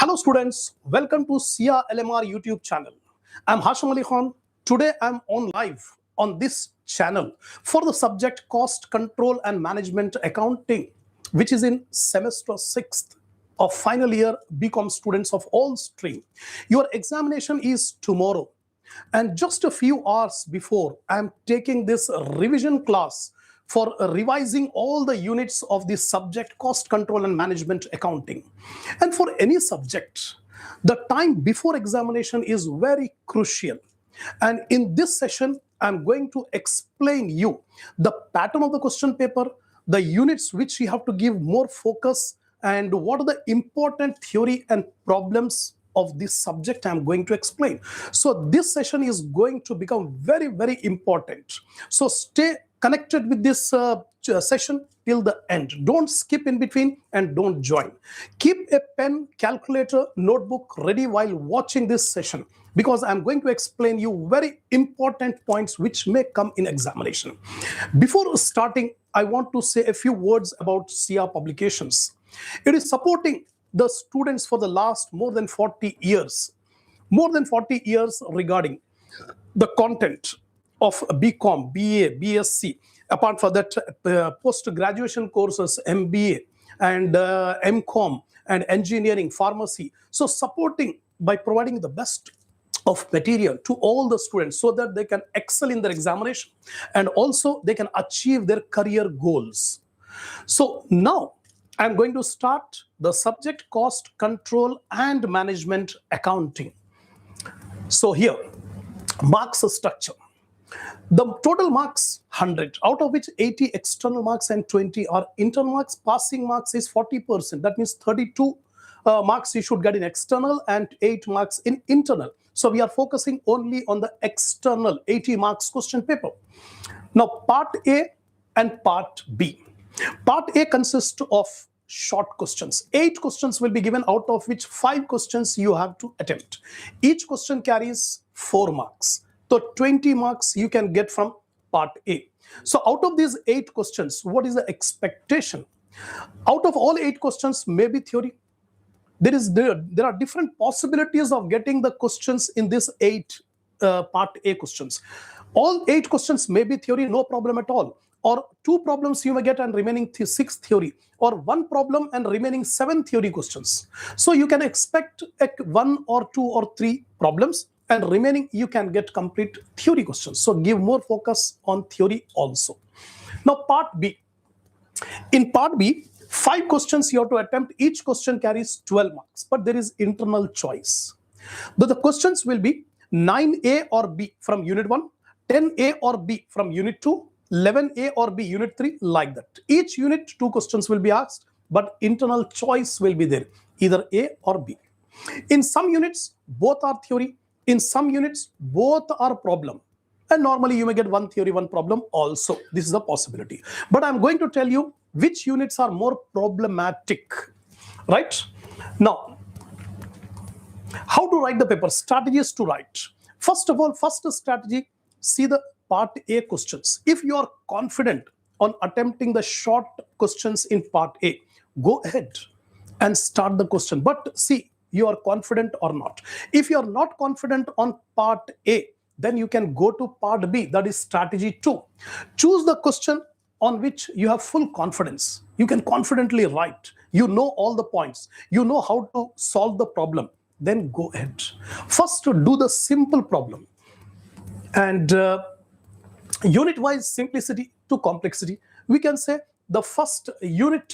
Hello students, welcome to SIA LMR YouTube channel. I'm Hasham Ali Khan. Today I'm on live on this channel for the subject Cost Control and Management Accounting, which is in semester 6th of final year BCom students of all stream. Your examination is tomorrow, and just a few hours before I'm taking this revision class for revising all the units of this subject Cost Control and Management Accounting. And for any subject, the time before examination is very crucial. And in this session, I'm going to explain you the pattern of the question paper, the units which you have to give more focus, and what are the important theory and problems of this subject I'm going to explain. So this session is going to become very, very important. So stay connected with this session till the end. Don't skip in between and don't join. Keep a pen, calculator, notebook ready while watching this session, because I'm going to explain you very important points which may come in examination. Before starting, I want to say a few words about SIA Publications. It is supporting the students for the last more than 40 years. More than 40 years regarding the content of BCom, BA, BSc. Apart from that, post-graduation courses, MBA and MCom and engineering, pharmacy. So supporting by providing the best of material to all the students so that they can excel in their examination and also they can achieve their career goals. So now I'm going to start the subject Cost Control and Management Accounting. So here, marks structure. The total marks 100, out of which 80 external marks and 20 are internal marks. Passing marks is 40%. That means 32 marks you should get in external and 8 marks in internal. So we are focusing only on the external 80 marks question paper. Now part A and part B. Part A consists of short questions. 8 questions will be given, out of which 5 questions you have to attempt. Each question carries 4 marks. So 20 marks you can get from part A. So out of these 8 questions, what is the expectation? Out of all 8 questions, maybe theory. There are different possibilities of getting the questions in this 8 part A questions. All 8 questions may be theory, no problem at all. Or 2 problems you may get and remaining 6 theory. Or 1 problem and remaining 7 theory questions. So you can expect 1 or 2 or 3 problems, and remaining you can get complete theory questions. So give more focus on theory also. Now part B. In part B, 5 questions you have to attempt. Each question carries 12 marks, but there is internal choice. The questions will be 9A or B from unit 1, 10A or B from unit 2, 11A or B unit 3, like that. Each unit 2 questions will be asked, but internal choice will be there, either A or B. In some units, both are theory. In some units, both are problem. And normally you may get 1 theory, 1 problem also. This is a possibility. But I'm going to tell you which units are more problematic. Right? Now, how to write the paper? Strategies to write. First of all, first strategy, see the part A questions. If you are confident on attempting the short questions in part A, go ahead and start the question. But see, you are confident or not. If you are not confident on part A, then you can go to part B, that is strategy 2. Choose the question on which you have full confidence. You can confidently write. You know all the points. You know how to solve the problem. Then go ahead. First, to do the simple problem. And unit-wise simplicity to complexity. We can say the first unit,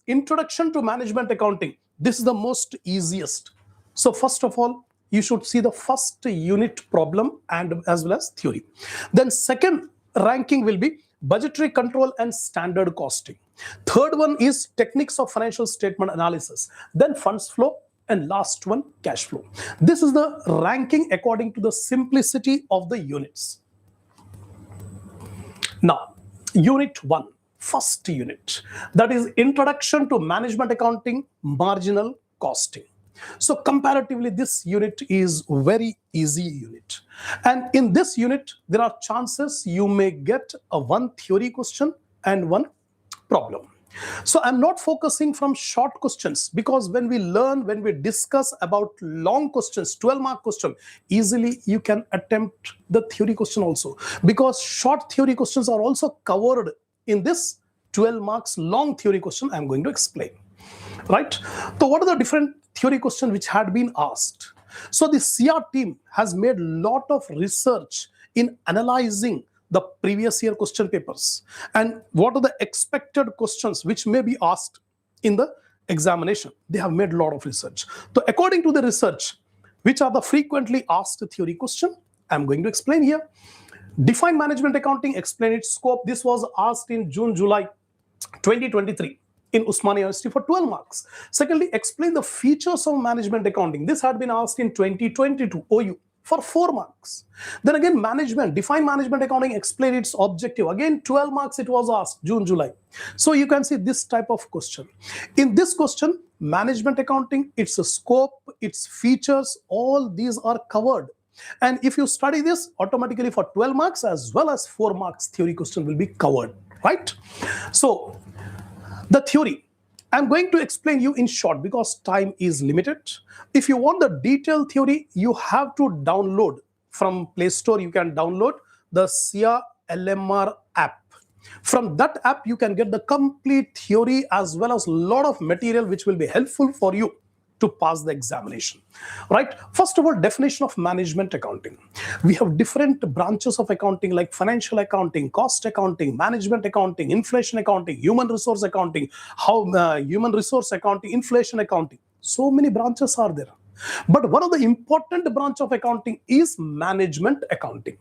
Introduction to Management Accounting. This is the most easiest. So first of all, you should see the first unit problem and as well as theory. Then second ranking will be Budgetary Control and Standard Costing. Third one is Techniques of Financial Statement Analysis. Then Funds Flow, and last one, Cash Flow. This is the ranking according to the simplicity of the units. Now, unit 1. First unit, that is Introduction to Management Accounting, Marginal Costing. So comparatively, this unit is very easy unit. And in this unit, there are chances you may get a 1 theory question and 1 problem. So I'm not focusing from short questions, because when we discuss about long questions, 12-mark question, easily you can attempt the theory question also, because short theory questions are also covered in this 12 marks long theory question I'm going to explain. Right? So what are the different theory questions which had been asked? So the CR team has made a lot of research in analyzing the previous year question papers and what are the expected questions which may be asked in the examination. They have made a lot of research. So according to the research, which are the frequently asked theory question, I'm going to explain here. Define management accounting, explain its scope. This was asked in June-July 2023 in Osmania University for 12 marks. Secondly, explain the features of management accounting. This had been asked in 2022 OU for 4 marks. Then again, define management accounting, explain its objective. Again, 12 marks it was asked, June-July. So you can see this type of question. In this question, management accounting, its scope, its features, all these are covered. And if you study this, automatically for 12 marks as well as 4 marks, theory question will be covered, right? So the theory, I'm going to explain you in short because time is limited. If you want the detailed theory, you have to download from Play Store. You can download the SIA LMR app. From that app, you can get the complete theory as well as a lot of material which will be helpful for you to pass the examination. Right? First of all, definition of management accounting. We have different branches of accounting like financial accounting, cost accounting, management accounting, inflation accounting, human resource accounting, inflation accounting. So many branches are there. But one of the important branch of accounting is management accounting.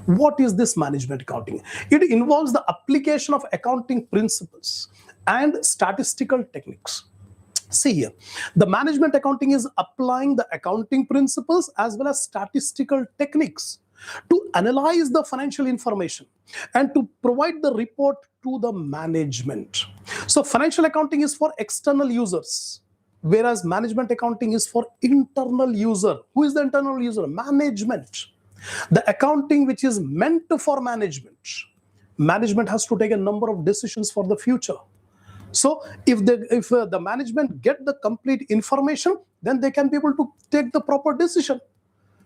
What is this management accounting? It involves the application of accounting principles and statistical techniques. See here, the management accounting is applying the accounting principles as well as statistical techniques to analyze the financial information and to provide the report to the management. So financial accounting is for external users, whereas management accounting is for internal user. Who is the internal user? Management. The accounting which is meant for management has to take a number of decisions for the future. So if the management get the complete information, then they can be able to take the proper decision.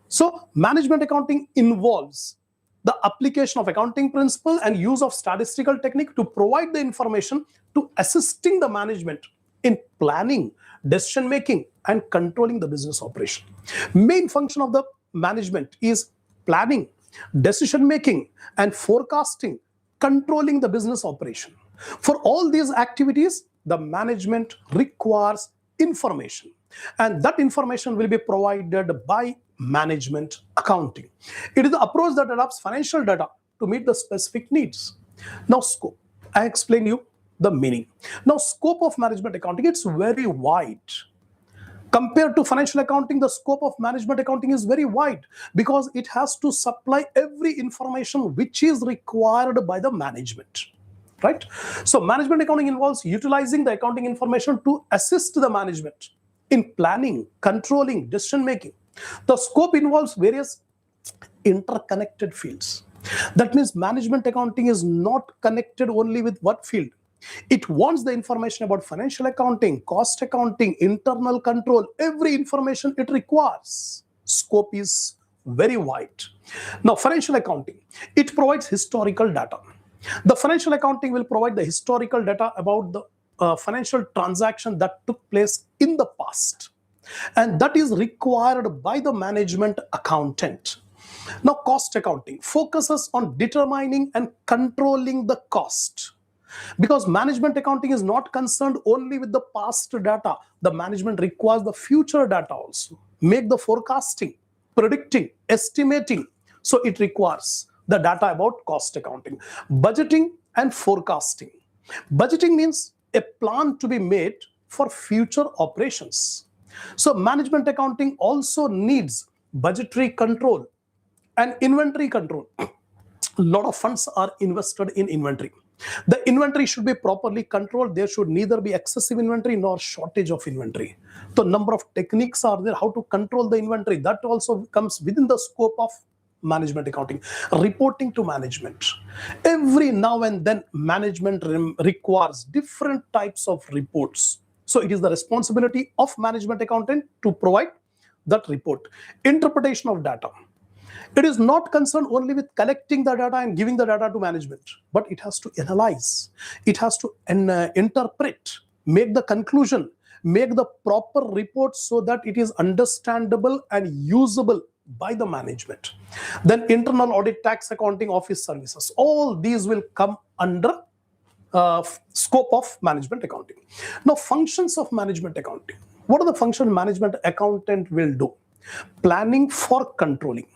So management accounting involves the application of accounting principle and use of statistical technique to provide the information to assisting the management in planning, decision making, and controlling the business operation. Main function of the management is planning, decision making, and forecasting, controlling the business operation. For all these activities, the management requires information, and that information will be provided by management accounting. It is the approach that adapts financial data to meet the specific needs. Now, scope. I explain you the meaning. Now, scope of management accounting, it's very wide. Compared to financial accounting, the scope of management accounting is very wide because it has to supply every information which is required by the management. Right? So management accounting involves utilizing the accounting information to assist the management in planning, controlling, decision making. The scope involves various interconnected fields. That means management accounting is not connected only with what field. It wants the information about financial accounting, cost accounting, internal control, every information it requires. Scope is very wide. Now, financial accounting, it provides historical data. The financial accounting will provide the historical data about the financial transaction that took place in the past, and that is required by the management accountant. Now, cost accounting focuses on determining and controlling the cost, because management accounting is not concerned only with the past data. The management requires the future data also, make the forecasting, predicting, estimating. So it requires the data about cost accounting. Budgeting and forecasting. Budgeting means a plan to be made for future operations. So management accounting also needs budgetary control and inventory control. A lot of funds are invested in inventory. The inventory should be properly controlled. There should neither be excessive inventory nor shortage of inventory. So number of techniques are there how to control the inventory. That also comes within the scope of management accounting. Reporting to management. Every now and then, management requires different types of reports. So it is the responsibility of management accountant to provide that report. Interpretation of data. It is not concerned only with collecting the data and giving the data to management, but it has to analyze, it has to interpret, make the conclusion, make the proper report so that it is understandable and usable by the management. Then internal audit, tax, accounting, office services, all these will come under scope of management accounting. Now, functions of management accounting. What are the functions management accountant will do? Planning for controlling.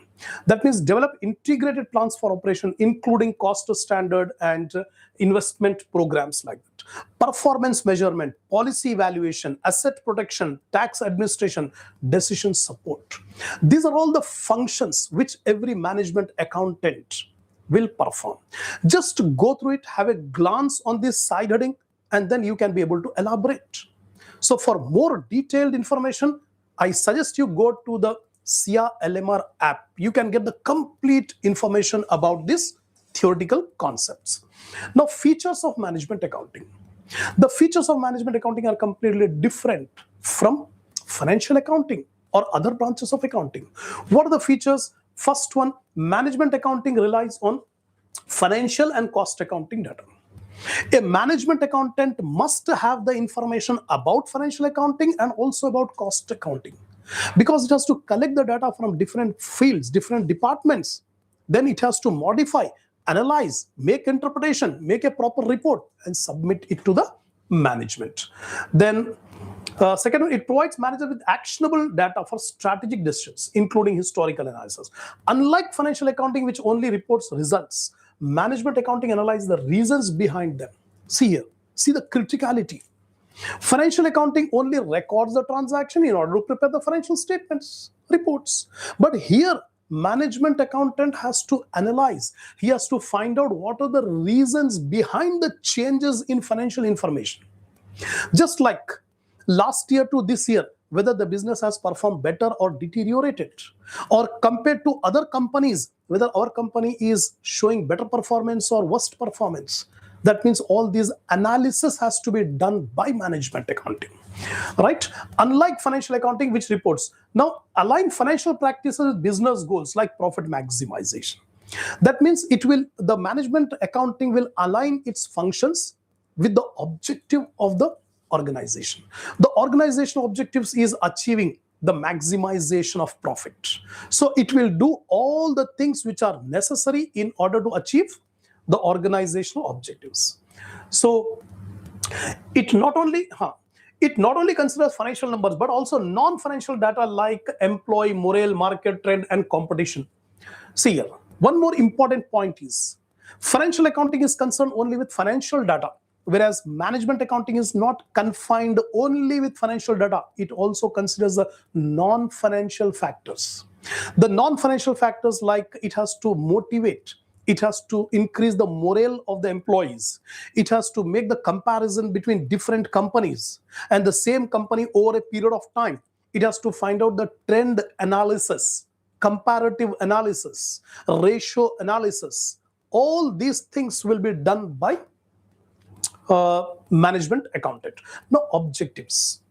That means develop integrated plans for operation, including cost standard and investment programs like that. Performance measurement, policy evaluation, asset protection, tax administration, decision support. These are all the functions which every management accountant will perform. Just go through it, have a glance on this side heading, and then you can be able to elaborate. So for more detailed information, I suggest you go to the SIA LMR app. You can get the complete information about these theoretical concepts. Now, features of management accounting. The features of management accounting are completely different from financial accounting or other branches of accounting. What are the features? First one, management accounting relies on financial and cost accounting data. A management accountant must have the information about financial accounting and also about cost accounting, because it has to collect the data from different fields, different departments. Then it has to modify, analyze, make interpretation, make a proper report, and submit it to the management. Then second, it provides manager with actionable data for strategic decisions, including historical analysis. Unlike financial accounting, which only reports results, management accounting analyzes the reasons behind them. See here, see the criticality. Financial accounting only records the transaction in order to prepare the financial statements, reports. But here, management accountant has to analyze. He has to find out what are the reasons behind the changes in financial information. Just like last year to this year, whether the business has performed better or deteriorated, or compared to other companies, whether our company is showing better performance or worst performance. That means all these analysis has to be done by management accounting, right? Unlike financial accounting, which reports. Now, align financial practices with business goals like profit maximization. That means the management accounting will align its functions with the objective of the organization. The organizational objectives is achieving the maximization of profit. So it will do all the things which are necessary in order to achieve the organizational objectives. So it not only considers financial numbers, but also non-financial data like employee morale, market trend, and competition. See here, one more important point is financial accounting is concerned only with financial data, whereas management accounting is not confined only with financial data. It also considers the non-financial factors. The non-financial factors, like it has to motivate, it has to increase the morale of the employees, it has to make the comparison between different companies and the same company over a period of time. It has to find out the trend analysis, comparative analysis, ratio analysis. All these things will be done by management accountant. Now, objectives.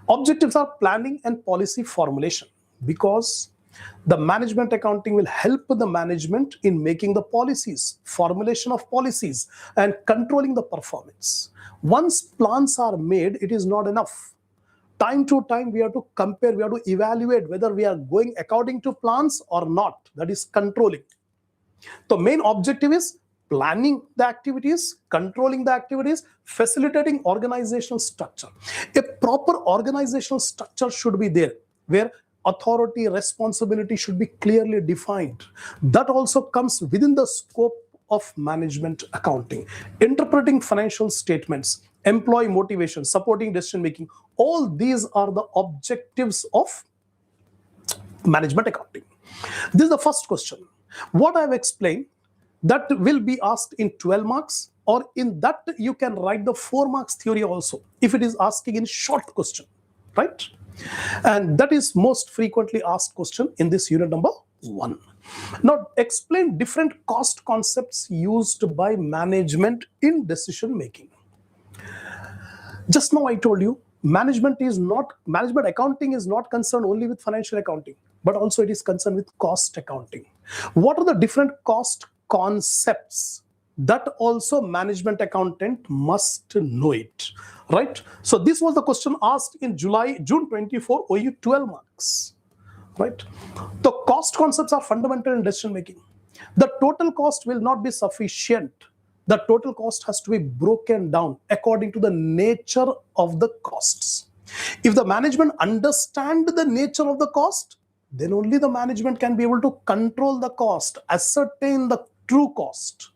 Objectives are planning and policy formulation, because the management accounting will help the management in making the policies, formulation of policies, and controlling the performance. Once plans are made, it is not enough. Time to time, we have to compare, we have to evaluate whether we are going according to plans or not. That is controlling. The main objective is planning the activities, controlling the activities, facilitating organizational structure. A proper organizational structure should be there, where authority, responsibility should be clearly defined. That also comes within the scope of management accounting. Interpreting financial statements, employee motivation, supporting decision making, all these are the objectives of management accounting. This is the first question. What I have explained, that will be asked in 12 marks, or in that you can write the 4 marks theory also, if it is asking in short question, right? And that is most frequently asked question in this unit number 1. Now, explain different cost concepts used by management in decision making. Just now I told you, management accounting is not concerned only with financial accounting, but also it is concerned with cost accounting. What are the different cost concepts that also management accountant must know it, right? So this was the question asked in June 24 OU 12 marks, right? The cost concepts are fundamental in decision making. The total cost will not be sufficient. The total cost has to be broken down according to the nature of the costs. If the management understand the nature of the cost, then only the management can be able to control the cost, ascertain the true cost.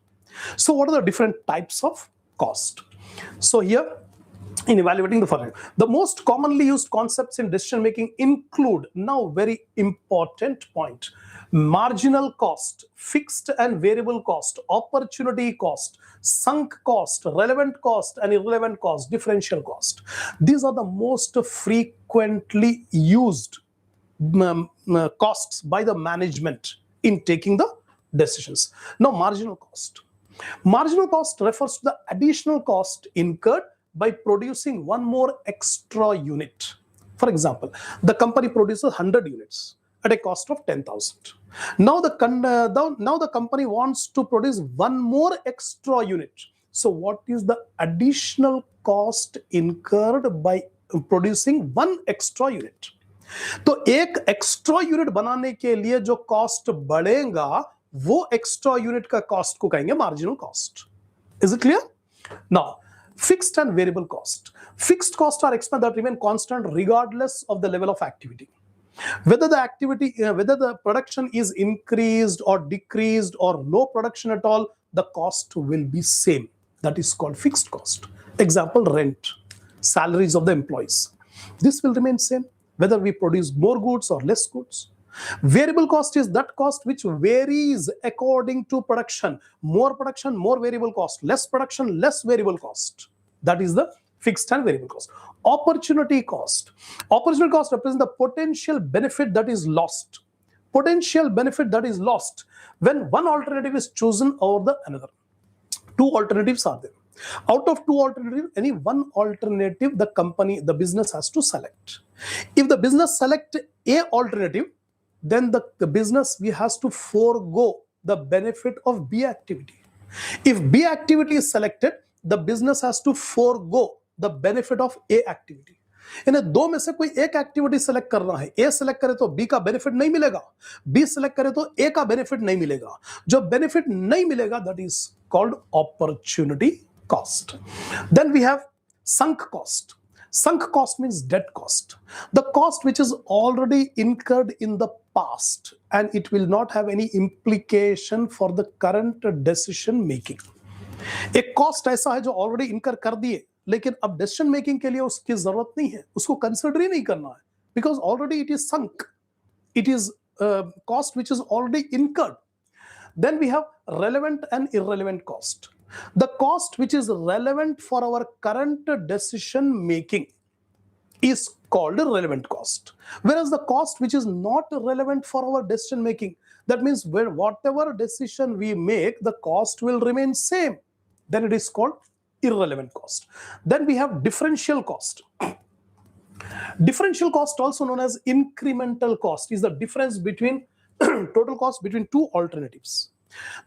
So what are the different types of cost? So here, in evaluating the following, the most commonly used concepts in decision making include, now very important point, marginal cost, fixed and variable cost, opportunity cost, sunk cost, relevant cost and irrelevant cost, differential cost. These are the most frequently used costs by the management in taking the decisions. Now, marginal cost. Marginal cost refers to the additional cost incurred by producing one more extra unit. For example, the company produces 100 units at a cost of 10,000. Now the company wants to produce one more extra unit. So what is the additional cost incurred by producing one extra unit? तो एक extra unit बनाने के लिए जो cost बढ़ेगा वो extra unit का cost को कहेंगे marginal cost. Is it clear? Now, fixed and variable cost. Fixed costs are expenses that remain constant regardless of the level of activity. Whether the production is increased or decreased or no production at all, the cost will be same. That is called fixed cost. Example, rent, salaries of the employees. This will remain same whether we produce more goods or less goods. Variable cost is that cost which varies according to production. More production, more variable cost. Less production, less variable cost. That is the fixed and variable cost. Opportunity cost. Opportunity cost represents the potential benefit that is lost. Potential benefit that is lost when one alternative is chosen over the another. Two alternatives are there. Out of two alternatives, any one alternative the business has to select. If the business select A alternative, then the business has to forego the benefit of B activity. If B activity is selected, the business has to forego the benefit of A activity. इन्हें दो में से कोई एक activity select करना है. ए select करे तो बी का बेनिफिट नहीं मिलेगा, बी सेलेक्ट करे तो ए का बेनिफिट नहीं मिलेगा. जो बेनिफिट नहीं मिलेगा, that is called opportunity cost. Then we have sunk cost. Sunk cost means dead cost. The cost which is already incurred in the past and it will not have any implication for the current decision making. एक cost ऐसा है जो already इनकर कर दिए, लेकिन अब decision making के लिए उसकी जरूरत नहीं है, उसको कंसिडर ही नहीं करना है, because already it is sunk, it is cost which is already incurred. Then we have relevant and irrelevant cost. The cost which is relevant for our current decision making is called relevant cost. Whereas the cost which is not relevant for our decision making, that means whatever decision we make, the cost will remain same. Then it is called irrelevant cost. Then we have differential cost. Differential cost, also known as incremental cost, is the difference between total cost between two alternatives.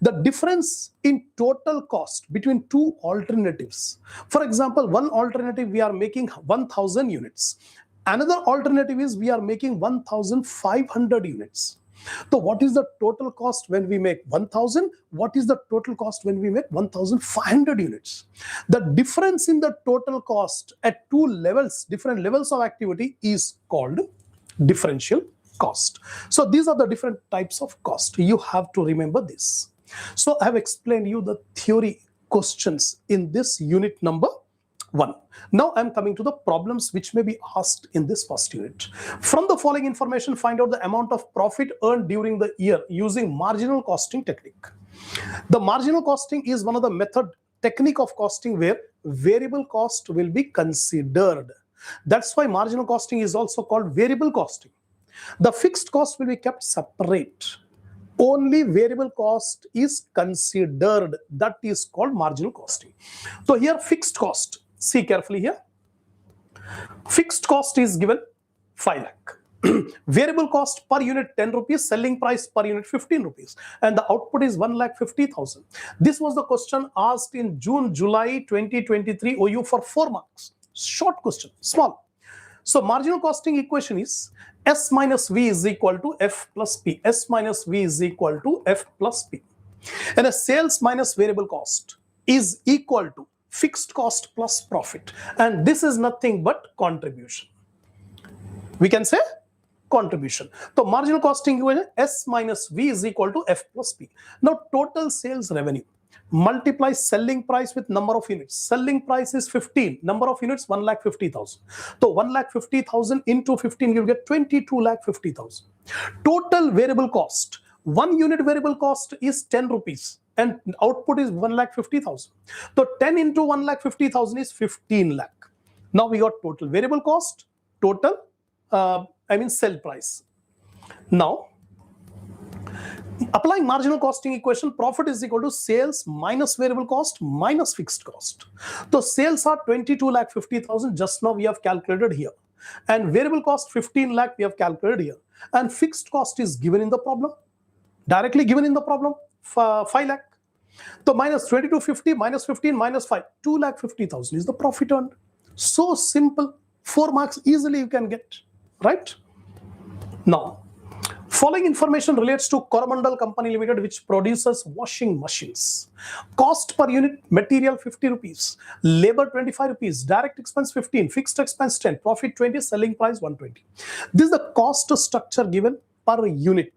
The difference in total cost between two alternatives. For example, one alternative we are making 1,000 units. Another alternative is we are making 1,500 units. So what is the total cost when we make 1,000? What is the total cost when we make 1,500 units? The difference in the total cost at two levels, different levels of activity, is called differential cost. So these are the different types of cost. You have to remember this. So I have explained you the theory questions in this unit number 1. Now I am coming to the problems which may be asked in this first unit. From the following information, find out the amount of profit earned during the year using marginal costing technique. The marginal costing is one of the technique of costing where variable cost will be considered. That's why marginal costing is also called variable costing. The fixed cost will be kept separate. only variable cost is considered. That is called marginal costing. So here fixed cost, see carefully here, fixed cost is given 5 lakh. Variable cost per unit 10 rupees, selling price per unit 15 rupees, and the output is 1,50,000. This was the question asked in June, July 2023 OU for 4 marks. Short question, small. So marginal costing equation is S minus V is equal to F plus P. S minus V is equal to F plus P. And a sales minus variable cost is equal to fixed cost plus profit. And this is nothing but contribution. We can say contribution. So marginal costing equation S minus V is equal to F plus P. Now total sales revenue. Multiply selling price with number of units. Selling price is 15. Number of units 1,50,000. So 1,50,000 into 15, you get 22,50,000. Total variable cost. 1 unit variable cost is 10 rupees and output is 1,50,000. So 10 into 1,50,000 is 15 lakh. Now we got total variable cost, total sell price. Now applying marginal costing equation, profit is equal to sales minus variable cost minus fixed cost. So sales are 22,50,000 just now we have calculated here, and variable cost 15 lakh we have calculated here, and fixed cost is given in the problem, directly given in the problem, 5 lakh. So minus 2250 minus 15 minus 5, 2,50,000 is the profit earned. So simple, 4 marks easily you can get, right? Now following information relates to Coromandel Company Limited, which produces washing machines. Cost per unit, material 50 rupees, labor 25 rupees, direct expense 15, fixed expense 10, profit 20, selling price 120. This is the cost structure given per unit.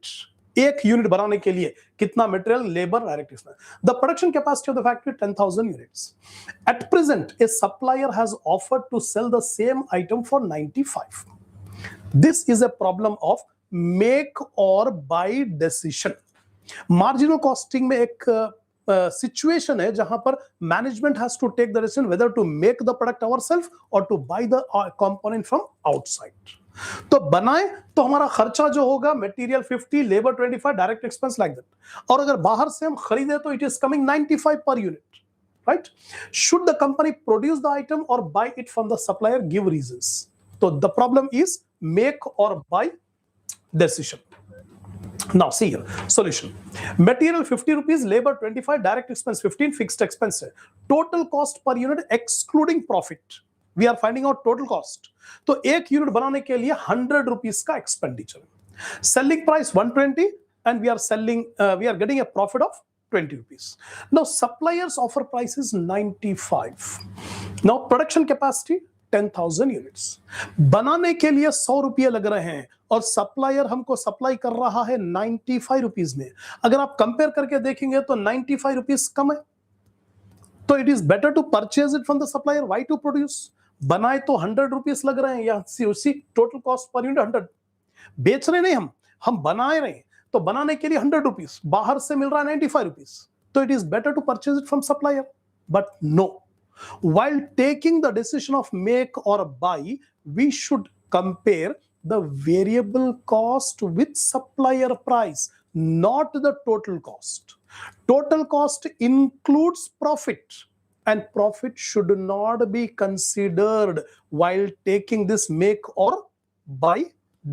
एक unit बनाने के लिए कितना material, labour, direct expense. The production capacity of the factory 10,000 units. At present, a supplier has offered to sell the same item for 95. This is a problem of make or buy decision. Marginal costing में एक situation है जहां पर management has to take the decision whether to make the product ourselves or to buy the component from outside. तो बनाए तो हमारा खर्चा जो होगा material 50, labour 25, direct expense like that. और अगर बाहर से हम खरीदे तो it is coming 95 per unit, right? Should the company produce the item or buy it from the supplier? Give reasons. तो the problem is make or buy decision. Now see here, solution. Material 50 rupees, labor 25, direct expense 15, fixed expense. Total cost per unit excluding profit. We are finding out total cost. तो एक unit बनाने के लिए 100 rupees का expenditure. Selling price 120 and we are getting a profit of 20 rupees. Now suppliers offer price is 95. Now production capacity 10,000 units. बनाने के लिए 100 रुपये लग रहे हैं और सप्लायर हमको सप्लाई कर रहा है 95 रुपीज में. अगर आप कंपेयर करके देखेंगे तो 95 रुपीज कम है, तो it is better to purchase it from the supplier. Why to produce? बनाए तो 100 रुपीज लग रहे हैं, या उसी टोटल कॉस्ट पर यूनिट 100. बेच रहे नहीं, हम बनाए रहे, तो बनाने के लिए 100 रुपीज, बाहर से मिल रहा है 95 रुपीज, तो it is better to purchase it from supplier. But no, while taking the decision of make or buy, we should compare the variable cost with supplier price, not the total cost. Total cost includes profit, and profit should not be considered while taking this make or buy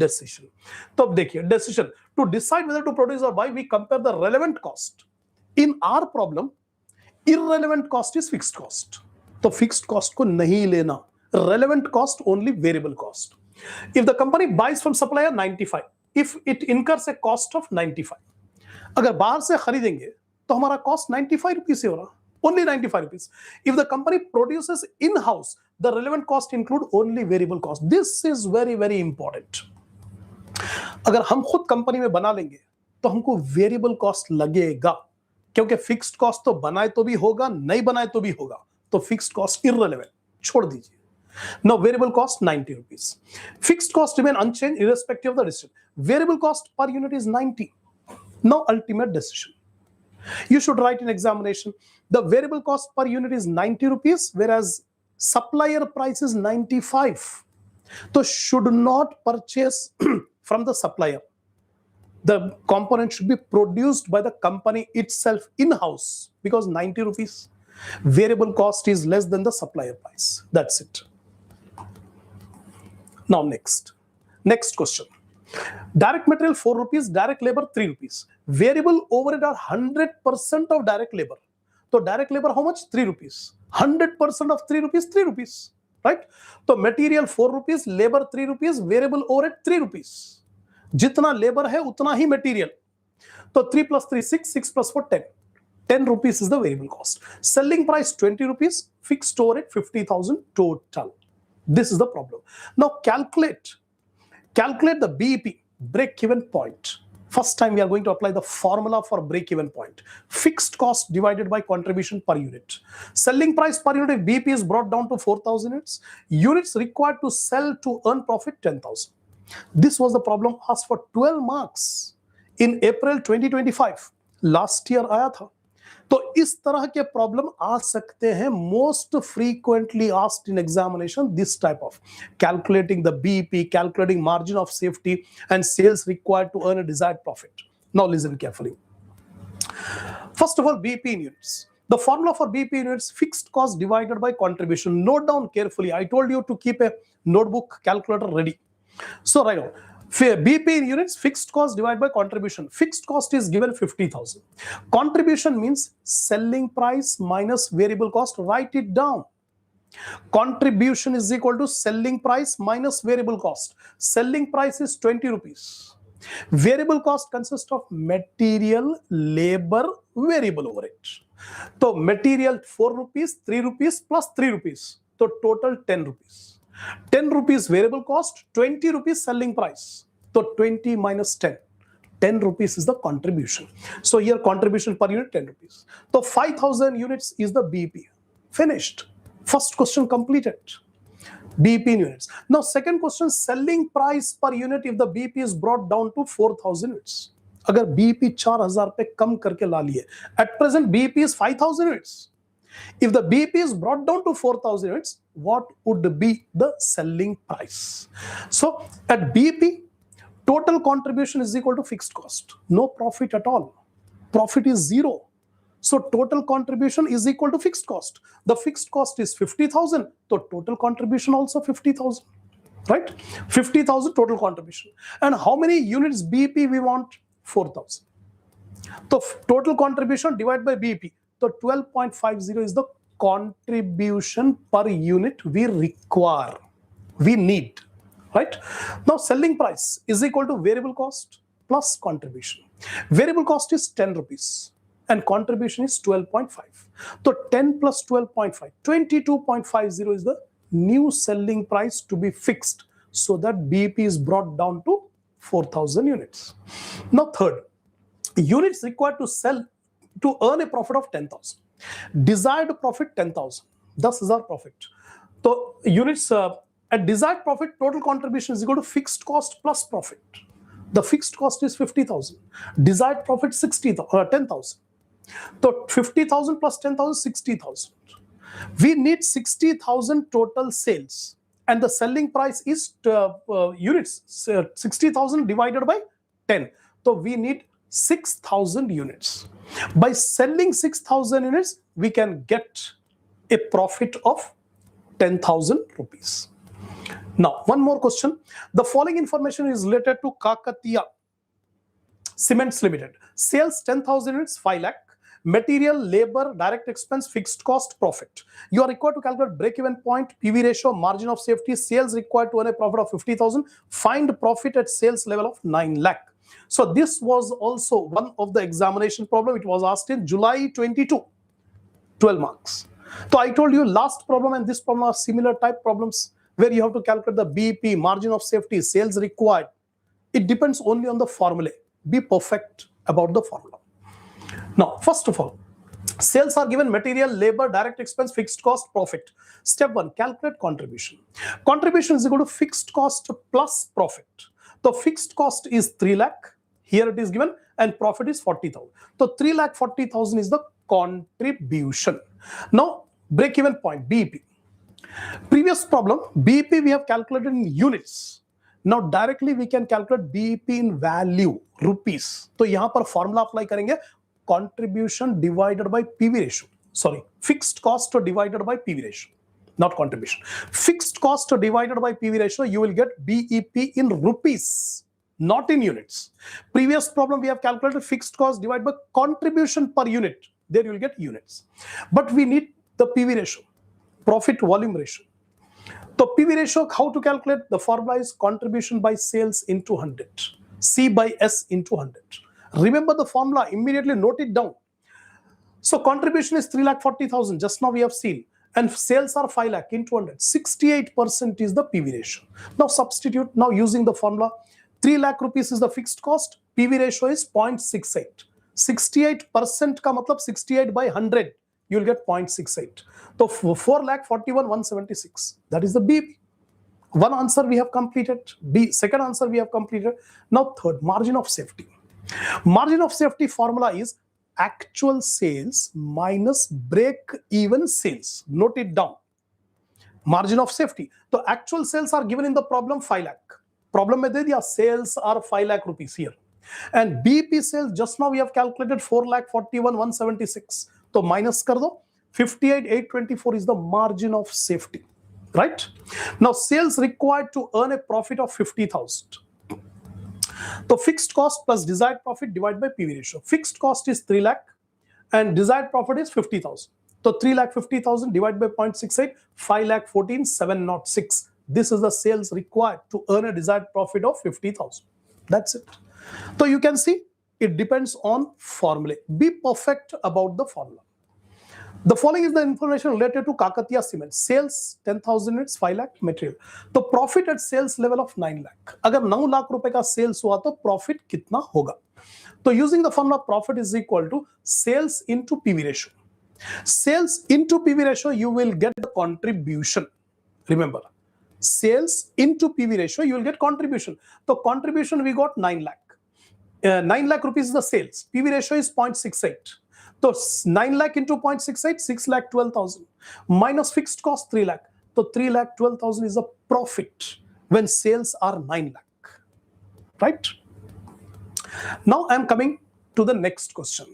decision. तो अब देखिए, decision to decide whether to produce or buy, we compare the relevant cost. In our problem, irrelevant cost is fixed cost. तो fixed cost को नहीं लेना, relevant cost only variable cost. If the company buys from supplier 95, if it incurs a cost of 95, अगर बाहर से खरीदेंगे तो हमारा कॉस्ट 95 रुपीज से हो रहा, only 95 rupees. If the company produces in-house, the relevant cost include only variable cost. This is very very important. अगर हम खुद कंपनी में बना लेंगे तो हमको वेरिएबल कॉस्ट लगेगा, क्योंकि फिक्स्ड कॉस्ट तो बनाए तो भी होगा, नहीं बनाए तो भी होगा, तो फिक्स्ड कॉस्ट इररिलेवेंट, छोड़ दीजिए. Now variable cost 90 rupees. Fixed cost remain unchanged irrespective of the decision. Variable cost per unit is 90. Now ultimate decision. You should write in examination, the variable cost per unit is 90 rupees, whereas supplier price is 95. So should not purchase from the supplier. The component should be produced by the company itself in-house because 90 rupees. Variable cost is less than the supplier price. That's it. Now next question. Direct material 4 rupees, direct labor 3 rupees. Variable overhead are 100% of direct labor. So direct labor how much? 3 rupees. 100% of 3 rupees, 3 rupees. Right? So material 4 rupees, labor 3 rupees, variable overhead 3 rupees. जितना labour है उतना ही material. तो 3 plus 3 6, 6 plus 4 10. 10 rupees is the variable cost. Selling price 20 rupees, fixed overhead 50,000 total. This is the problem. Now calculate the BEP, break-even point. First time we are going to apply the formula for break-even point. Fixed cost divided by contribution per unit. Selling price per unit, if BEP is brought down to 4,000 units, units required to sell to earn profit 10,000. This was the problem asked for 12 marks in April 2025. Last year आया था. तो इस तरह के problem आ सकते हैं. Most frequently asked in examination, this type of calculating the BEP, calculating margin of safety and sales required to earn a desired profit. Now listen carefully. First of all, BEP in units. The formula for BEP in units, fixed cost divided by contribution. Note down carefully. I told you to keep a notebook calculator ready. So right now, BEP in units, fixed cost divided by contribution. Fixed cost is given 50,000. Contribution means selling price minus variable cost. Write it down. Contribution is equal to selling price minus variable cost. Selling price is 20 rupees. Variable cost consists of material, labor, variable overhead. So material 4 rupees, 3 rupees plus 3 rupees. So total 10 rupees. 10 rupees variable cost, 20 rupees selling price. So 20 minus 10. 10 rupees is the contribution. So here contribution per unit 10 rupees. So 5,000 units is the BEP. Finished. First question completed. BEP in units. Now second question, selling price per unit if the BEP is brought down to 4,000 units. अगर BEP 4,000 पे कम करके ला लिए. At present BEP is 5,000 units. If the BEP is brought down to 4,000 units, what would be the selling price? So at BEP, total contribution is equal to fixed cost. No profit at all. Profit is zero. So total contribution is equal to fixed cost. The fixed cost is 50,000. So total contribution also 50,000. Right? 50,000 total contribution. And how many units BEP we want? 4,000. So total contribution divided by BEP. So 12.50 is the contribution per unit we require, we need, right? Now selling price is equal to variable cost plus contribution. Variable cost is 10 rupees and contribution is 12.5. So 10 plus 12.5, 22.50 is the new selling price to be fixed so that BEP is brought down to 4,000 units. Now third, units required to sell to earn a profit of 10,000. Desired profit 10,000. Thus is our profit. So units at desired profit, total contribution is equal to fixed cost plus profit. The fixed cost is 50,000. Desired profit 10,000. So 50,000 plus 10,000, 60,000. We need 60,000 total sales. And the selling price is units. 60,000 divided by 10. So we need 6,000 units. By selling 6,000 units, we can get a profit of 10,000 rupees. Now, one more question. The following information is related to Kakatiya Cements Limited. Sales 10,000 units, 5 lakh. Material, labor, direct expense, fixed cost, profit. You are required to calculate break-even point, PV ratio, margin of safety, sales required to earn a profit of 50,000. Find profit at sales level of 9 lakh. So this was also one of the examination problem. It was asked in July 22, 12 marks. So I told you last problem and this problem are similar type problems where you have to calculate the BEP, margin of safety, sales required. It depends only on the formula. Be perfect about the formula. Now, first of all, sales are given material, labor, direct expense, fixed cost, profit. Step 1, calculate contribution. Contribution is equal to fixed cost plus profit. The fixed cost is 3 lakh. Here it is given and profit is 40,000. So 3,40,000 is the contribution. Now break-even point BEP. Previous problem BEP we have calculated in units. Now directly we can calculate BEP in value, rupees. तो यहाँ पर formula apply करेंगे, contribution divided by PV ratio. Sorry, fixed cost divided by PV ratio, not contribution. Fixed cost divided by PV ratio, you will get BEP in rupees, not in units. Previous problem we have calculated fixed cost divided by contribution per unit. There you will get units. But we need the PV ratio, profit volume ratio. So PV ratio, how to calculate? The formula is contribution by sales into 100. C by S into 100. Remember the formula, immediately note it down. So contribution is 3,40,000, just now we have seen. And sales are 5 lakh into 100. 68% is the PV ratio. Now substitute, now using the formula, 3 lakh rupees is the fixed cost, PV ratio is 0.68. 68% का मतलब 68 by 100, you will get 0.68. So 4,41,176, that is the B. One answer we have completed. B, second answer we have completed. Now third, margin of safety. Margin of safety formula is actual sales minus break-even sales. Note it down. Margin of safety. So actual sales are given in the problem 5 lakh. Problem में दे दिया sales are 5 lakh rupees here. And BP sales just now we have calculated 4,41,176. So minus कर दो. 58,824 is the margin of safety. Right? Now sales required to earn a profit of 50,000. So fixed cost plus desired profit divided by PV ratio. Fixed cost is 3 lakh and desired profit is 50,000. So 3,50,000 divided by 0.68, 5,14,706. This is the sales required to earn a desired profit of 50,000. That's it. So you can see it depends on formula. Be perfect about the formula. The following is the information related to Kakatiya Cement. Sales 10,000 units, 5 lakh material. तो profit at sales level of 9 lakh. अगर 9 लाख रुपए का sales हुआ तो profit कितना होगा? तो using the formula, profit is equal to sales into PV ratio. Sales into PV ratio, you will get the contribution. Remember, sales into PV ratio, you will get contribution. So contribution we got 9 lakh. 9 lakh rupees is the sales. PV ratio is 0.68. So 9 lakh into 0.68, 6,12,000 minus fixed cost 3 lakh. So 3,12,000 is the profit when sales are 9 lakh. Right? Now I am coming to the next question.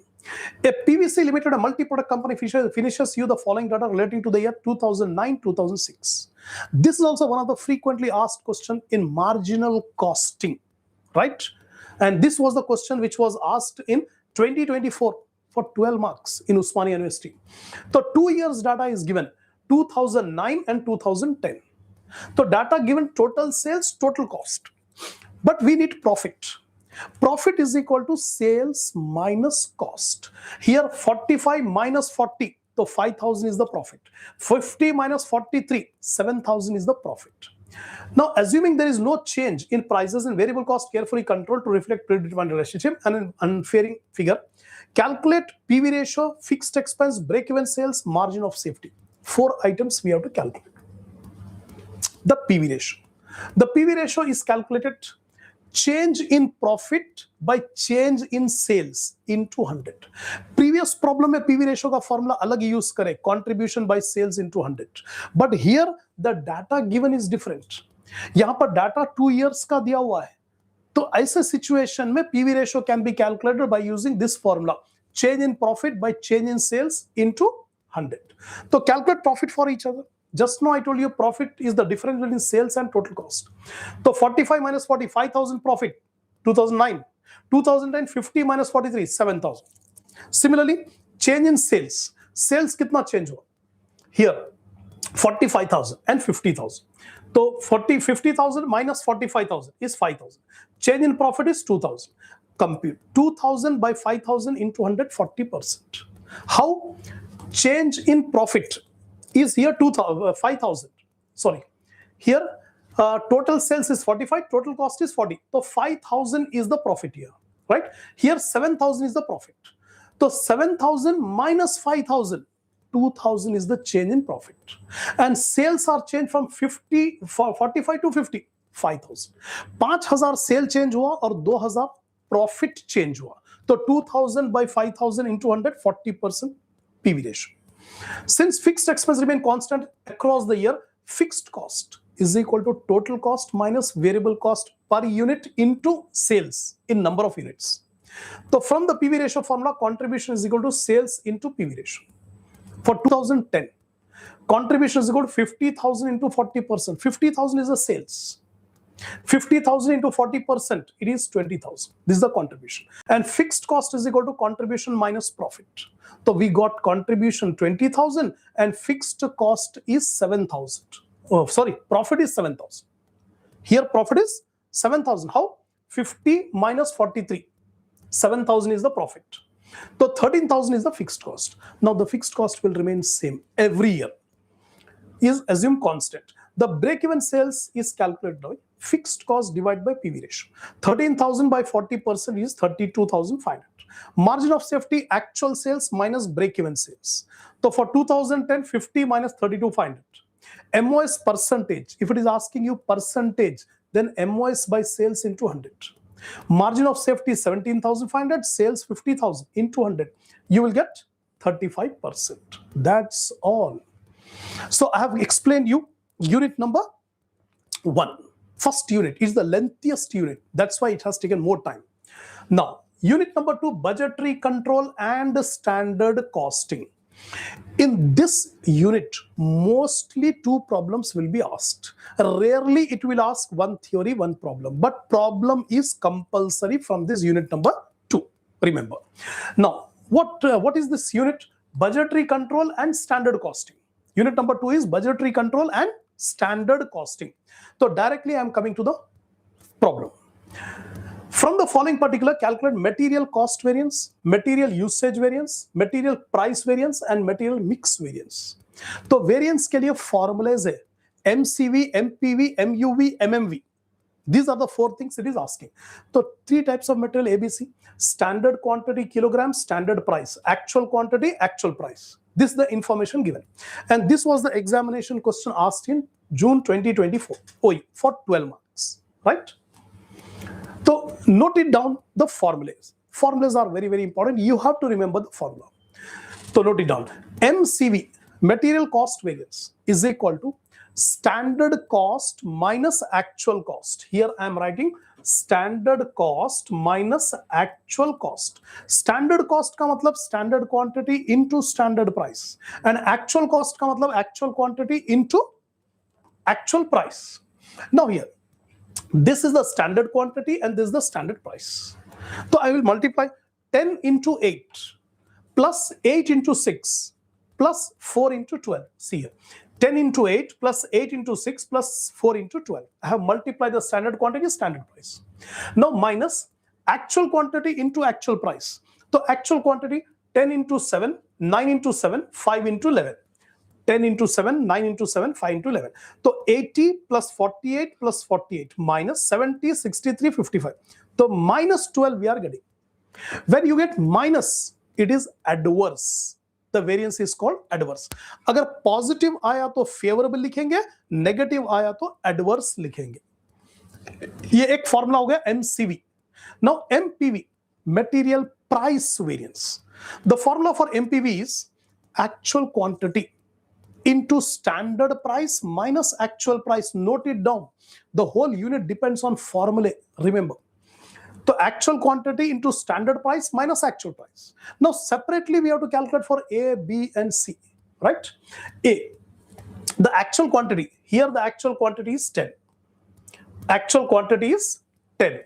A PVC Limited, a multi-product company, finishes you the following data relating to the year 2009-2006. This is also one of the frequently asked questions in marginal costing. Right? And this was the question which was asked in 2024. For 12 marks in Osmania University. So 2 years data is given, 2009 and 2010. So data given total sales, total cost. But we need profit. Profit is equal to sales minus cost. Here 45 minus 40, so 5,000 is the profit. 50 minus 43, 7,000 is the profit. Now, assuming there is no change in prices and variable cost carefully controlled to reflect predetermined relationship and an unfairing figure, calculate PV ratio, fixed expense, break-even sales, margin of safety. 4 items we have to calculate. The PV ratio. The PV ratio is calculated change in profit by change in sales into 100. Previous problem में PV ratio का formula अलग use करे, contribution by sales into 100. But here the data given is different. यहाँ पर data 2 years का दिया हुआ है. तो ऐसे सिचुएशन में PV ratio can be calculated by using this formula, change in profit by change in sales into 100. So calculate profit for each other. Just now I told you profit is the difference between sales and total cost. So 45 minus 40, 5,000 profit, 2009. 2010, 50 minus 43, 7,000. Similarly, change in sales. Sales कितना change हुआ? Here, 45,000 and 50,000. So 50,000 minus 45,000 is 5,000. Change in profit is 2,000. Compute 2,000 by 5,000 into 100, 40%. How? Change in profit is here 5,000. Sorry. Here total sales is 45, total cost is 40. So 5,000 is the profit here. Right? Here 7,000 is the profit. So 7,000 minus 5,000. 2,000 is the change in profit. And sales are changed from 45 to 50, 5,000. 5,000 sale change हुआ और 2,000 profit change हुआ. So 2,000 by 5,000 into 100, 40% PV ratio. Since fixed expense remain constant across the year, fixed cost is equal to total cost minus variable cost per unit into sales in number of units. So from the PV ratio formula, contribution is equal to sales into PV ratio. For 2010, contribution is equal to 50,000 into 40%. 50,000 is the sales. 50,000 into 40%, it is 20,000. This is the contribution. And fixed cost is equal to contribution minus profit. So we got contribution 20,000 and fixed cost is 7,000. Oh, sorry, profit is 7,000. Here profit is 7,000. How? 50 minus 43. 7,000 is the profit. So 13,000 is the fixed cost. Now the fixed cost will remain same every year. Is assumed constant. The break-even sales is calculated by fixed cost divided by PV ratio. 13,000 by 40% is 32,500. Margin of safety, actual sales minus break-even sales. So for 2010, 50 minus 32,500. MOS percentage, if it is asking you percentage, then MOS by sales into 100. Margin of safety 17,500, sales 50,000 into 100. You will get 35%. That's all. So I have explained you unit number 1. First unit is the lengthiest unit. That's why it has taken more time. Now, unit number 2, budgetary control and standard costing. In this unit, mostly 2 problems will be asked. Rarely it will ask 1 theory, 1 problem. But problem is compulsory from this unit number 2. Remember. Now, what is this unit? Budgetary control and standard costing. Unit number 2 is budgetary control and standard costing. So directly I am coming to the problem. From the following particular, calculate material cost variance, material usage variance, material price variance and material mix variance. तो variance के लिए formulas है MCV, MPV, MUV, MMV. These are the 4 things it is asking. So 3 types of material ABC: standard quantity kilograms, standard price; actual quantity, actual price. This is the information given. And this was the examination question asked in June 2024 OE for 12 marks, right? So note it down, the formulas. Formulas are very, very important. You have to remember the formula. So note it down. MCV, material cost variance, is equal to standard cost minus actual cost. Here I am writing standard cost minus actual cost. Standard cost का मतलब standard quantity into standard price, and actual cost का मतलब actual quantity into actual price. Now here, this is the standard quantity and this is the standard price. So I will multiply 10 into 8 plus 8 into 6 plus 4 into 12. See here. 10 into 8 plus 8 into 6 plus 4 into 12. I have multiplied the standard quantity, standard price. Now minus actual quantity into actual price. So actual quantity 10 into 7, 9 into 7, 5 into 11. 10 into 7, 9 into 7, 5 into 11. So 80 plus 48 plus 48 minus 70, 63, 55. So minus 12 we are getting. When you get minus, it is adverse. The variance is called adverse. अगर positive आया तो favorable लिखेंगे, negative आया तो adverse लिखेंगे. ये एक formula हो गया MCV. Now MPV, material price variance. The formula for MPV is actual quantity into standard price minus actual price. Note it down. The whole unit depends on formula. Remember. So actual quantity into standard price minus actual price. Now separately we have to calculate for A, B and C, right? A, the actual quantity. Here the actual quantity is 10. Actual quantity is 10.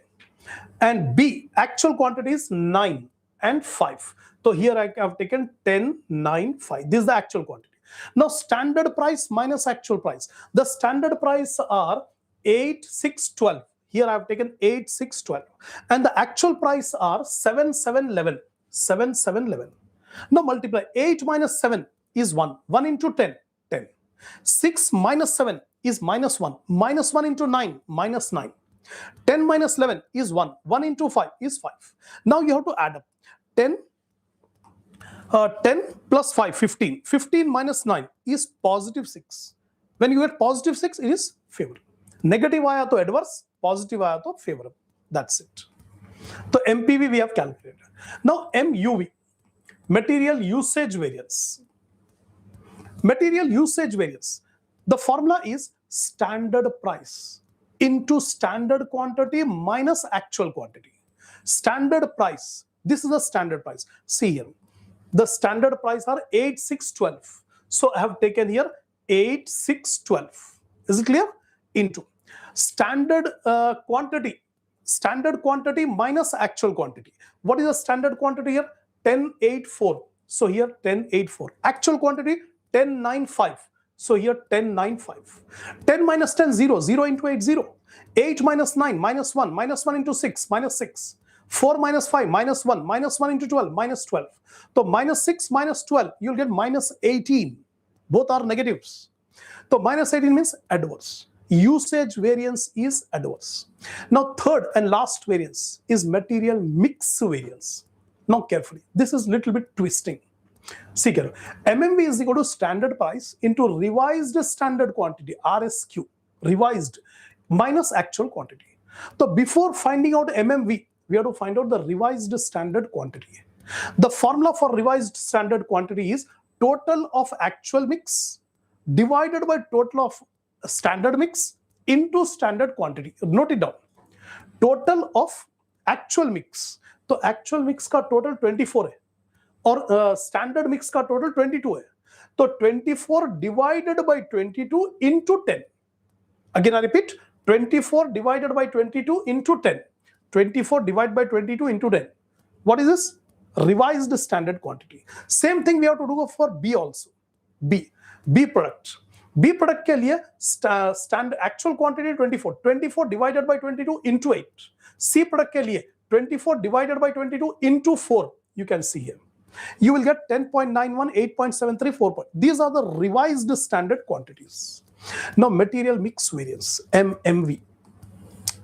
And B, actual quantity is 9 and 5. So here I have taken 10, 9, 5. This is the actual quantity. Now standard price minus actual price. The standard price are 8, 6, 12. Here I have taken 8, 6, 12. And the actual price are 7, 7, 11. 7, 7, 11. Now multiply. 8 minus 7 is 1. 1 into 10, 10. 6 minus 7 is minus 1. Minus 1 into 9, minus 9. 10 minus 11 is 1. 1 into 5 is 5. Now you have to add up. 10 plus 5, 15. 15 minus 9 is positive 6. When you get positive 6, it is favorable. Negative आया तो adverse, positive आया तो favorable. That's it. So MPV we have calculated. Now MUV, material usage variance. Material usage variance. The formula is standard price into standard quantity minus actual quantity. Standard price, this is the standard price. See here, the standard price are 8612. So I have taken here 8612. Is it clear? Into standard quantity minus actual quantity. What is the standard quantity here? 1084. So here 1084. Actual quantity 1095. So here 1095. 10 minus 10, 0. 0 into 8, 0. 8 minus 9, minus 1. Minus 1 into 6, minus 6. 4 minus 5, minus 1. Minus 1 into 12, minus 12. So minus 6, minus 12, you'll get minus 18. Both are negatives. So minus 18 means adverse. Usage variance is adverse. Now third and last variance is material mix variance. Now carefully, this is little bit twisting. See here, MMV is equal to standard price into revised standard quantity, RSQ, revised, minus actual quantity. So before finding out MMV, we have to find out the revised standard quantity. The formula for revised standard quantity is total of actual mix divided by total of standard mix into standard quantity. Note it down. Total of actual mix. तो actual mix का total 24 है और standard mix का total 22 है. तो 24 divided by 22 into 10. Again I repeat, 24 divided by 22 into 10. 24 divided by 22 into 10. What is this? Revised standard quantity. Same thing we have to do for B also. B product. B product के लिए stand actual quantity 24. 24 divided by 22 into 8. C product के लिए 24 divided by 22 into 4. You can see here. You will get 10.91, 8.73, 4. These are the revised standard quantities. Now material mix variance, MMV.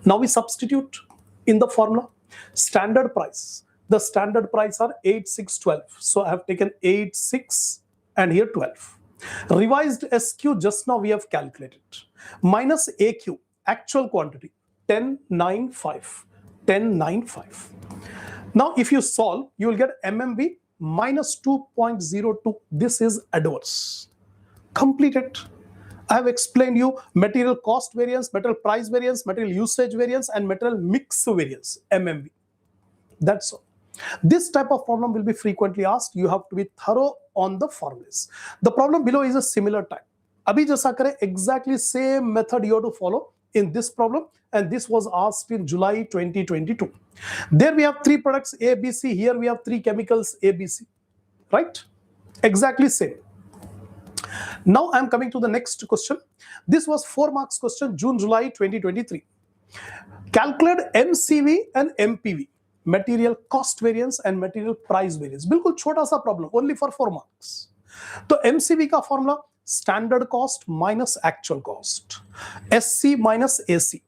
Now we substitute in the formula standard price. The standard price are 8612. So I have taken 86 and here 12. Revised SQ just now we have calculated. Minus AQ, actual quantity, 1095. 1095. Now if you solve, you will get MMV minus 2.02. This is adverse. Completed. I have explained you material cost variance, material price variance, material usage variance, and material mix variance, MMV. That's all. This type of problem will be frequently asked. You have to be thorough on the formulas. The problem below is a similar type. Abhi jaisa kare, exactly same method you have to follow in this problem, and this was asked in July 2022. There we have three products A, B, C. Here we have three chemicals A, B, C. Right? Exactly same. Now I am coming to the next question. This was 4 marks question, June, July 2023. Calculate MCV and MPV, material cost variance and material price variance. बिल्कुल छोटा सा problem, only for 4 marks. तो MCV का formula standard cost minus actual cost, SC minus AC,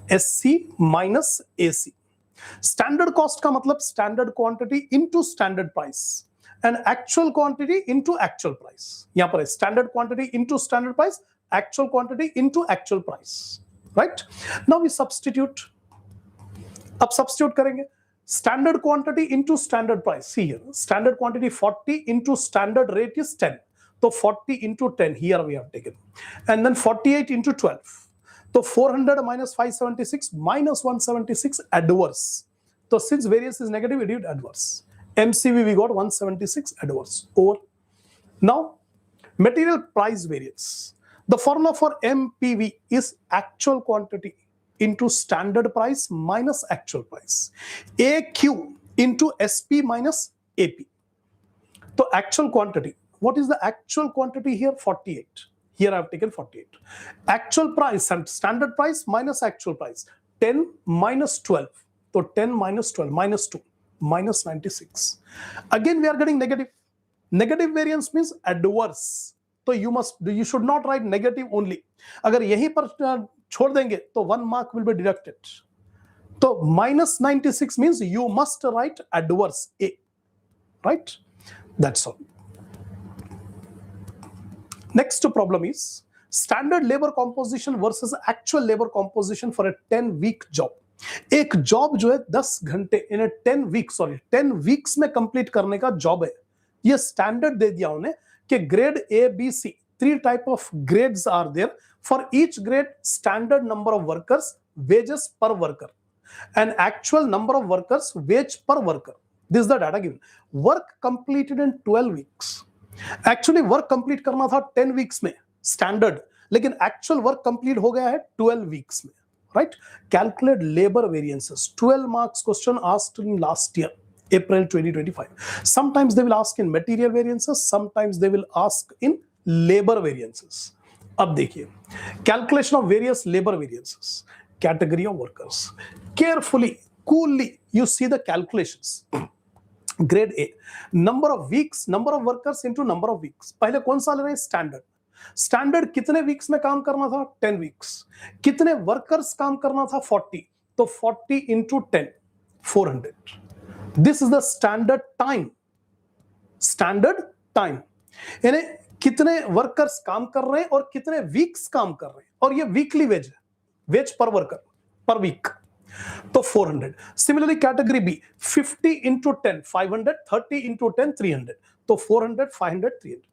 SC minus AC. Standard cost का मतलब standard quantity into standard price and actual quantity into actual price. यहाँ पर है standard quantity into standard price, actual quantity into actual price. Right? Now we substitute. अब substitute करेंगे. Standard quantity into standard price. See here. Standard quantity 40 into standard rate is 10. So 40 into 10 here we have taken. And then 48 into 12. So 400 minus 576 minus 176 adverse. So since variance is negative, we did adverse. MCV we got 176 adverse. Over. Now material price variance. The formula for MPV is actual quantity into standard price minus actual price. AQ into SP minus AP. So actual quantity. What is the actual quantity here? 48. Here I have taken 48. Actual price and standard price minus actual price. 10 minus 12. So 10 minus 12 minus 2 minus 96. Again we are getting negative. Negative variance means adverse. So you should not write negative only. अगर यहीं पर छोड़ देंगे तो 1 mark will be deducted. So minus 96 means you must write adverse A. Right? That's all. Next problem is standard labor composition versus actual labor composition for a 10-week job. एक job जो है 10 घंटे इन 10 वीक्स में complete करने का job है. ये standard दे दिया उन्हें कि grade A, B, C three type of grades are there. For each grade, standard number of workers, wages per worker, and actual number of workers, wage per worker. This is the data given. Work completed in 12 weeks. Actually work complete करना था 10 weeks में standard, लेकिन actual work complete हो गया है 12 weeks में, right? Calculate labor variances. 12 marks question asked in last year, April 2025. Sometimes they will ask in material variances, sometimes they will ask in labor variances. अब देखिए, calculation of various labor variances, category of workers. Carefully, coolly, you see the calculations. Grade A, number of weeks, number of workers into number of weeks. पहले कौन सा ले रहे हैं? Standard. Standard कितने weeks में काम करना था? 10 वीक्स. कितने वर्कर्स काम करना था? 40. तो 40 into 10, 400. This is the standard time. Standard time यानी कितने वर्कर्स काम कर रहे हैं और कितने वीक्स काम कर रहे हैं, और ये वीकली वेज है, वेज पर वर्कर पर वीक. तो 400. Similarly, category B, 50 into 10, 500, 30 into 10, 300. तो 400, 500, 300.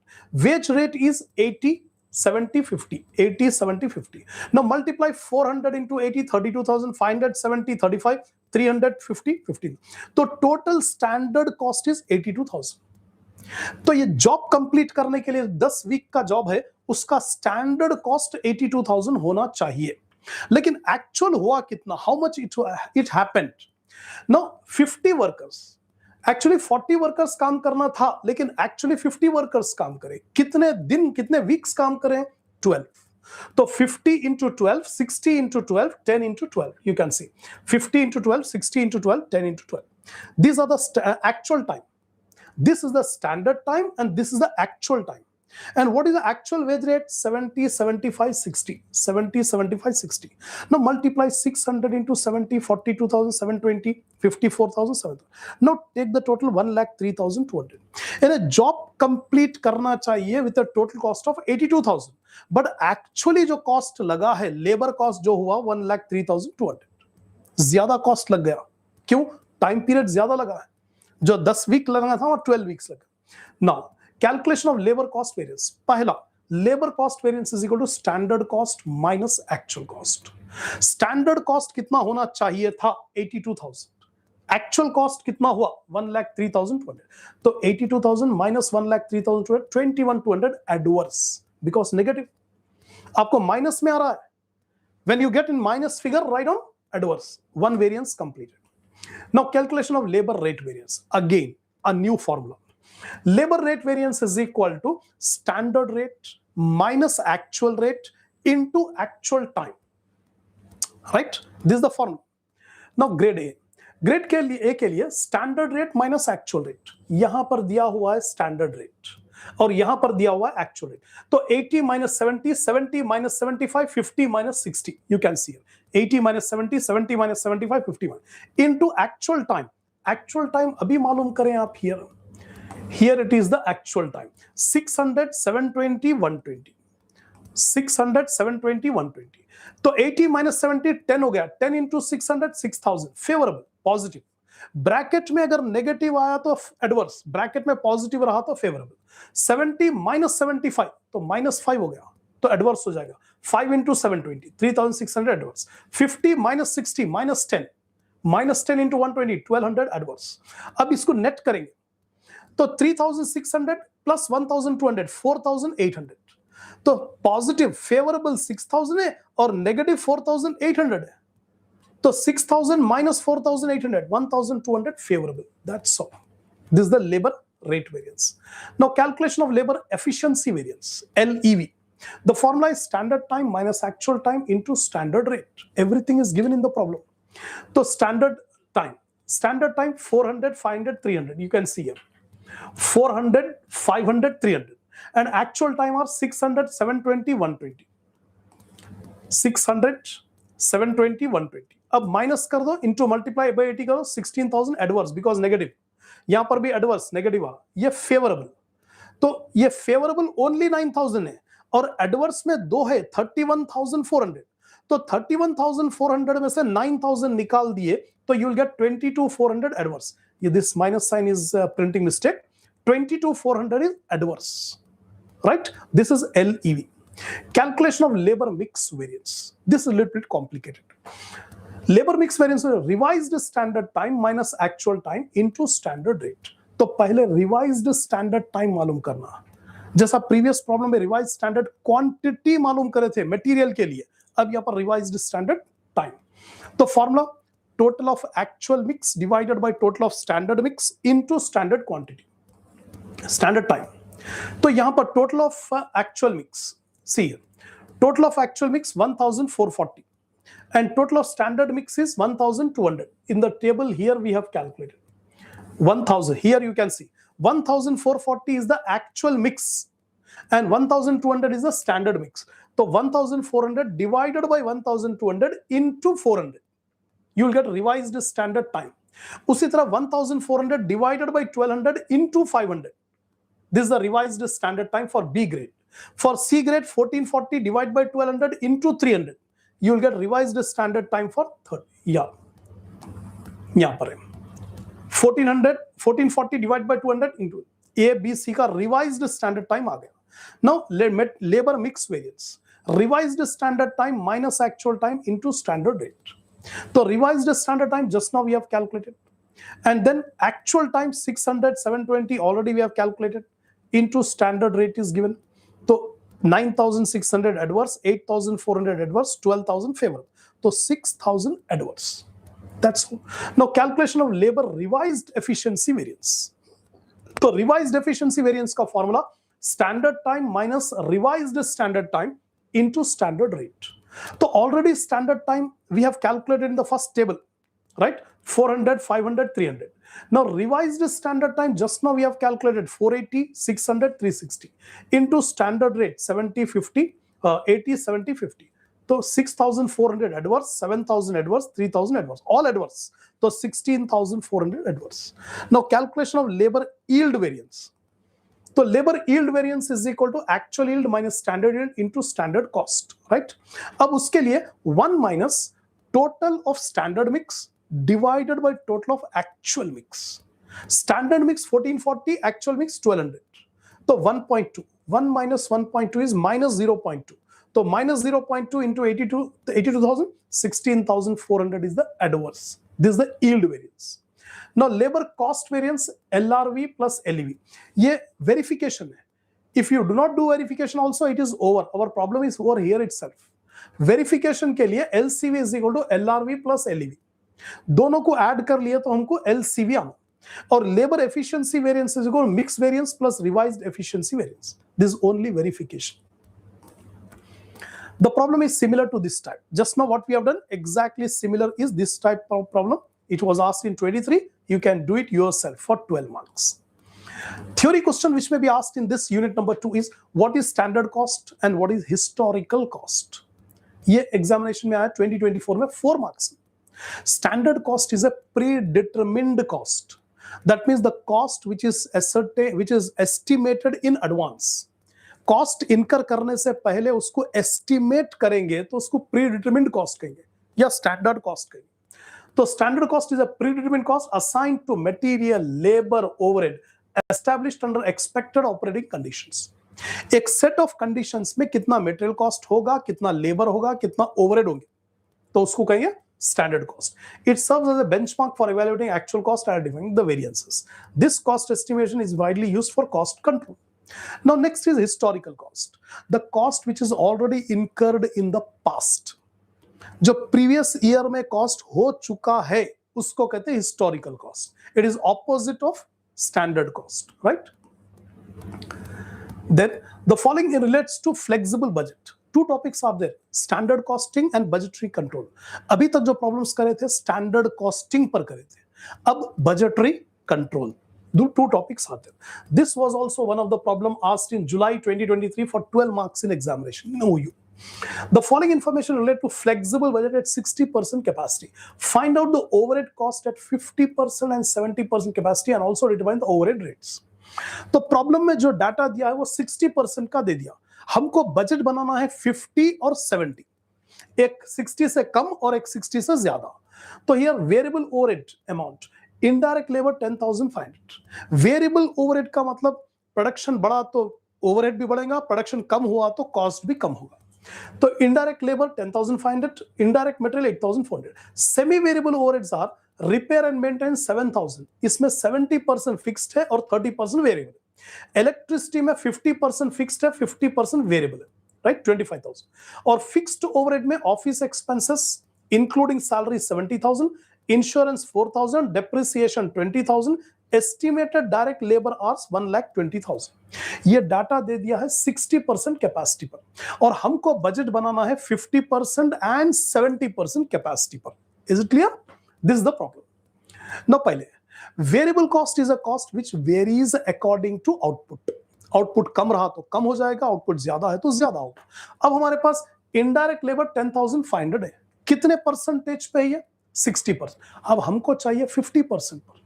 Wage rate is 80, 70, 50. 80, 70, 50. Now multiply 400 into 80, 32,500, 70, 35, 300, 50, 15. तो total standard cost is 82,000. तो ये जॉब कंप्लीट करने के लिए 10 वीक का जॉब है, उसका स्टैंडर्ड कॉस्ट 82,000 होना चाहिए. लेकिन एक्चुअल हुआ कितना? How much it happened? Now 50 workers, actually 40 workers काम करना था, लेकिन एक्चुअली 50 वर्कर्स काम करें. कितने दिन, कितने वीक्स काम करें? 12. तो 50 into 12, 60 into 12, 10 into 12. You can see 50 into 12, 60 into 12, 10 into 12. These are the actual time. This is the standard time and this is the actual time. And what is the actual wage rate? 70, 75, 60. 70, 75, 60. Now multiply 600 into 70, 42,720, 54,700. Now take the total 1,03,200. And a job complete करना चाहिए with a total cost of 82,000. But actually जो cost लगा है, labor cost जो हुआ 1,03,200. ज्यादा cost लग गया. क्यों? Time period ज्यादा लगा है. जो 10 week लगना था वो 12 weeks लगा. Now calculation of labor cost variance. पहला, labor cost variance is equal to standard cost minus actual cost. Standard cost कितना होना चाहिए था? 82,000. Actual cost कितना हुआ? 1,03,200. तो 82,000 minus 1,03,200, 21,200 adverse because negative. आपको minus में आ रहा है. When you get in minus figure, write down adverse. One variance completed. Now calculation of labor rate variance. Again, a new formula. Labor rate variance is equal to standard rate minus actual rate into actual time. Right? This is the formula. Now grade A. Grade के लिए, ए के लिए standard rate minus actual rate. यहां पर दिया हुआ है standard rate और यहां पर दिया हुआ है एक्चुअल रेट. तो 80 minus 70, 70 minus 75, 50 minus 60. You can see here. 80 minus 70, 70 minus 75, 51. Into actual time. Actual time अभी मालूम करें आप here. Here it is the actual time. 600, 720, 120. 600, 720, 120. तो 80 minus 70, 10 हो गया. 10 into 600, 6,000. Favorable, positive. ब्रैकेट में अगर नेगेटिव आया तो एडवर्स, ब्रैकेट में पॉजिटिव रहा तो फेवरेबल. 70 minus 75 तो -5 हो गया तो एडवर्स हो जाएगा. 5 into 720, 3,600 adverse. 50 minus 60 minus 10, -10 into 120, 1,200 adverse. अब इसको नेट करेंगे तो 3,600 plus 1,200, 4,800. तो पॉजिटिव फेवरेबल 6,000 है और नेगेटिव 4,800 है. तो 6,000 minus 4,800, 1,200 favorable. That's all. This is the labor rate variance. Now calculation of labor efficiency variance, LEV. The formula is standard time minus actual time into standard rate. Everything is given in the problem. So standard time 400, 500, 300. You can see here 400, 500, 300. And actual time are 600, 720, 120. 600, 720, 120. अब minus कर दो, into multiply by 80 करो, 16,000 adverse because negative. यहां पर भी adverse negative आ, ये favourable. तो ये फेवरेबल ओनली 9,000 है और एडवर्स में 2 है 31,400. तो 31,400 में से 9,000 निकाल दिए तो यू विल गेट 22,400 एडवर्स. ये this minus sign is printing mistake. 22,400 इज adverse. right? This is LEV. Calculation of labor mix variance. This is a little bit complicated. Labor mix variance is revised standard time minus actual time into standard rate. तो पहले revised standard time मालूम करना, जैसा previous problem में revised standard quantity मालूम करे थे material के लिए, अब यहाँ पर revised standard time. तो formula total of actual mix divided by total of standard mix into standard quantity, standard time. तो यहाँ पर total of actual mix, see here, total of actual mix 1440 and total of standard mix is 1200. In the table here we have calculated 1000. Here you can see 1440 is the actual mix and 1200 is the standard mix. So 1400 divided by 1200 into 400, you will get revised standard time. उसी तरह 1400 divided by 1200 into 500. This is the revised standard time for B grade. For C grade, 1440 divided by 1200 into 300. You will get revised standard time for third. Yeah. यहाँ पर है 1440 divided by 200 into A, B, C का revised standard time आ गया. Now labor mix variance. Revised standard time minus actual time into standard rate. So revised standard time just now we have calculated. And then actual time 600, 720 already we have calculated. Into standard rate is given. So 9,600 adverse, 8,400 adverse, 12,000 favorable. So 6,000 adverse. That's all. Now calculation of labor revised efficiency variance. So revised efficiency variance ka formula standard time minus revised standard time into standard rate. So already standard time we have calculated in the first table, right? 400, 500, 300. Now revised standard time just now we have calculated 480, 600, 360 into standard rate 70, 50, 80, 70, 50. So 6,400 adverse, 7,000 adverse, 3,000 adverse, all adverse. So 16,400 adverse. Now calculation of labor yield variance. So labor yield variance is equal to actual yield minus standard yield into standard cost, right? अब उसके लिए 1 minus total of standard mix divided by total of actual mix. Standard mix 1440, actual mix 1200. So 1.2. 1 minus 1.2 is minus 0.2. So minus 0.2 into 82,000, 16,400 is the adverse. This is the yield variance. Now labor cost variance LRV plus LEV. ये verification है. If you do not do verification also, it is over. Our problem is over here itself. Verification के लिए LCV is equal to LRV plus LEV. दोनों को add कर लिया तो हमको LCV आना. और labor efficiency variance is equal to mixed variance plus revised efficiency variance. This is only verification. The problem is similar to this type. Just now what we have done exactly similar is this type of problem. It was asked in 23. You can do it yourself for 12 marks. Theory question which may be asked in this unit number 2 is what is standard cost and what is historical cost. ये examination में आया 2024 में 4 marks. Standard cost is a predetermined cost. That means the cost which is estimated in advance. Cost incur करने से पहले उसको estimate करेंगे तो उसको predetermined cost कहेंगे या standard cost कहेंगे. So standard cost is a predetermined cost assigned to material, labor, overhead established under expected operating conditions. एक set of conditions में कितना material cost होगा, कितना labor होगा, कितना overhead होंगे, तो उसको कहेंगे standard cost. It serves as a benchmark for evaluating actual cost and defining the variances. This cost estimation is widely used for cost control. Now next is historical cost. The cost which is already incurred in the past. जो previous year में cost हो चुका है उसको कहते हैं historical cost. It is opposite of standard cost, right? Then the following relates to flexible budget. Two topics are there: standard costing and budgetary control. अभी तक जो problems करे थे standard costing पर करे थे, अब budgetary control. Two topics are there. This was also one of the problem asked in July 2023 for 12 marks in examination in OU. The following information relate to flexible budget at 60% capacity. Find out the overhead cost at 50% and 70% capacity and also determine the overhead rates. तो problem में जो data दिया है वो 60% का दे दिया. हमको budget बनाना है 50 और 70. एक 60 से कम और एक 60 से ज्यादा. तो here variable overhead amount, indirect labour 10,500. Variable overhead का मतलब प्रोडक्शन बढ़ा तो ओवरहेड भी बढ़ेगा, प्रोडक्शन कम हुआ तो कॉस्ट भी कम होगा। तो indirect labour 10,500, indirect material 8,400, semi variable overheads are repair and maintenance 7,000, इसमें 70% फिक्स्ड है और 30% वेरिएबल। इलेक्ट्रिसिटी में 50% फिक्स्ड है, 50% वेरिएबल है, राइट, 25,000। और फिक्स्ड ओवरहेड में office expenses including salary 70,000, insurance 4,000, depreciation 20,000, estimated direct labour hours 1,20,000। ये डाटा दे दिया है 60% कैपेसिटी पर, और हमको बजट बनाना है 50% एंड 70% कैपेसिटी पर। Is it clear? This is the problem. Now पहले, variable cost is a cost which varies according to output. Output कम रहा तो कम हो जाएगा, आउटपुट ज्यादा है तो ज्यादा होगा। अब हमारे पास इनडायरेक्ट लेबर 10,500 है, कितने परसेंटेज पे है? 60%। अब हमको चाहिए 50% पर,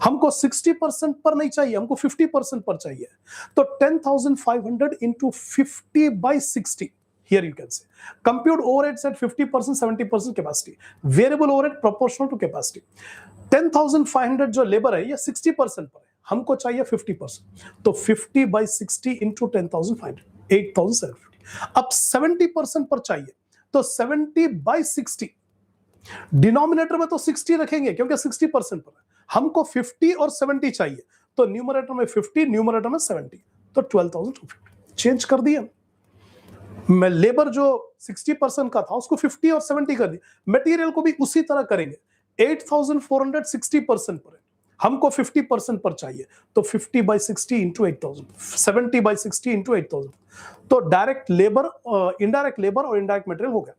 हमको 60% पर नहीं चाहिए, हमको 50% पर चाहिए। तो 10,500 into 50/60, here you can say compute overheads at 50%, 70% capacity, variable overhead proportional to capacity। 10,500 जो लेबर है ये 60% पर है, हमको चाहिए 50%, तो 50/60 into 10,500, 8,750। अब 70% पर चाहिए, तो 70/60, डिनोमिनेटर में तो 60 रखेंगे क्योंकि 60% पर है, हमको 50 और 70 चाहिए, तो न्यूमरेटर में 50, न्यूमरेटर में 70, तो 12,250 चेंज कर दिया। मैं लेबर जो 60% का था उसको 50 और 70 कर दिया, मटेरियल को भी उसी तरह करेंगे। 8,400 60% पर है, हमको 50% पर चाहिए, तो 50/60 into 8,000, 70/60 into 8,000, तो डायरेक्ट लेबर, इनडायरेक्ट लेबर और इनडायरेक्ट मटेरियल हो गया।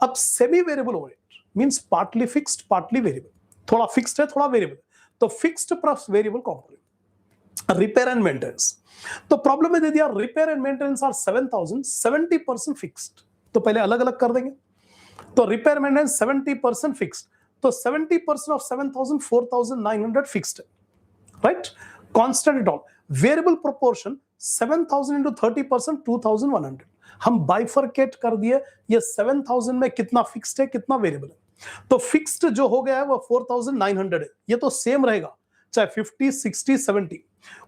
अब semi variable overhead means partly fixed partly variable, थोड़ा फिक्स्ड है थोड़ा वेरिएबल, तो fixed plus variable component. Repair and maintenance, तो प्रॉब्लम में दे दिया repair and maintenance are 7,000, 70% fixed, तो पहले अलग अलग कर देंगे। तो रिपेयर मेंटेनेंस 70% फिक्स्ड, तो 70% of 7,000, 4,900 fixed, right, constant at all. Variable proportion 7,000 into 30%, 2,100। हम बाइफरकेट कर दिए, ये 7,000 में कितना फिक्स्ड है कितना वेरिएबल है। तो फिक्स्ड जो हो गया है वो 4,900 है, ये तो सेम रहेगा चाहे 50, 60, 70।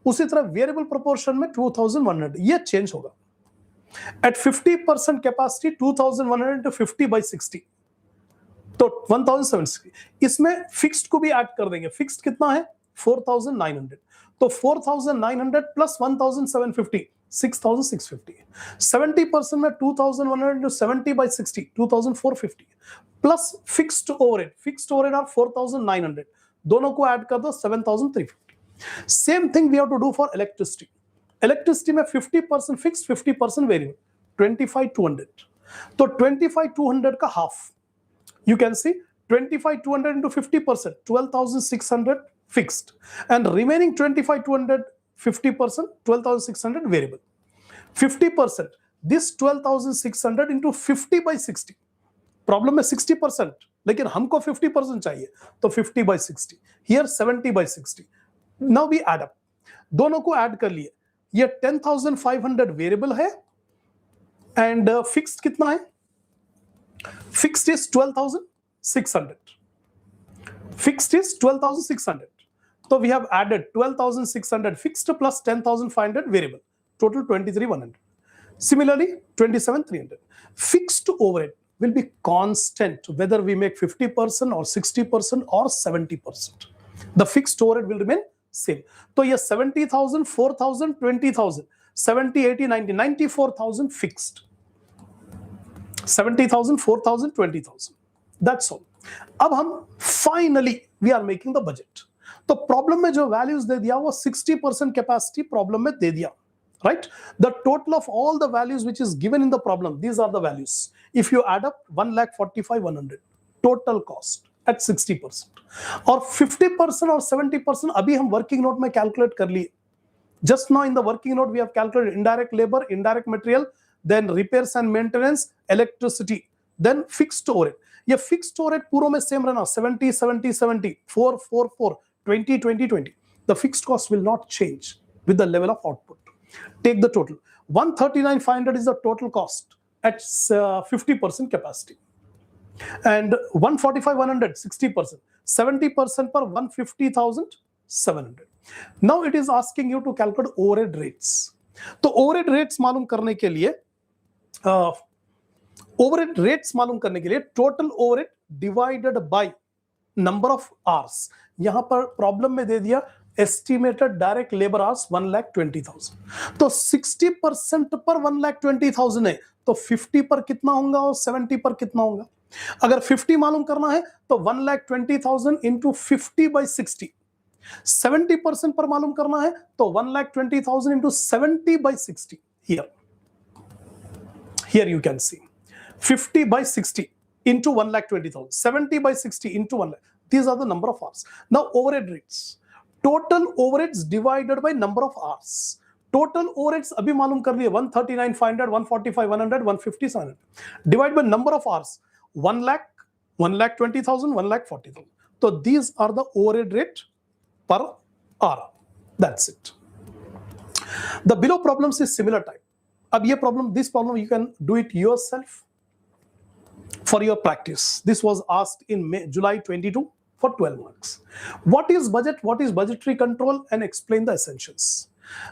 उसी तरह वेरिएबल प्रोपोर्शन में 2,100, ये चेंज होगा। एट 50% कैपेसिटी 2,100 into 50/60, तो 1,760। इसमें फिक्स्ड को भी ऐड कर देंगे, फिक्स्ड कितना है 4,900, तो 4,900 प्लस 1,750, 6,650। 70% में 2,100 into 70/60, 2,450 plus fixed overhead are 4,900, दोनों को ऐड कर दो 7,350। Same thing we have to do for electricity. Electricity में 50% फिक्स्ड, 50% वेरिएबल, 25,200, तो 25,200 का half, you can see 25,200 into 50%, 12,600 fixed, and remaining 25,200 50%, 12,600 variable। 50%, this 12,600 into 50/60, problem में 60%, लेकिन हमको 50% चाहिए, तो 50/60, here 70/60। Now we add up, दोनों को ऐड कर लिए, ये 10,500 वेरिएबल है एंड फिक्स्ड कितना है? Fixed is 12,600. Fixed is 12,600. So we have added 12,600 fixed plus 10,500 variable. Total 23,100. Similarly, 27,300. Fixed overhead will be constant whether we make 50% or 60% or 70%. The fixed overhead will remain same. So yes, 70,000, 4,000, 20,000, 70, 80, 90, 94,000 fixed. 70,000, 4,000, 20,000, that's all। अब हम finally we are making the budget. तो problem में जो values दे दिया वो 60% capacity problem में दे दिया, right. The total of all the values which is given in the problem, these are the values. If you add up 1,45,100 total cost at 60%, और 50% और 70% अभी हम वर्किंग नोट में कैलकुलेट कर लिए। Just now in the working note we have calculated indirect labour, indirect material, then repairs and maintenance, electricity, then fixed overhead। ये fixed overhead पूरों में same रहना, 70, 70, 70, 4, 4, 4, 20, 20, 20। The fixed cost will not change with the level of output। Take the total, 139,500 is the total cost at 50% capacity, and 145,100 60%, 70% per 150,700। Now it is asking you to calculate overhead rates। तो overhead rates मालूम करने के लिए total overhead divided by number of hours, यहां पर problem में दे दिया एस्टिमेटेड डायरेक्ट लेबर आवर्स 1,20,000, तो 60% पर 1,20,000 है, तो 50 पर कितना होगा और 70 पर कितना होगा? अगर 50 मालूम करना है तो 1,20,000 इंटू 50/60, 70% पर मालूम करना है तो 1,20,000 into 70/60. Here you can see 50/60 into 1,20,000, 70/60 into 1 lakh. These are the number of hours. Now overhead rates, total overheads divided by number of hours. Total overheads अभी मालूम कर लिए 139,500, 145,100, 150,700. Divide by number of hours 1 lakh, 1,20,000, 1,40,000. So these are the overhead rate per hour. That's it. The below problems is similar type. अब ये problem, this problem you can do it yourself for your practice. This was asked in July 22 for 12 marks. What is budget? What is budgetary control? And explain the essentials.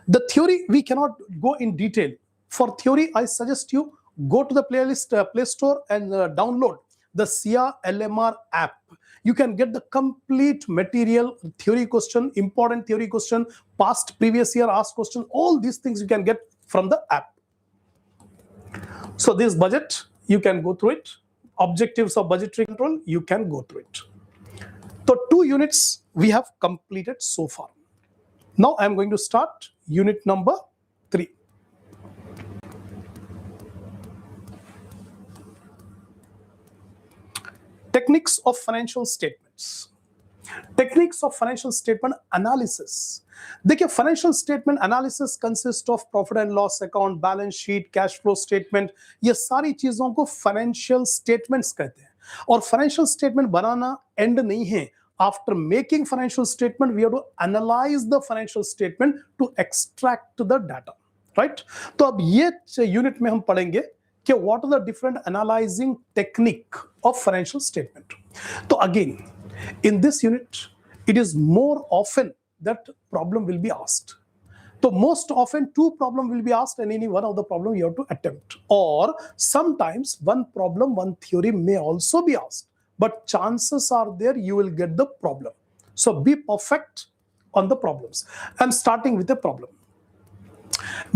The theory we cannot go in detail. For theory, I suggest you go to the playlist Play Store and download the SIA LMR app. You can get the complete material, theory question, important theory question, past previous year asked question, all these things you can get from the app. So this budget, you can go through it. Objectives of budgetary control, you can go through it. So 2 units we have completed so far. Now I am going to start unit number 3. Techniques of financial statements. Techniques of financial statement analysis. देखिए, financial statement analysis consist of profit and loss account, balance sheet, cash flow statement, ये सारी चीजों को financial statements कहते हैं. और financial statement बनाना end नहीं है. After making financial statement we have to analyse the financial statement to extract the data, right? तो अब ये यूनिट में हम पढ़ेंगे कि what are the different analysing technique of financial statement. तो again in this unit, it is more often that problem will be asked. So most often 2 problem will be asked and any one of the problem you have to attempt. Or sometimes one problem, one theory may also be asked. But chances are there you will get the problem. So be perfect on the problems. I'm starting with a problem.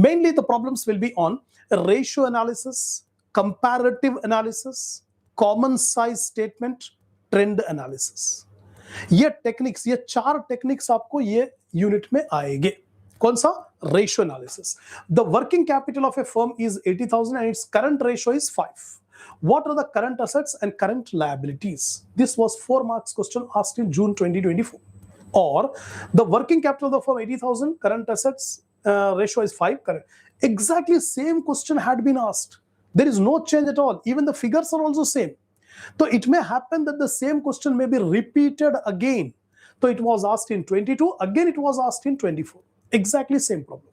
Mainly the problems will be on ratio analysis, comparative analysis, common size statement, trend analysis. ये techniques, ये 4 techniques आपको ये unit में आएंगे. कौन सा? Ratio analysis. The working capital of A firm is 80,000 and its current ratio is 5. What are the current assets and current liabilities? This was 4 marks question asked in June 2024. Or the working capital of the firm 80,000, current assets ratio is 5. Correct. Exactly same question had been asked. There is no change at all. Even the figures are also same. So it may happen that the same question may be repeated again. So it was asked in 22, again it was asked in 24. Exactly same problem.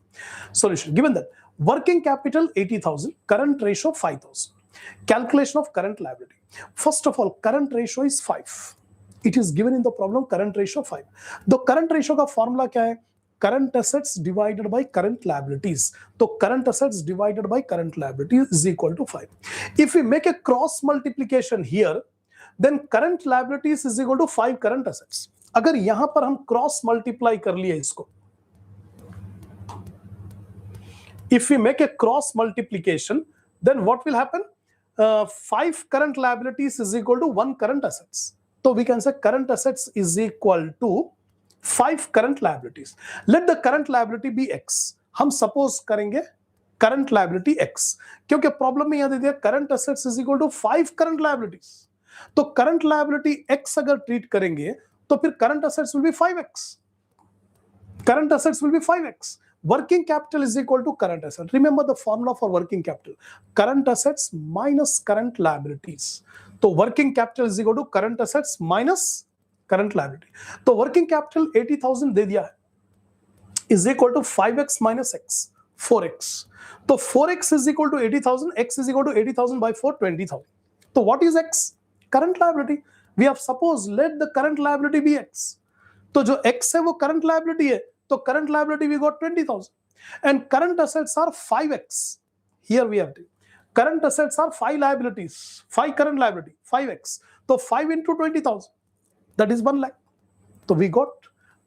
Solution. Given that working capital 80,000, current ratio 5,000. Calculation of current liability. First of all, current ratio is 5. It is given in the problem, current ratio 5. The current ratio का formula क्या है? Current assets divided by current liabilities. So current assets divided by current liabilities is equal to 5. If we make a cross multiplication here, then current liabilities is equal to 5 current assets. अगर यहां पर हम cross multiply कर लिए इसको, if we make a cross multiplication, then what will happen? 5 current liabilities is equal to 1 current assets. So we can say current assets is equal to 5 current liabilities. Let the current liability be X. हम suppose करेंगे current liability X, क्योंकि problem में यहां दे दिया current assets is equal to 5 current liabilities. तो current liability X अगर treat करेंगे तो फिर current assets will be 5X. Current assets will be 5X. Working capital is equal to current assets. Remember the formula for working capital. Current assets minus current liabilities. So working capital is equal to current assets minus current liability. तो working capital 80,000 दे दिया है, is equal to 5x minus x, 4x. तो 4x is equal to 80,000, x is equal to 80,000 by 4, 20,000. तो what is x? Current liability. We have suppose let the current liability be x. तो जो x है वो current liability है, तो current liability we got 20,000. and current assets are 5x. Here we have current assets are 5 liabilities, 5 current liability, 5x. So 5 into 20,000, that is 1 lakh. So we got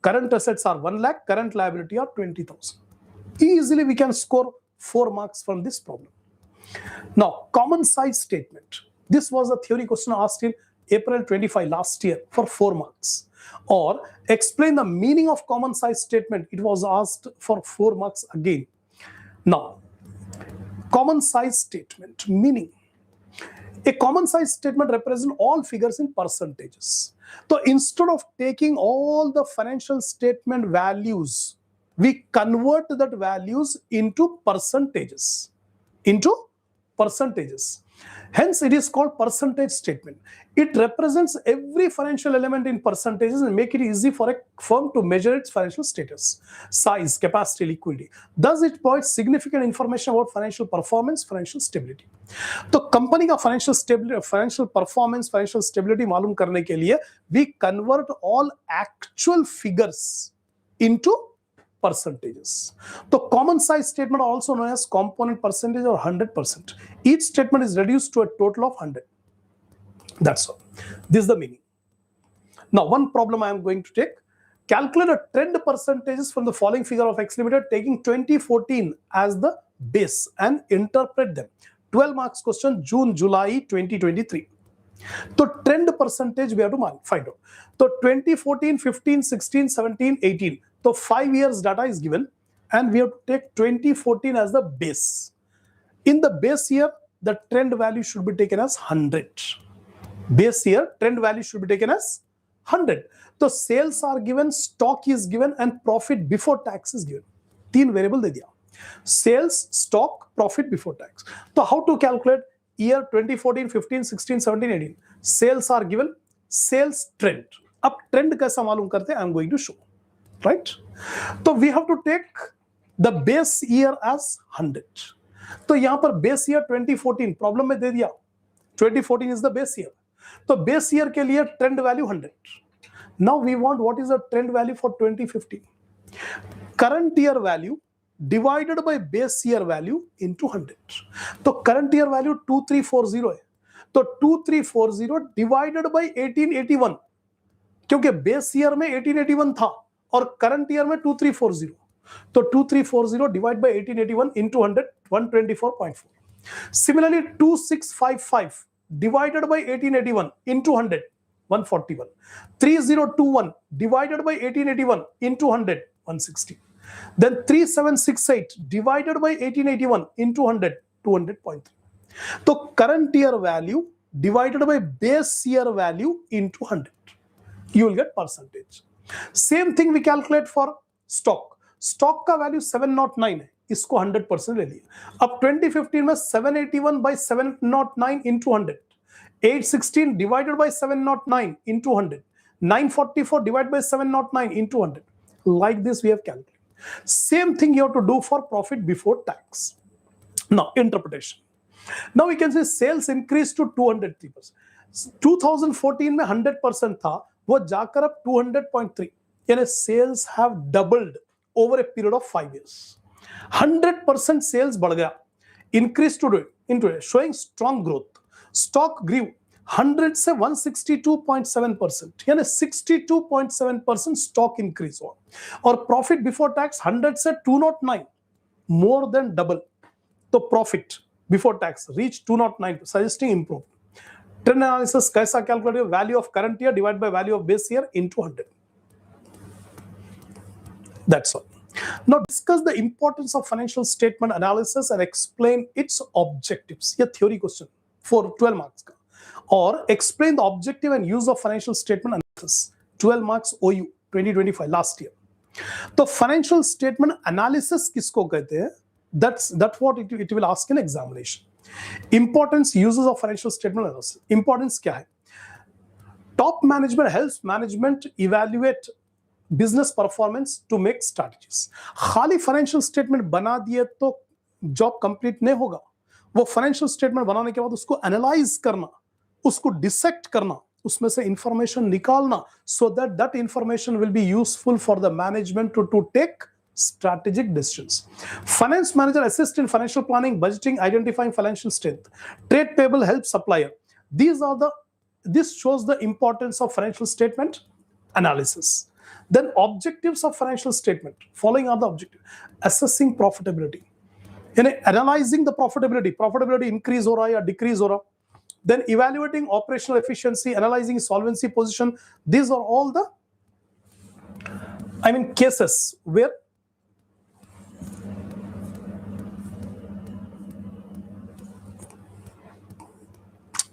current assets are 1 lakh, current liability are 20,000. Easily we can score 4 marks from this problem. Now, common size statement. This was a theory question asked in April 25 last year for 4 marks. Or explain the meaning of common size statement. It was asked for 4 marks again. Now, common size statement meaning. A common size statement represents all figures in percentages. So instead of taking all the financial statement values, we convert that values into percentages. Hence, it is called percentage statement. It represents every financial element in percentages and make it easy for a firm to measure its financial status, size, capacity, liquidity. Thus, it provides significant information about financial performance, financial stability. तो company का financial performance, financial stability मालूम करने के लिए we convert all actual figures into percentages. The common size statement also known as component percentage or 100%. Each statement is reduced to a total of 100. That's all. This is the meaning. Now, one problem I am going to take. Calculate a trend percentages from the following figure of X Limited taking 2014 as the base and interpret them. 12 marks question, June, July 2023. So trend percentage we have to find out. So 2014, 15, 16, 17, 18. So 5 years data is given and we have to take 2014 as the base. In the base year, the trend value should be taken as 100. Base year, trend value should be taken as 100. So sales are given, stock is given and profit before tax is given. 3 variable दे दिया. Sales, stock, profit before tax. So how to calculate year 2014, 15, 16, 17, 18. Sales are given, sales trend. अब trend कैसा मालूम करते हैं? I am going to show. Right? So we have to take the base year as 100. तो यहाँ पर base year 2014 problem में दे दिया. 2014 is the base year. तो base year के लिए trend value 100. Now we want what is the trend value for 2015. Current year value divided by base year value into 100. तो current year value 2340 है. तो 2340 divided by 1881. क्योंकि base year में 1881 था और current year में 2340. तो 2340 divided by 1881 into 100, 124.4. Similarly, 2655 divided by 1881 into 100, 141. 3021 divided by 1881 into 100, 160. Then 3768 divided by 1881 into 100, 200.3. So current year value divided by base year value into 100. You will get percentage. Same thing we calculate for stock. Stock का value 709 है, इसको 100% ले लिया. अब 2015 में 781 by 709 into 100, 816 divided by 709 into 100, 944 divided by 709 into 100. Like this we have calculated. Same thing you have to do for profit before tax. Now interpretation. Now we can say sales increased to 203%. 2014 में 100% था, वो जाकर अब 200.3. यानी sales have doubled over a period of 5 years. 100% sales बढ़ गया, increase to into it, showing strong growth. Stock grew 100 से 162.7%, यानी 62.7% stock increase हुआ. और profit before tax 100 से 209, more than double. तो profit before tax reached 209, suggesting improvement. Trend analysis कैसा calculate? Value of current year divided by value of base year into 100. That's all. Now discuss the importance of financial statement analysis and explain its objectives. ये theory question for 12 marks का. Or explain the objective and use of financial statement analysis. 12 marks OU 2025 last year. तो financial statement analysis किसको कहते हैं? That's what it will ask in examination. Importance, uses of financial statement analysis. Importance क्या है? Top management helps management evaluate business performance to make strategies. खाली financial statement बना दिए तो job complete नहीं होगा. वो financial statement बनाने के बाद उसको analyze करना, उसको dissect करना, उसमें से information निकालना, so that information will be useful for the management to take strategic decisions. Finance manager assists in financial planning, budgeting, identifying financial strength. Trade payable helps supplier. This shows the importance of financial statement analysis. Then objectives of financial statement. Following are the objectives. Assessing profitability. Analyzing the profitability increase हो रहा है या decrease हो रहा. Then evaluating operational efficiency, analyzing solvency position. These are all the cases where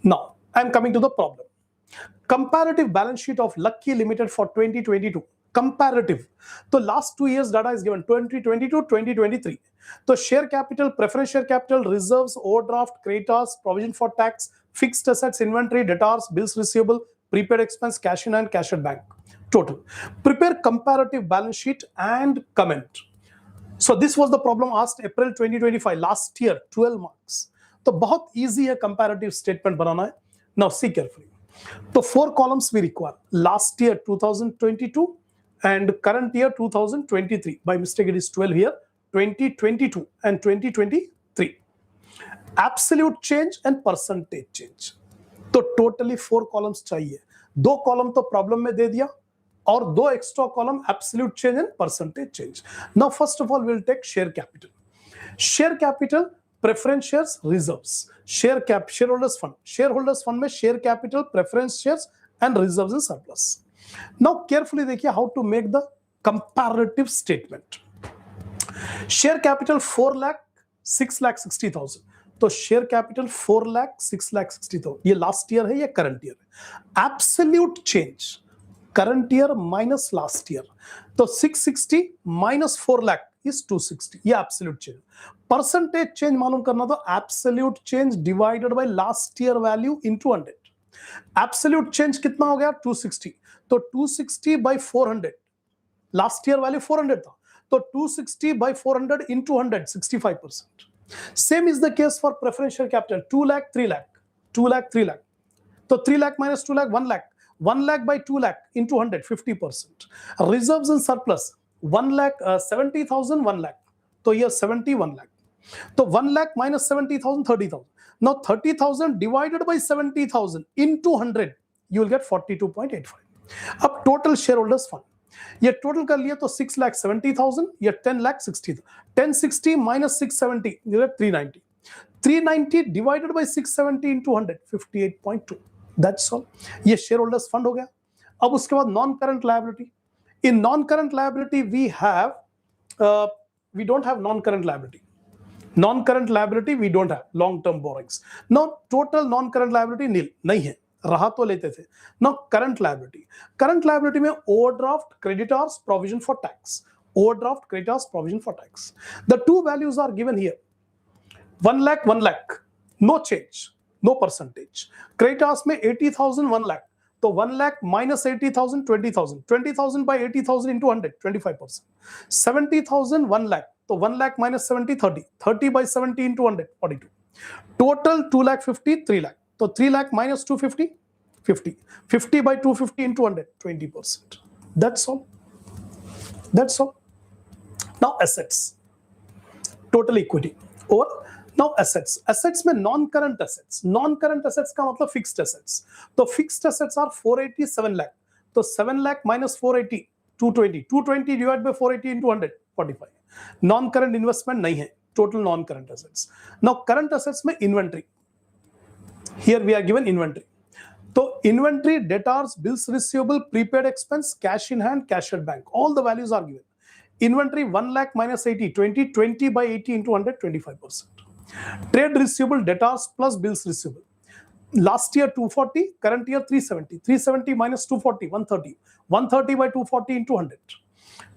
now I'm coming to the problem. Comparative balance sheet of Lucky Limited for 2022. Comparative. So last 2 years data is given 2022, 2023. So share capital, preference share capital, reserves, overdraft, creditors, provision for tax, fixed assets, inventory, debtors, bills receivable, prepaid expense, cash in hand, cash at bank. Total. Prepare comparative balance sheet and comment. So this was the problem asked April 2025, last year, 12 marks. तो बहुत easy है comparative statement बनाना है. Now see carefully. So 4 columns we require. Last year 2022 and current year 2023. By mistake it is 12 here. 2022 and 2023. Absolute change and percentage change. तो totally 4 columns चाहिए. 2 column तो problem में दे दिया और 2 extra column absolute change and percentage change. Now first of all we'll take share capital. Share capital, preference shares, reserves. Shareholders fund. Shareholders fund में share capital, preference shares and reserves and surplus. Now carefully देखिए how to make the comparative statement. Share capital 4 lakh 6 lakh 60,000. तो share capital 4 lakh 6 lakh 60,000. ये last year है या current year है. Absolute change current year minus last year. तो 660 minus 4 lakh is 260. ये absolute change. Percentage change मालूम करना तो absolute change divided by last year value into 100. Absolute change कितना हो गया 260. तो 260 बाय 400. लास्ट ईयर वैल्यू 400 था. तो 260 by 400 into 100, 65%. Same is the case for preferential capital. 2 lakh, 3 lakh. 2 lakh, 3 lakh. So 3 lakh minus 2 lakh, 1 lakh. 1 lakh by 2 lakh into 100, 50%. Reserves and surplus. 1 lakh, 70,000, 1 lakh. So here 71 lakh. So 1 lakh minus 70,000, 30,000. Now 30,000 divided by 70,000 into 100, you will get 42.85. Up total shareholders fund. ये total कर लिया तो 6 लाख 70,000 या 10 lakh 60,000. 1060 minus 670 you get 390. 390 divided by 670 into 100, 58.2. That's all. ये share holders fund हो गया. अब उसके बाद non current liability. In non current liability we don't have non-current liability. Non-current liability we don't have. Long-term borrowings. Now total non-current liability nil नहीं है. रहा तो लेते थे. Now current liability में overdraft, creditors, provision for tax. Overdraft, creditors, provision for tax. The two values are given here. 1 lakh, 1 lakh. No change, no percentage. Creditors में 80,000, 1 lakh. So 1 lakh minus 80,000, 20,000. 20,000 by 80,000 into 100, 25%. 70,000, 1 lakh. So 1 lakh minus 70, 30. 30 by 70 into 100, 42. Total 2 lakh 50, 3 lakh. So 3 lakh minus 250, 50. 50 by 250 into 100, 20%. That's all. That's all. Now assets. Total equity. Over. Now assets. Assets में non-current assets. Non-current assets का मतलब fixed assets. तो fixed assets are 487 lakh. तो 7 lakh minus 480, 220. 220 divided by 480 into 100, 45. Non-current investment नहीं है. Total non-current assets. Now current assets में inventory. Here we are given inventory. So inventory, debtors, bills receivable, prepaid expense, cash in hand, cash at bank. All the values are given. Inventory 1 lakh minus 80, 20, 20 by 80 into 100, 25%. Trade receivable, debtors plus bills receivable. Last year 240, current year 370. 370 minus 240, 130. 130 by 240 into 100.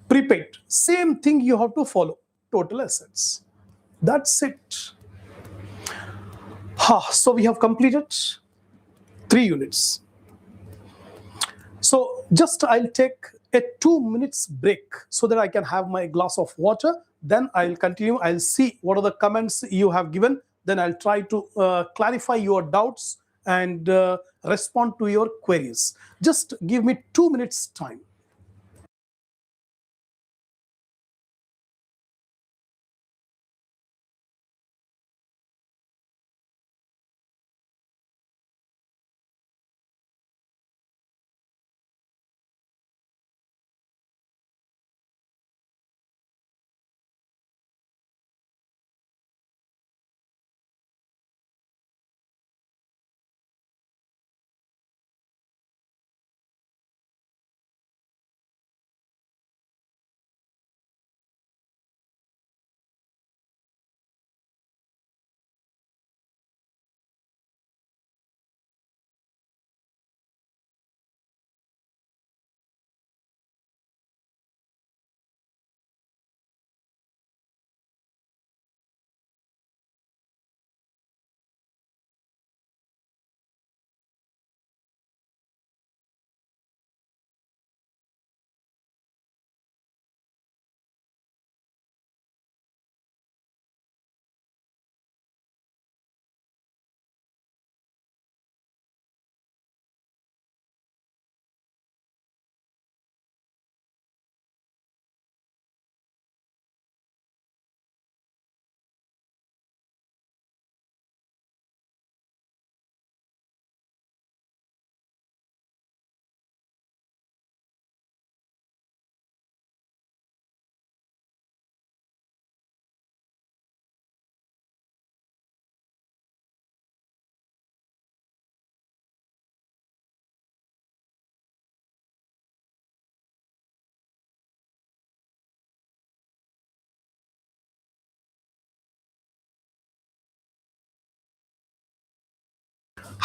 Prepaid, same thing you have to follow. Total assets. That's it. So we have completed 3 units. So just I'll take a 2 minutes break so that I can have my glass of water. Then I'll continue. I'll see what are the comments you have given. Then I'll try to clarify your doubts and respond to your queries. Just give me 2 minutes time.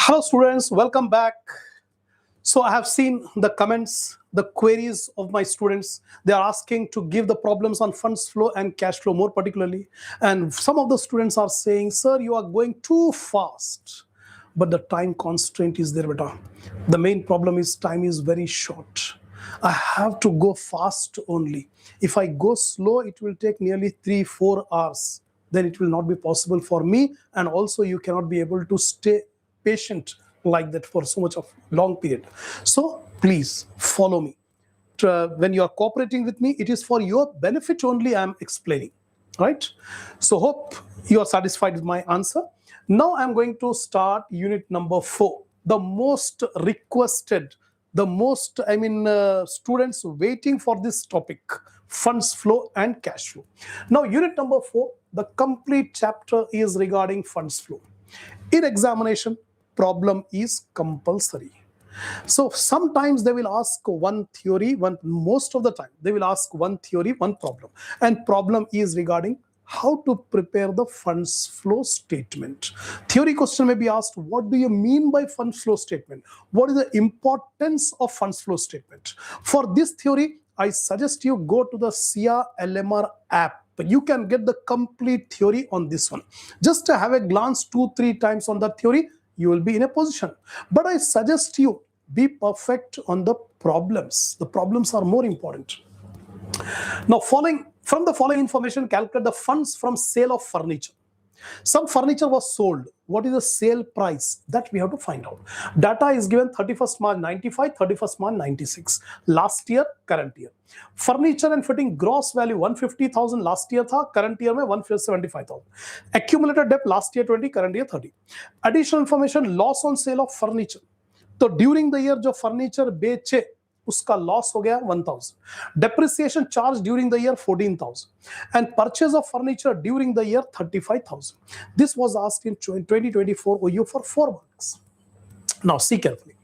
Hello students, welcome back. So I have seen the comments, the queries of my students. They are asking to give the problems on funds flow and cash flow more particularly. And some of the students are saying, sir, you are going too fast. But the time constraint is there, beta. The main problem is time is very short. I have to go fast only. If I go slow, it will take nearly 3-4 hours. Then it will not be possible for me. And also you cannot be able to stay patient like that for so much of long period. So please follow me. When you are cooperating with me, it is for your benefit only I am explaining, right? So hope you are satisfied with my answer. Now I'm going to start unit number 4, the most requested, the most, students waiting for this topic, funds flow and cash flow. Now unit number 4, the complete chapter is regarding funds flow. In examination, problem is compulsory. So sometimes they will ask one theory, most of the time they will ask one theory, one problem. And problem is regarding how to prepare the funds flow statement. Theory question may be asked, what do you mean by funds flow statement? What is the importance of funds flow statement? For this theory, I suggest you go to the SIA LMR app. You can get the complete theory on this one. Just have a glance 2-3 times on the theory, you will be in a position. But I suggest you be perfect on the problems. The problems are more important. Now, from the following information, calculate the funds from sale of furniture. Some furniture was sold. What is the sale price? That we have to find out. Data is given 31st March 95, 31st March 96. Last year, current year. Furniture and fitting gross value 150,000 last year tha, current year mein 175,000. Accumulated debt last year 20, current year 30. Additional information, loss on sale of furniture. तो during the year जो furniture बेचे उसका loss हो गया 1000. Depreciation charge during the year 14000 and purchase of furniture during the year 35000. This was asked in 2024 OU for 4 marks. Now see carefully.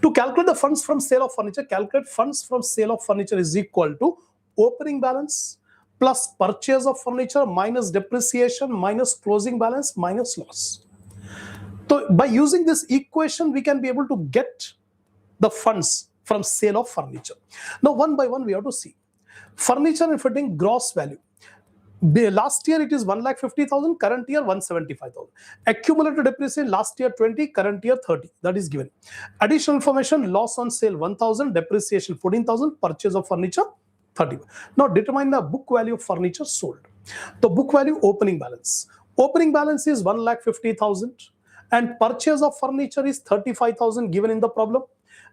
To calculate the funds from sale of furniture, calculate funds from sale of furniture is equal to opening balance plus purchase of furniture minus depreciation minus closing balance minus loss. So by using this equation, we can be able to get the funds from sale of furniture. Now, one by one, we have to see. Furniture and fitting gross value. Last year, it is 150,000, current year 175,000. Accumulated depreciation, last year 20, current year 30. That is given. Additional information, loss on sale 1,000, depreciation 14,000, purchase of furniture 30. Now, determine the book value of furniture sold. The book value opening balance. Opening balance is 150,000. And purchase of furniture is 35,000 given in the problem,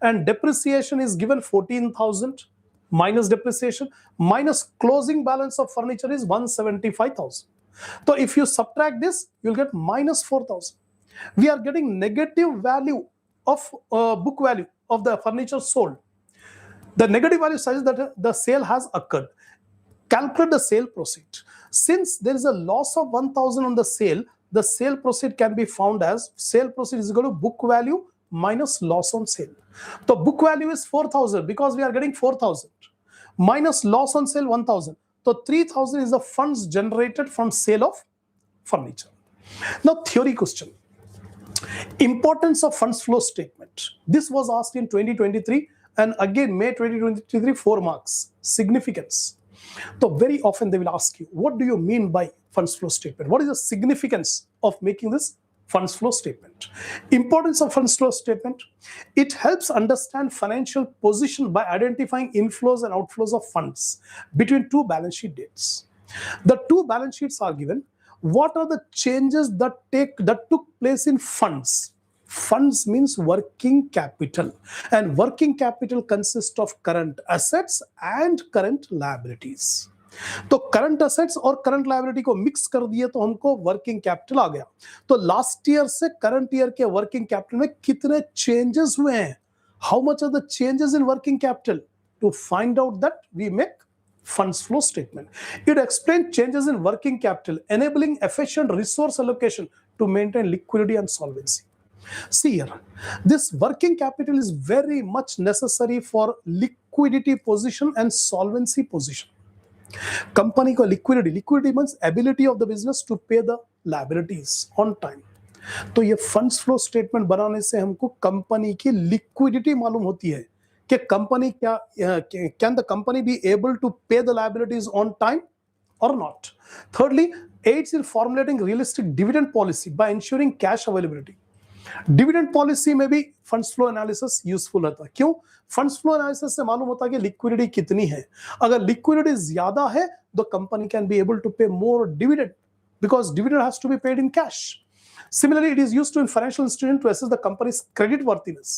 and depreciation is given 14,000 minus depreciation minus closing balance of furniture is 175,000. So if you subtract this, you'll get minus 4,000. We are getting negative value of book value of the furniture sold. The negative value suggests that the sale has occurred. Calculate the sale proceed. Since there is a loss of 1,000 on the sale proceed can be found as sale proceed is equal to book value minus loss on sale. So book value is 4,000 because we are getting 4,000 minus loss on sale 1,000. So 3,000 is the funds generated from sale of furniture. Now theory question. Importance of funds flow statement. This was asked in 2023 and again May 2023, 4 marks. Significance. So very often they will ask you, what do you mean by funds flow statement? What is the significance of making this funds flow statement? Importance of funds flow statement. It helps understand financial position by identifying inflows and outflows of funds between two balance sheet dates. The two balance sheets are given. What are the changes that took place in funds? Funds means working capital, and working capital consists of current assets and current liabilities. तो current assets और current liability को mix कर दिए तो हमको working capital आ गया. तो लास्ट ईयर से करंट ईयर के वर्किंग कैपिटल में कितने चेंजेस हुए हैं? How much are the changes in working capital? To find out that we make funds flow statement. It explains changes in working capital, enabling efficient resource allocation to maintain liquidity and solvency. See here, this working capital is very much necessary for liquidity position and solvency position. Company ko liquidity means ability of the business to pay the liabilities on time. तो ये funds flow statement बनाने से हमको company की liquidity मालूम होती है कि company can the company be able to pay the liabilities on time or not. Thirdly, aids in formulating realistic dividend policy by ensuring cash availability. Dividend policy में भी फंड्स फ्लो एनालिसिस यूजफुल रहता है। क्यों? Funds flow analysis से मालूम होता है कि लिक्विडिटी कितनी है। अगर लिक्विडिटी ज्यादा है तो company can be able to pay more dividend because dividend has to be paid in cash. Similarly it is used to in financial institution to assess the company's credit worthiness.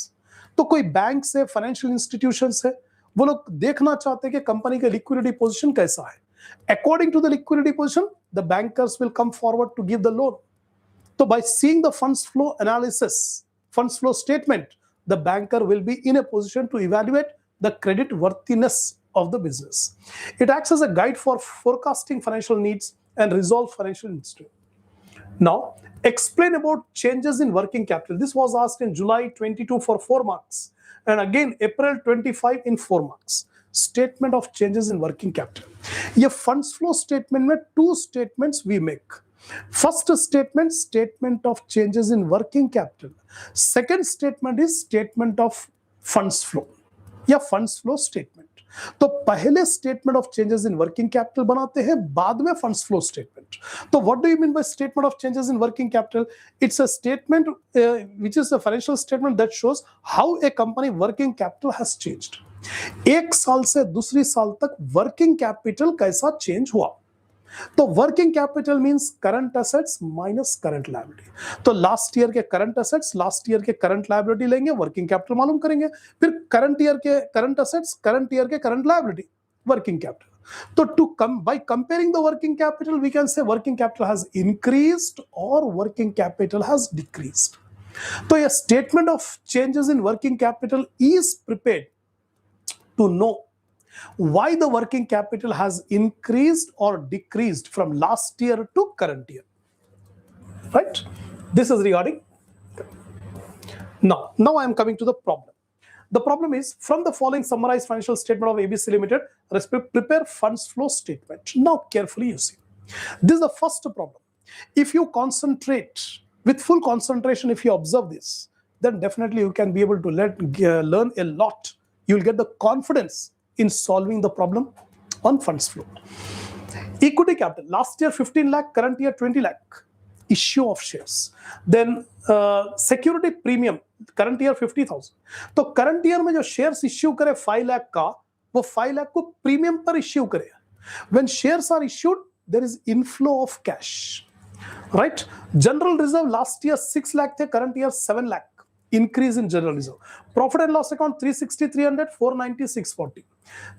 तो कोई bank से, financial institution से, वो लोग देखना चाहते हैं कि कंपनी का लिक्विडिटी पोजीशन कैसा है। According to the liquidity position, the bankers will come forward to give the loan. So by seeing the funds flow analysis, funds flow statement, the banker will be in a position to evaluate the credit worthiness of the business. It acts as a guide for forecasting financial needs and resolve financial instruments. Now, explain about changes in working capital. This was asked in July 22 for 4 marks and again April 25 in 4 marks. Statement of changes in working capital. ये funds flow statement में 2 statements we make. First statement, statement of changes in working capital. Second statement is statement of funds flow या funds flow statement. तो पहले statement of changes in working capital बनाते हैं, बाद में funds flow statement. तो what do you mean by statement of changes in working capital? It's a statement which is a financial statement that shows how a company working capital has changed. एक साल से दूसरी साल तक working capital कैसा change हुआ। तो working capital means current assets minus current liability. तो लास्ट ईयर के करंट एसेट्स, लास्ट ईयर के करंट लायबिलिटी लेंगे, वर्किंग कैपिटल मालूम करेंगे, फिर करंट ईयर के करंट एसेट्स, करंट ईयर के करंट लायबिलिटी, वर्किंग कैपिटल। तो to come by comparing the working capital we can say working capital has increased और working capital has decreased. तो ये statement of changes in working capital is prepared to know why the working capital has increased or decreased from last year to current year. Right? This is regarding. Now I am coming to the problem. The problem is from the following summarized financial statement of ABC Limited, prepare funds flow statement. Now carefully you see. This is the first problem. If you concentrate with full concentration, if you observe this, then definitely you can be able to learn a lot. You'll get the confidence in solving the problem on funds flow. Equity capital, last year 15 lakh, current year 20 lakh. Issue of shares. Then security premium, current year 50,000. तो current year में जो shares issue करे 5 lakh का, वो 5 lakh को premium पर issue करे. When shares are issued, there is inflow of cash. Right? General reserve last year 6 lakh थे, current year 7 lakh. Increase in general reserve. Profit and loss account 360, 300, 490, 640.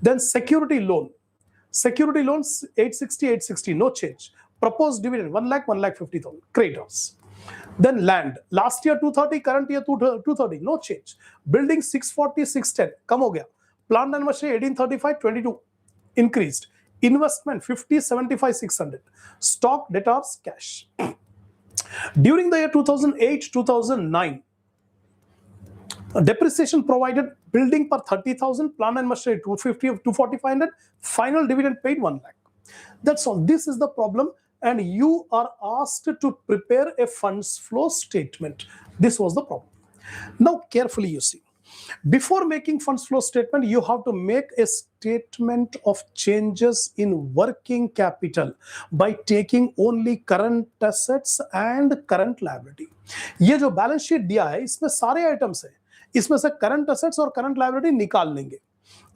Then security loan. Security loans 860, 860, no change. Proposed dividend 1 lakh, 1,50,000. Creditors. Then land. Last year 230, current year 230, no change. Building 640, 610, come ho gaya. Plant and machinery 1835, 22, increased. Investment 50, 75, 600. Stock, debtors, cash. During the year 2008, 2009, depreciation provided, building per 30,000, plant and machinery 250, 24500, final dividend paid 1 lakh. That's all. This is the problem, and you are asked to prepare a funds flow statement. This was the problem. Now carefully you see. Before making funds flow statement, you have to make a statement of changes in working capital by taking only current assets and current liability. ये जो balance sheet दिया है इसमें सारे items है, इसमें से current assets और करंट लायबिलिटी निकाल लेंगे।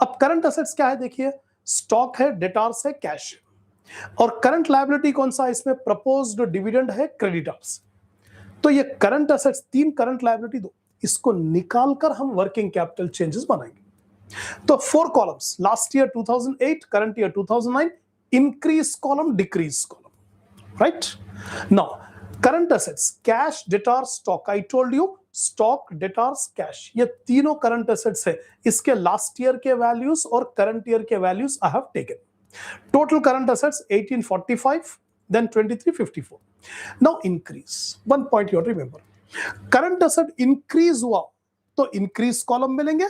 अब करंट एसेट्स क्या है देखिए, स्टॉक है, डेटार्स है, कैश है। और करंट लायबिलिटी कौन सा है इसमें, प्रपोज्ड डिविडेंड है, क्रेडिटर्स। तो ये करंट एसेट्स 3, करंट लायबिलिटी 2, इसको निकालकर हम वर्किंग कैपिटल चेंजेस बनाएंगे। तो 4 columns, last year 2008, current year 2009, increase column, decrease column, right. Now current assets, cash, debtors, stock. I told you stock, debtors, cash, ये तीनों करंट एसेट्स है। इसके last year के वैल्यूज और करंट ईयर के values I have taken. Total current assets 1845, then 2354. Now increase. One point you have to remember. Current asset increase हुआ तो increase column मिलेंगे,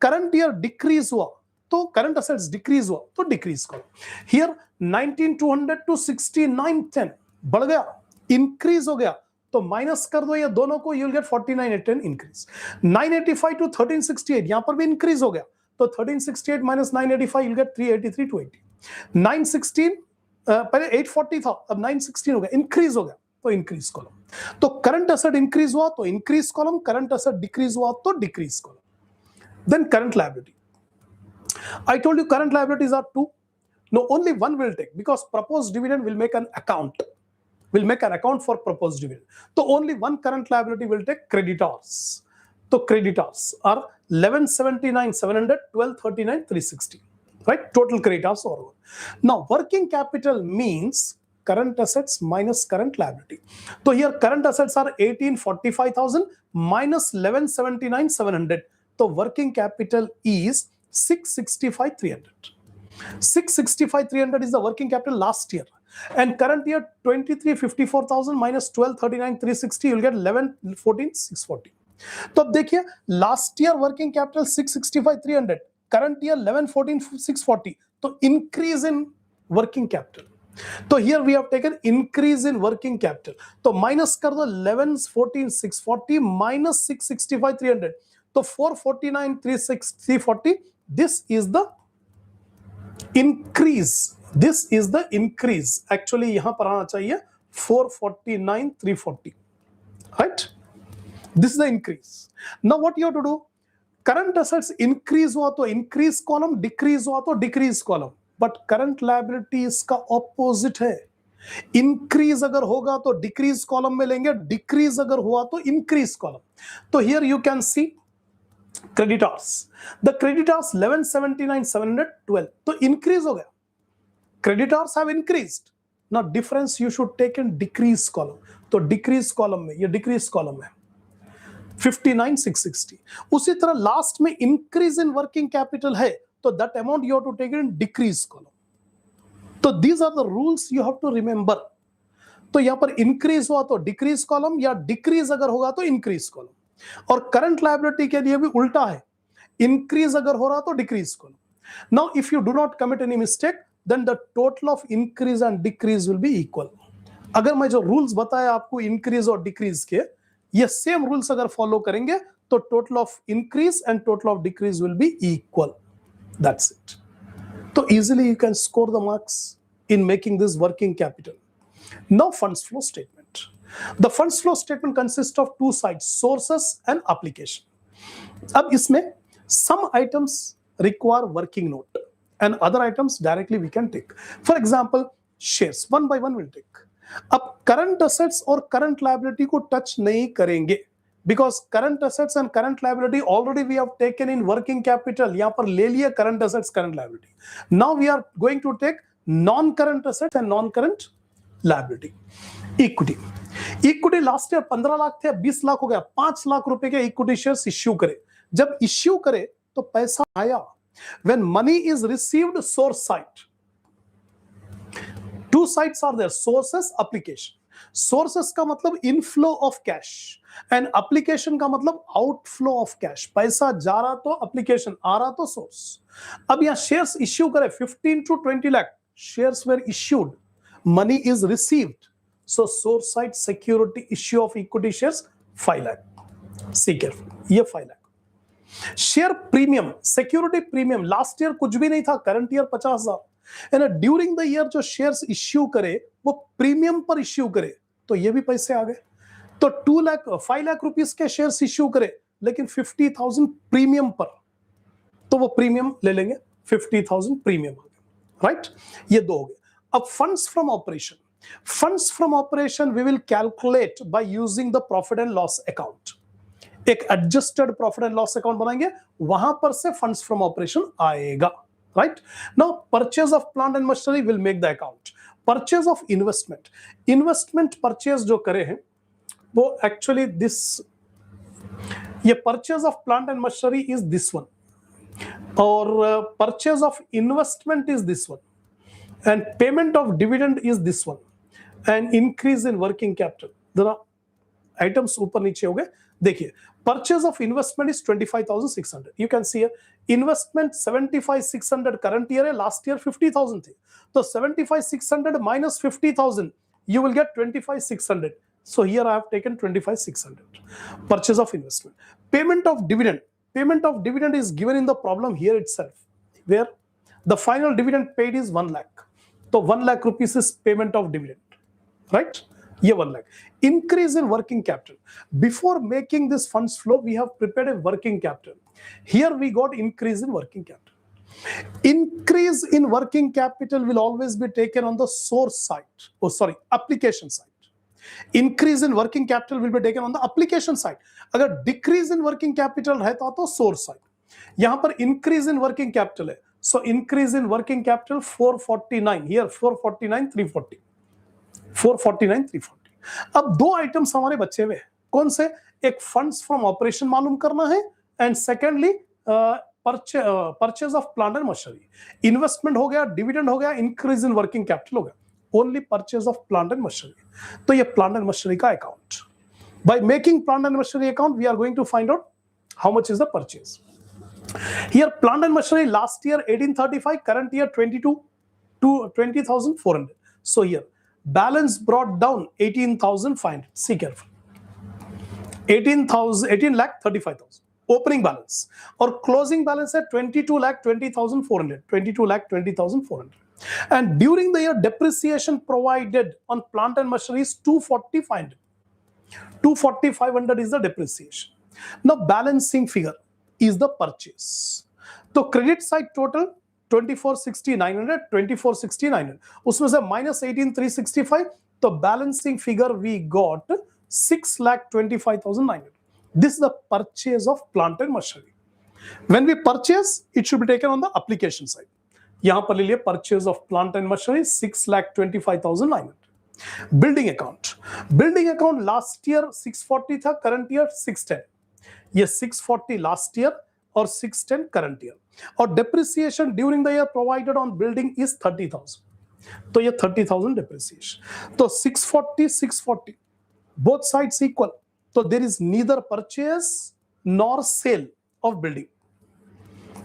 करंट ईयर डिक्रीज हुआ तो करंट एसेट्स डिक्रीज हुआ तो डिक्रीज कॉलम। हियर 19200 टू 6910 बढ़ गया, increase हो गया तो माइनस कर दो ये दोनों को, you will get 4910 increase. 985 to 1368 यहां पर भी इंक्रीज हो गया, तो 1368 माइनस 985 यू गेट 383 टू 80। 916 पहले 840 था, अब 916 हो गया, इंक्रीज हो गया, तो इंक्रीज कॉलम। तो करंट एसेट इंक्रीज हुआ तो increase column, current asset decrease हुआ तो decrease column. Then current liability, I told you current liabilities are two. No, only one will take, because proposed dividend will make an account. Will make an account for proposed dividend. So only one current liability will take, creditors. So creditors are 1179 700, 1239 360. Right? Total creditors over. Now working capital means current assets minus current liability. So here current assets are 1845,000 minus 1179 700. So working capital is 665 300. 665 300 is the working capital last year, and current year 23 54,000 minus 12 39 360, you'll get 11 14 640. तो अब देखिए last year working capital 665 300, current year 11 14 640, तो increase in working capital. तो here we have taken increase in working capital, तो minus कर दो 11 14 640 minus 665 300, तो 449 340, this is the increase, this is the increase. Actually यहां पर आना चाहिए 449 340, right? This is the increase. Now what you have to do, current assets increase हुआ तो इंक्रीज कॉलम, डिक्रीज हुआ तो decrease column, but current liability इसका opposite है। इंक्रीज अगर होगा तो डिक्रीज कॉलम में लेंगे, डिक्रीज अगर हुआ तो इंक्रीज कॉलम। तो here you can see creditors, the creditors 1179 712, तो increase हो गया, creditors have increased, now difference you should take in decrease column, तो decrease column में, ये decrease column है 59 660। उसी तरह लास्ट में increase in working capital है, तो that amount you have to take in decrease column। तो these are the rules you have to remember। तो यहां पर increase हुआ तो decrease column, या decrease अगर होगा तो increase column। और करंट लायबिलिटी के लिए भी उल्टा है, इंक्रीज अगर हो रहा तो डिक्रीज करो। Now if you do not commit any mistake, then the total of increase and decrease will be equal. अगर मैं जो रूल्स बताया आपको इंक्रीज और डिक्रीज के, ये सेम रूल्स अगर फॉलो करेंगे तो total of increase and total of decrease will be equal. That's it. तो easily you can score the marks in making this working capital. Now funds flow statement. The funds flow statement consists of two sides, sources and application. अब इसमें some items require working note and other items directly we can take. For example, shares one by one we'll take. अब current assets और current liability को touch नहीं करेंगे, because current assets and current liability already we have taken in working capital. यहाँ पर ले लिए current assets, current liability. Now we are going to take non-current assets and non-current liability. Equity. Equity last year 15 lakh थे, 20 लाख हो गया, 5 लाख रुपए के equity shares issue करे। जब इश्यू करे तो पैसा आया, when money is received source side, two sides are there, sources application. Sources का मतलब inflow of cash and application का मतलब आउटफ्लो ऑफ कैश। पैसा जा रहा तो एप्लीकेशन, आ रहा तो सोर्स। अब यहां शेयर्स इश्यू करे 15 to 20 lakh shares were issued, money is received, so source side security issue of equity shares 5 lakh. See careful, ये 5 lakh। Share premium, security premium last year कुछ भी नहीं था, current year 50,000। And during the year जो shares issue करे वो premium पर issue करे, तो ये भी पैसे आ गए। तो 5 लाख रुपीस के शेयर्स इश्यू करे लेकिन 50,000 प्रीमियम पर, तो वो प्रीमियम ले लेंगे, 50,000 प्रीमियम आ गए, राइट? ये दो हो गए। अब funds from operation, funds from operation we will calculate by using the profit and loss account। एक adjusted profit and loss account बनाएंगे, वहां पर से funds from operation आएगा, right? Now purchase of plant and machinery will make the account। purchase of investment purchase जो करे हैं वो actually this, ये purchase of plant and machinery is this one, और purchase of investment is this one, and payment of dividend is this one, and increase in working capital, जरा items ऊपर नीचे हो गए। देखिए purchase of investment is 25,600, you can see investment 75,600 current year है, last year 50,000 थे, तो 75,600 minus 50,000 you will gate 25,600। So here I have taken 25,600. Purchase of investment. Payment of dividend. Payment of dividend is given in the problem here itself, where the final dividend paid is 1 lakh. So 1 lakh rupees is payment of dividend, right? Yeah, 1 lakh. Increase in working capital. Before making this funds flow, we have prepared a working capital. Here we got increase in working capital. Increase in working capital will always be taken on the source side. Oh, sorry, application side. Increase in working capital will be taken on the application side. अगर decrease in working capital रहता तो source side. यहाँ पर increase in working capital है. So increase in working capital 449. Here 449, 340. 449, 340. अब दो items हमारे बचे हुए हैं. कौन से? एक फंड्स फ्रॉम ऑपरेशन मालूम करना है and secondly purchase of plant and machinery. Investment हो गया, डिविडेंड हो गया, इंक्रीज इन वर्किंग कैपिटल हो गया. Only purchase of plant and machinery. तो ये प्लांट एंड मशीनरी का account. By making plant and machinery account we are going to find out how much is the purchase. Here plant and machinery last year 1835, current year 22 to 20,400. So here balance brought down 18,500. See careful. 18 lakh 35,000 opening balance or closing balance at 22 lakh 20,400. 22 lakh 20,400. And during the year depreciation provided on plant and machinery is 240,500. 240,500 is the depreciation. Now balancing figure is the purchase. So credit side total 24,60900, 24,60900. उसमें से minus 18,365. तो balancing figure we got 6,25,900. This is the purchase of plant and machinery. When we purchase, it should be taken on the application side. यहाँ पर ले लिए purchase of plant and machinery 6,25,900. Building account. Building account last year 640 था, current year 610. ये 640 last year और 610 current year. और depreciation during the year provided on building is 30,000. तो ये 30,000 depreciation. तो 640, 640. Both sides equal. So there is neither purchase nor sale of building.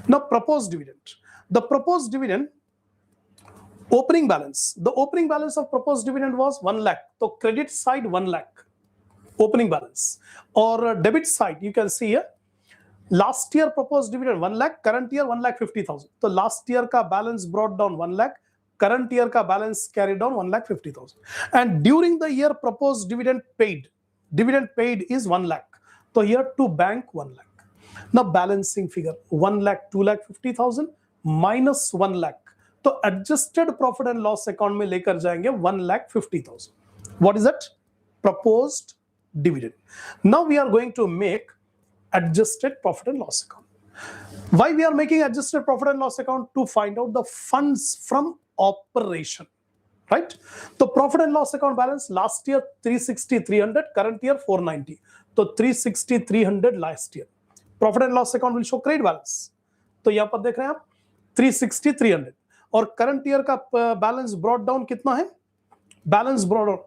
Now proposed dividend. The proposed dividend opening balance. The opening balance of proposed dividend was 1 lakh. So credit side 1 lakh. Opening balance or debit side you can see here last year proposed dividend 1 lakh, current year 1,50,000. So last year ka balance brought down 1 lakh, current year ka balance carried down 1,50,000. And during the year proposed dividend paid is 1 lakh. So here to bank 1 lakh. Now balancing figure 1 lakh 2,50,000 minus 1 lakh. तो adjusted profit and loss account में लेकर जाएंगे 1,50,000. What is that? Proposed dividend. Now we are going to make adjusted profit and loss account. Why we are making adjusted profit and loss account? To find out the funds from operation, right? The profit and loss account balance last year 360,300, current year 490. So 360,300 last year. Profit and loss account will show credit balance. तो यहाँ पर देख रहे हैं आप 360,300 और current year का balance brought down कितना है? Balance brought down.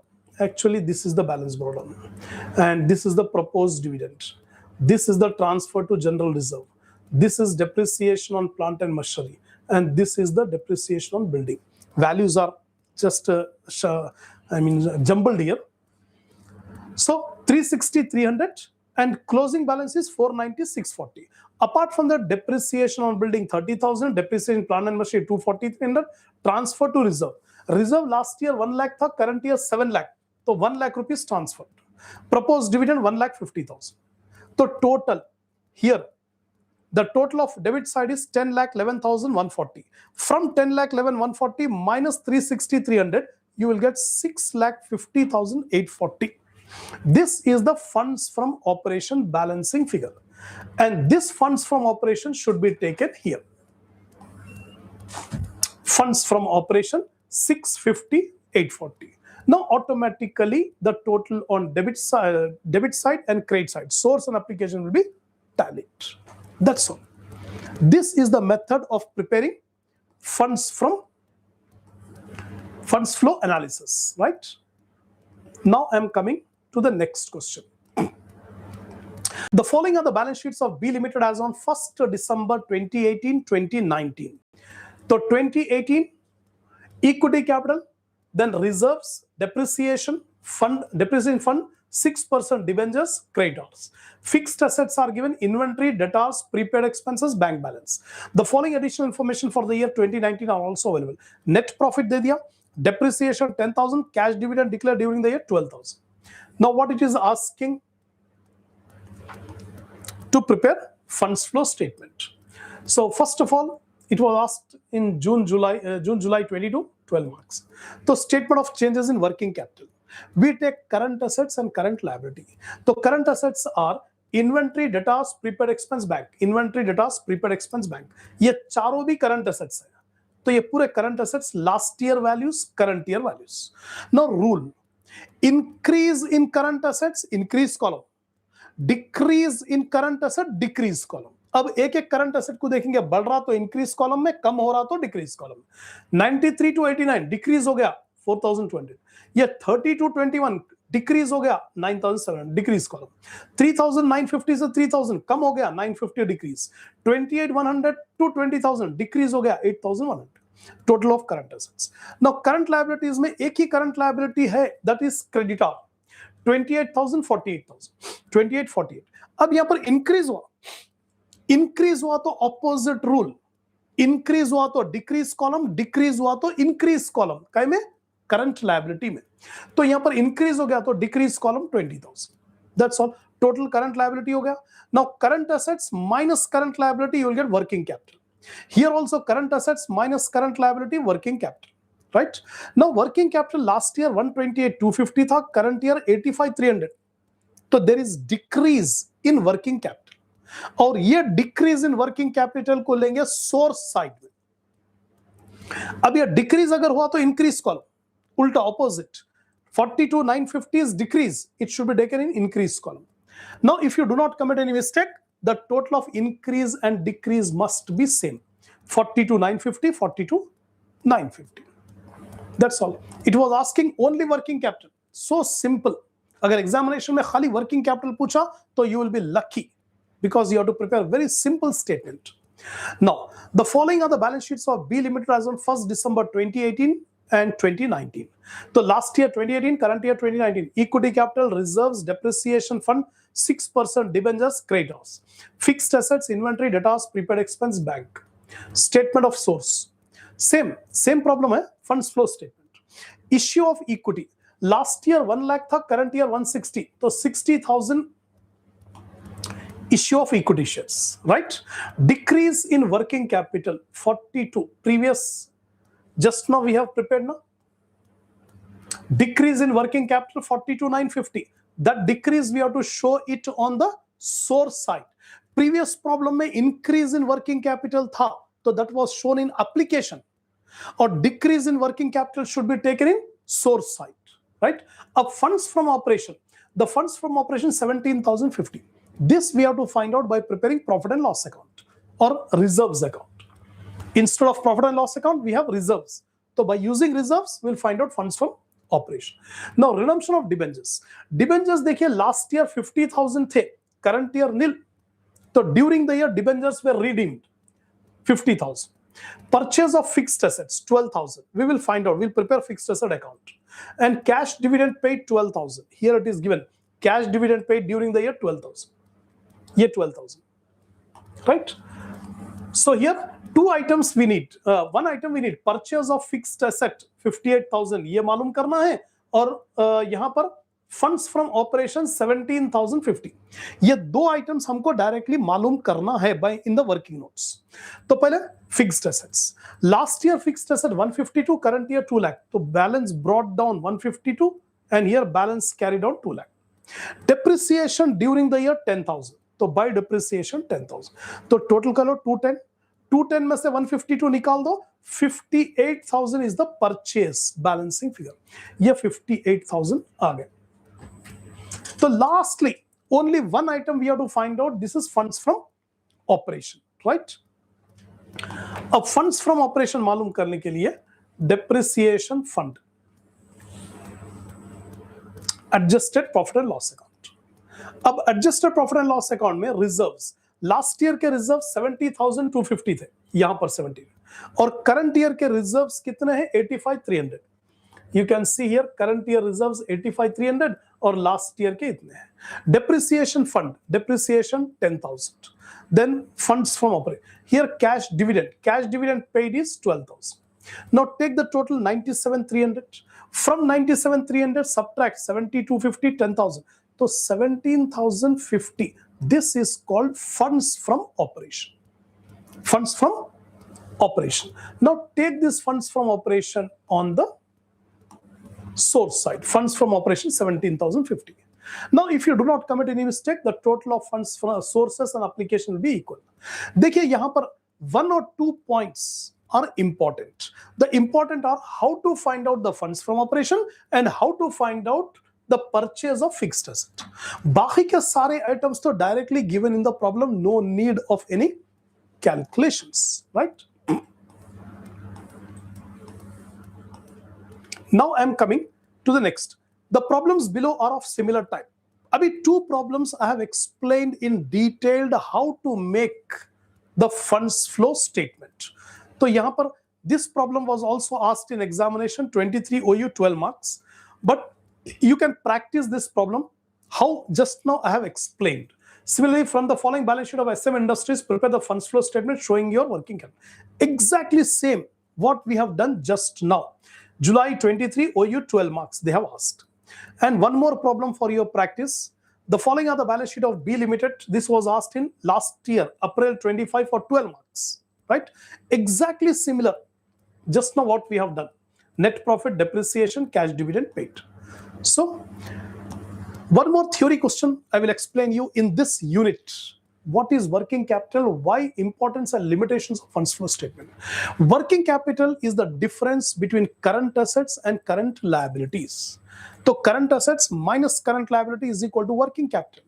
Actually, this is the balance brought down, and this is the proposed dividend. This is the transfer to general reserve. This is depreciation on plant and machinery, and this is the depreciation on building. Values are just, jumbled here. So 360,300 and closing balance is 490,640. Apart from the depreciation on building 30,000, depreciation plant and machinery 240,300, transfer to reserve. Reserve last year 1 lakh था, current year 7 lakh. So 1 lakh rupees transferred. Proposed dividend 1,50,000. So total here, the total of debit side is 10,11,140. From 10,11,140 minus 360,300, you will get 6,50,840. This is the funds from operation balancing figure. And this funds from operation should be taken here. Funds from operation 650,840. Now automatically the total on debit side and credit side, source and application will be tallied. That's all. This is the method of preparing funds flow analysis, right? Now I am coming to the next question. The following are the balance sheets of B Limited as on 1st December 2018-2019. So 2018, equity capital, then reserves, depreciation, fund, depreciation fund, 6% debentures, creditors. Fixed assets are given: inventory, debtors, prepaid expenses, bank balance. The following additional information for the year 2019 are also available. Net profit de diya, depreciation 10,000, cash dividend declared during the year 12,000. Now what it is asking? To prepare funds flow statement. So first of all, it was asked in June, July 22, 12 marks. So statement of changes in working capital. We take current assets and current liability. So current assets are inventory, debtors, prepaid expense, bank. Inventory, debtors, prepaid expense, bank. ये चारों भी current assets है. तो ये पूरे current assets, last year values, current year values. Now rule: increase in current assets, increase column. Decrease in current asset, decrease column. अब एक एक करंट एसेट को देखेंगे, बढ़ रहा तो इंक्रीज कॉलम में, कम हो रहा तो डिक्रीज कॉलम. 93 to 89 डिक्रीज हो गया 4,200. ये 30 to 21 डिक्रीज हो गया 9,700, डिक्रीज कॉलम. 3,950 से 3,000 कम हो गया 950, डिक्रीज. 28,100 to 20,000 डिक्रीज हो गया 8,100. Total of current assets. Now current liabilities में एक ही करंट लायबिलिटी है, दैट इज क्रेडिटर. 28,000, 48,000, 28, 48. अब यहां पर इंक्रीज हुआ तो ऑपोजिट रूल. इंक्रीज हुआ तो डिक्रीज कॉलम, डिक्रीज हुआ तो इंक्रीज कॉलम. काय में? करंट लायबिलिटी में. तो यहां पर इंक्रीज हो गया तो decrease column 20,000. That's all. Total current liability हो गया. Now current assets minus current liability, you will gate working capital. Here also current assets minus current liability, working capital. Right? Now working capital last year 128,250 था, current year 85,300. तो there is decrease in working capital. और ये decrease in working capital को लेंगे source side में. अब ये decrease अगर हुआ तो increase column, उल्टा opposite. 42,950 is decrease, it should be taken in increase column. Now if you do not commit any mistake, the total of increase and decrease must be same. 42,950, 42,950. That's all. It was asking only working capital. So simple. अगर examination में खाली working capital पूछा तो you will be lucky, because you have to prepare very simple statement. Now, the following are the balance sheets of B Limited as on 1st December 2018 and 2019. So last year 2018, current year 2019. Equity capital, reserves, depreciation fund, 6% debentures, creditors. Fixed assets, inventory, debtors, prepaid expense, bank. Statement of source. Same problem है. Funds flow statement. Issue of equity. Last year 1 lakh था, current year 160. तो 60,000 issue of equity shares, right? Decrease in working capital 42. Previous, just now we have prepared now. Decrease in working capital 42,950. That decrease we have to show it on the source side. Previous problem में increase in working capital था, so that was shown in application. Or decrease in working capital should be taken in source side, right? Of funds from operation, the funds from operation 17,050. This we have to find out by preparing profit and loss account or reserves account. Instead of profit and loss account, we have reserves. So by using reserves, we'll find out funds from operation. Now redemption of debentures. Debentures देखिए last year 50,000 थे, current year nil. So during the year debentures were redeemed 50,000. Purchase of fixed assets 12,000. We will find out. We'll prepare fixed asset account. And cash dividend paid 12,000. Here it is given. Cash dividend paid during the year 12,000. Yeah, 12,000. Right? So here two items we need. One item we need. Purchase of fixed asset 58,000. ये मालूम करना है. और यहाँ पर funds from operation 17,050. ये दो items हमको डायरेक्टली मालूम करना है by in the working notes. तो पहले fixed assets. Last year fixed asset 152, current year 2 lakh. तो balance brought down 152 and here balance carry down 2 lakh. Depreciation during the year 10,000. तो बाय डेप्रिसिएशन 10,000. तो टोटल कर लो 210. 210 में से 152 निकाल दो. 58,000 is the purchase balancing figure. ये 58,000 आ गए. So lastly, only one item we have to find out. This is funds from operation, right? अब funds from operation मालूम करने के लिए depreciation fund, adjusted profit and loss account. अब adjusted profit and loss account में reserves, last year के reserves 70,250 थे, यहाँ पर 70, और current year के reserves कितने हैं 85,300. You can see here current year reserves 85,300 और last year के इतने हैं. Depreciation fund, depreciation 10,000. Then funds from operation. Here cash dividend paid is 12,000. Now take the total 97,300. From 97,300 subtract 70,250, 10,000. So 17,050. This is called funds from operation. Funds from operation. Now take this funds from operation on the source side. Funds from operation 17,050. Now if you do not commit any mistake, the total of funds from sources and application will be equal. देखिए यहाँ पर 1 or 2 points are important. The important are how to find out the funds from operation and how to find out the purchase of fixed asset. बाकी के सारे items तो directly given in the problem, no need of any calculations, right? Now I am coming to the next. The problems below are of similar type. Abhi 2 problems I have explained in detailed how to make the funds flow statement. So yahan par this problem was also asked in examination 23 OU 12 marks. But you can practice this problem how just now I have explained. Similarly, from the following balance sheet of SM Industries, prepare the funds flow statement showing your working capital. Exactly same what we have done just now. July 23 OU 12 marks they have asked. And one more problem for your practice. The following are the balance sheet of B Limited. This was asked in last year, April 25 for 12 marks, right? Exactly similar. Just now what we have done. Net profit, depreciation, cash dividend paid. So, one more theory question I will explain you in this unit. What is working capital? Why importance and limitations of funds flow statement? Working capital is the difference between current assets and current liabilities. So current assets minus current liability is equal to working capital.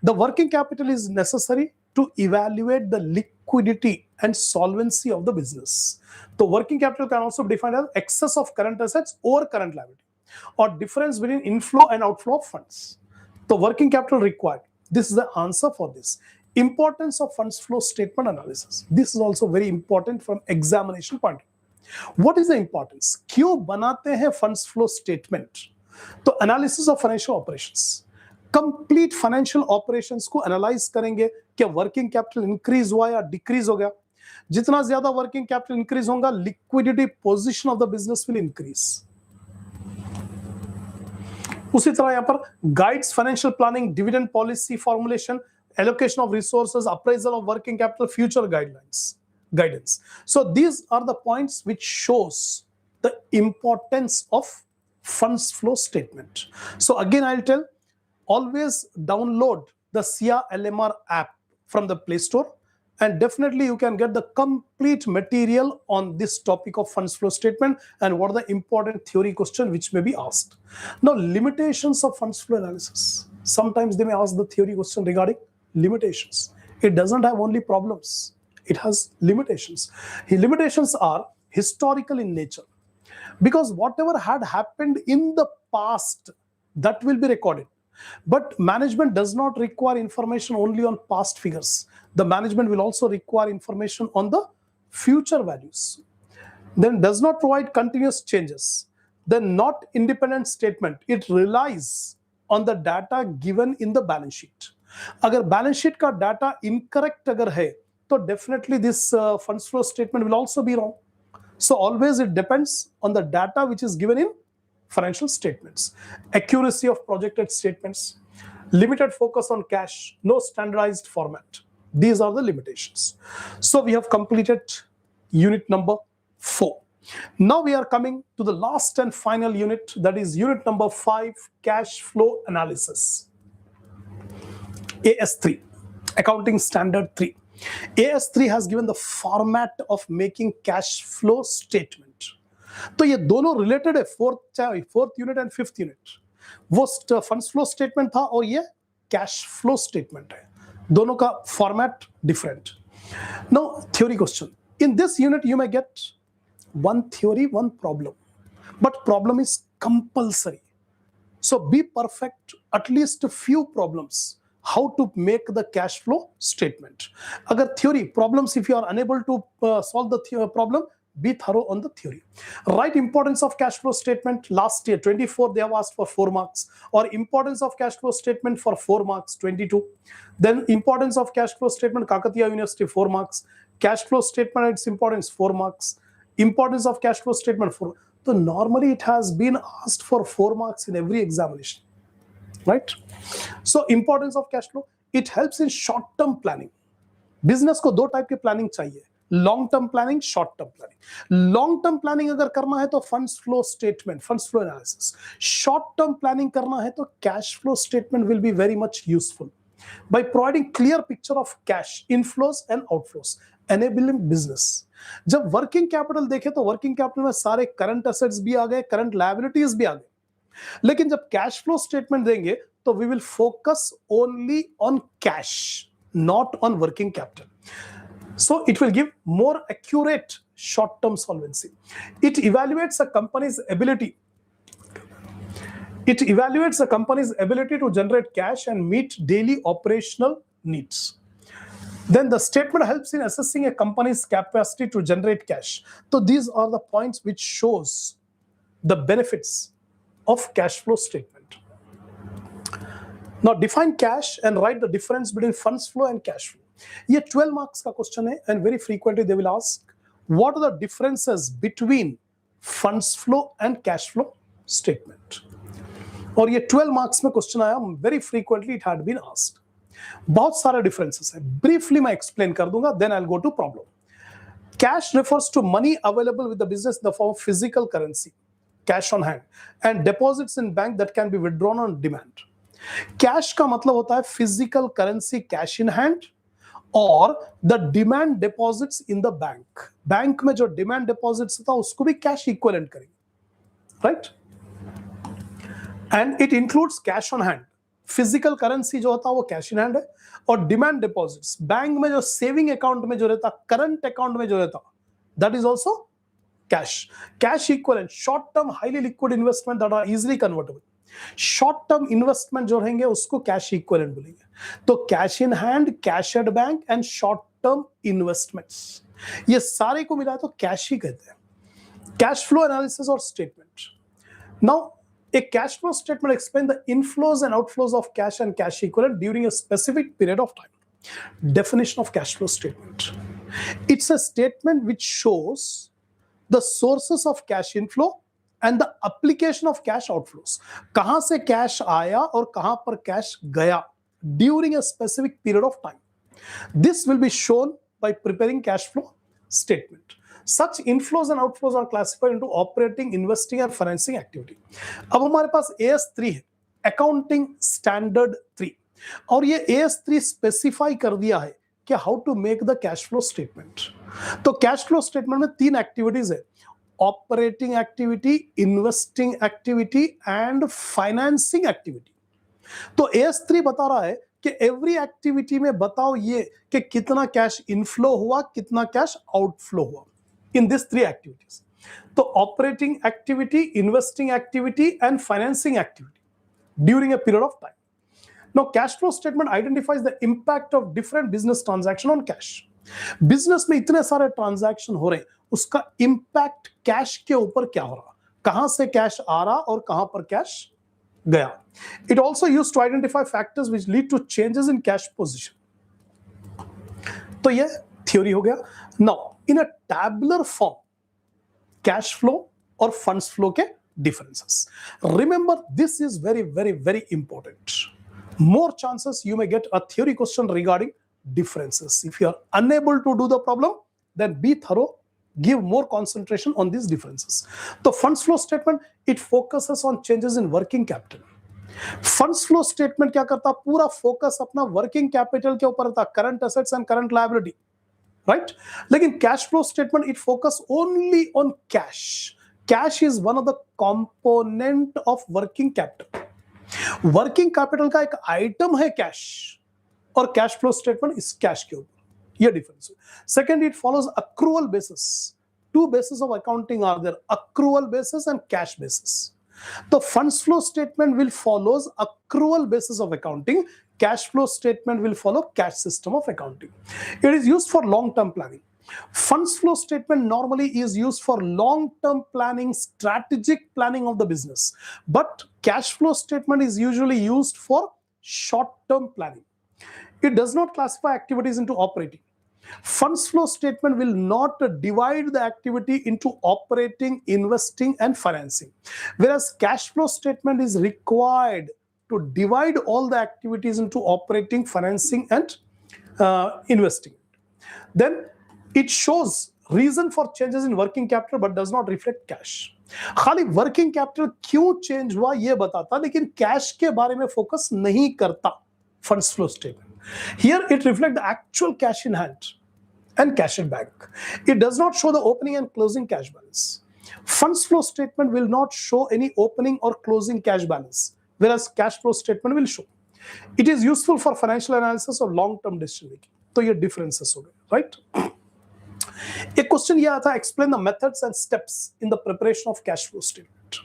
The working capital is necessary to evaluate the liquidity and solvency of the business. So working capital can also be defined as excess of current assets over current liability, or difference between inflow and outflow of funds. So working capital required. This is the answer for this. Importance of funds flow statement analysis. This is also very important from examination point of view. What is the importance? क्यों बनाते हैं funds flow statement? तो analysis of financial operations. Complete financial operations को analyze करेंगे कि working capital increase हुआ या decrease हो गया. जितना ज्यादा working capital increase होगा, liquidity position of the business will increase. उसी तरह यहाँ पर guides financial planning, dividend policy formulation, allocation of resources, appraisal of working capital, future guidance. So these are the points which shows the importance of funds flow statement. So again, I'll tell, always download the SIA LMR app from the Play Store, and definitely you can get the complete material on this topic of funds flow statement and what are the important theory question which may be asked. Now, limitations of funds flow analysis. Sometimes they may ask the theory question regarding limitations. It doesn't have only problems. It has limitations. Limitations are historical in nature, because whatever had happened in the past, that will be recorded. But management does not require information only on past figures. The management will also require information on the future values. Then does not provide continuous changes. Then not independent statement. It relies on the data given in the balance sheet. अगर balance sheet का data incorrect अगर है, तो definitely this funds flow statement will also be wrong. So always it depends on the data which is given in financial statements. Accuracy of projected statements, limited focus on cash, no standardized format. These are the limitations. So we have completed unit number 4. Now we are coming to the last and final unit, that is unit number 5, cash flow analysis. AS3, Accounting Standard 3. AS3 has given the format of making cash flow statement. तो ये दोनों related है, fourth unit and fifth unit. वो funds flow statement था और ये cash flow statement है. दोनों का format different. Now theory question. In this unit you may gate one theory, one problem, but problem is compulsory. So be perfect at least a few problems how to make the cash flow statement. Agar theory problems, if you are unable to solve the problem, be thorough on the theory. Right, importance of cash flow statement. Last year, 24, they have asked for 4 marks. Or importance of cash flow statement for 4 marks, 22. Then importance of cash flow statement, Kakatiya University, 4 marks. Cash flow statement, its importance, 4 marks. Importance of cash flow statement, 4. So normally it has been asked for 4 marks in every examination, right? So importance of cash flow, it helps in short-term planning. Business को 2 type के planning चाहिए, long term planning, short term planning. Long term planning अगर करना है तो funds flow statement, funds flow analysis. Short term planning करना है तो cash flow statement will be very much useful by providing clear picture of cash inflows and outflows, enabling business. जब working capital देखे तो वर्किंग कैपिटल में सारे current assets भी आ गए, करंट लायबिलिटीज भी आ गए. लेकिन जब कैश फ्लो स्टेटमेंट देंगे तो we will focus only on cash, not on working capital. So it will give more accurate short-term solvency. It evaluates a company's ability. It evaluates a company's ability to generate cash and meet daily operational needs. Then the statement helps in assessing a company's capacity to generate cash. So these are the points which shows the benefits of cash flow statement. Now define cash and write the difference between funds flow and cash flow. ये 12 marks का question है and very frequently they will ask what are the differences between funds flow and cash flow statement. और ये 12 marks में question आया, very frequently it had been asked. बहुत सारे differences हैं, briefly मैं explain कर दूंगा, then I'll go to problem. Cash refers to money available with the business in the form of physical currency, cash on hand, and deposits in bank that can be withdrawn on demand. Cash का मतलब होता है physical currency, cash in hand, और the demand deposits in the bank. Bank में जो demand deposits होता है उसको भी कैश इक्विवेलेंट करेंगे, right? And it includes cash on hand. Physical currency जो होता है वो कैश इन हैंड है, और डिमांड डिपॉजिट्स बैंक में जो सेविंग अकाउंट में जो रहता, करंट अकाउंट में जो रहता, that is also cash. Cash equivalent, short term highly liquid investment that are easily convertible. Short term investment जो रहेंगे उसको कैश इक्विवेलेंट बोलेंगे. तो cash in hand, cash at bank and short term investments, ये सारे को मिला तो कैश ही कहते हैं. कैश फ्लो एनालिसिस और statement. Now a cash flow statement explains the inflows and outflows of cash and cash equivalent during a specific period of time. Definition of cash flow statement. It's a statement which shows the sources of cash inflow and the application of cash outflows. कहां से cash आया और कहां पर cash गया during a specific period of time. This will be shown by preparing cash flow statement. Such inflows and outflows are classified into operating, investing and financing activity. अब हमारे पास AS3 है, अकाउंटिंग स्टैंडर्ड 3, और ये AS3 specify कर दिया है कि how to make the cash flow statement. तो कैश फ्लो स्टेटमेंट में 3 एक्टिविटीज है, operating activity, investing activity and financing activity. तो AS3 बता रहा है कि एवरी एक्टिविटी में बताओ ये कि कितना कैश इनफ्लो हुआ, कितना कैश आउटफ्लो हुआ in these 3 activities. So operating activity, investing activity and financing activity during a period of time. Now cash flow statement identifies the impact of different business transaction on cash. Business में इतने सारे transaction हो रहे हैं, उसका impact cash के ऊपर क्या हो रहा, कहां से cash आ रहा और कहां पर cash गया. It also used to identify factors which lead to changes in cash position. तो ये theory हो गया. Now in a tabular form, cash flow or funds flow के differences. Remember, this is very, very, very important. More chances you may get a theory question regarding differences. If you are unable to do the problem, then be thorough, give more concentration on these differences. The funds flow statement, it focuses on changes in working capital. Funds flow statement क्या करता, पूरा focus अपना working capital के ऊपर था, current assets and current liability. Right? लेकिन cash flow statement it focus only on cash. Cash is one of the component of working capital. वर्किंग कैपिटल का एक आइटम है कैश, और कैश फ्लो स्टेटमेंट इस कैश के ऊपर. ये डिफरेंस है. Second, it follows accrual basis. 2 basis of accounting are there, accrual basis and cash basis. The funds flow statement will follows accrual basis of accounting. Cash flow statement will follow cash system of accounting. It is used for long-term planning. Funds flow statement normally is used for long-term planning, strategic planning of the business. But cash flow statement is usually used for short-term planning. It does not classify activities into operating. Funds flow statement will not divide the activity into operating, investing, and financing. Whereas cash flow statement is required to divide all the activities into operating, financing, and investing. Then it shows reason for changes in working capital but does not reflect cash. खाली working capital क्यों change हुआ ये बताता, लेकिन cash के बारे में focus नहीं करता funds flow statement. Here it reflect the actual cash in hand and cash in bank. It does not show the opening and closing cash balance. Funds flow statement will not show any opening or closing cash balance, whereas cash flow statement will show. It is useful for financial analysis or long-term decision making. तो ये differences हो गए, right? एक question ये आता है, explain the methods and steps in the preparation of cash flow statement.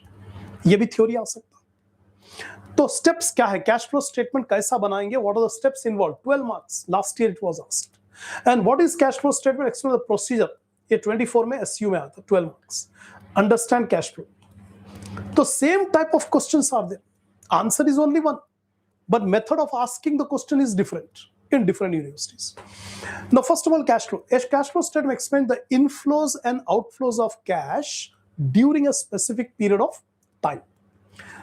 ये भी थ्योरी आ सकता. तो steps क्या है, cash flow statement कैसा बनाएंगे, what are the steps involved? 12 marks. Last year it was asked. And what is cash flow statement? Explain the procedure. ये 24 में SU में आता, 12 marks. Understand cash flow. So same type of questions are there. Answer is only one, but method of asking the question is different in different universities. Now, first of all, cash flow. A cash flow statement explains the inflows and outflows of cash during a specific period of time.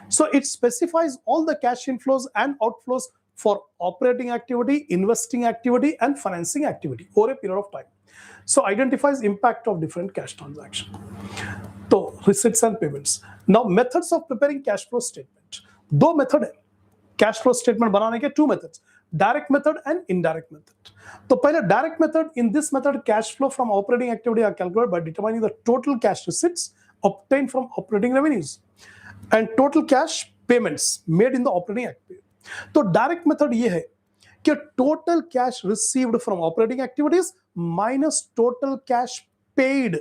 So it specifies all the cash inflows and outflows for operating activity, investing activity, and financing activity over a period of time. So identifies impact of different cash transactions. So receipts and payments. Now methods of preparing cash flow statement. दो method है cash flow statement बनाने के, two methods, direct method and indirect method. तो पहले direct method, in this method cash flow from operating activity are calculated by determining the total cash receipts obtained from operating revenues and total cash payments made in the operating activity. तो direct method ये है कि total cash received from operating activities minus total cash paid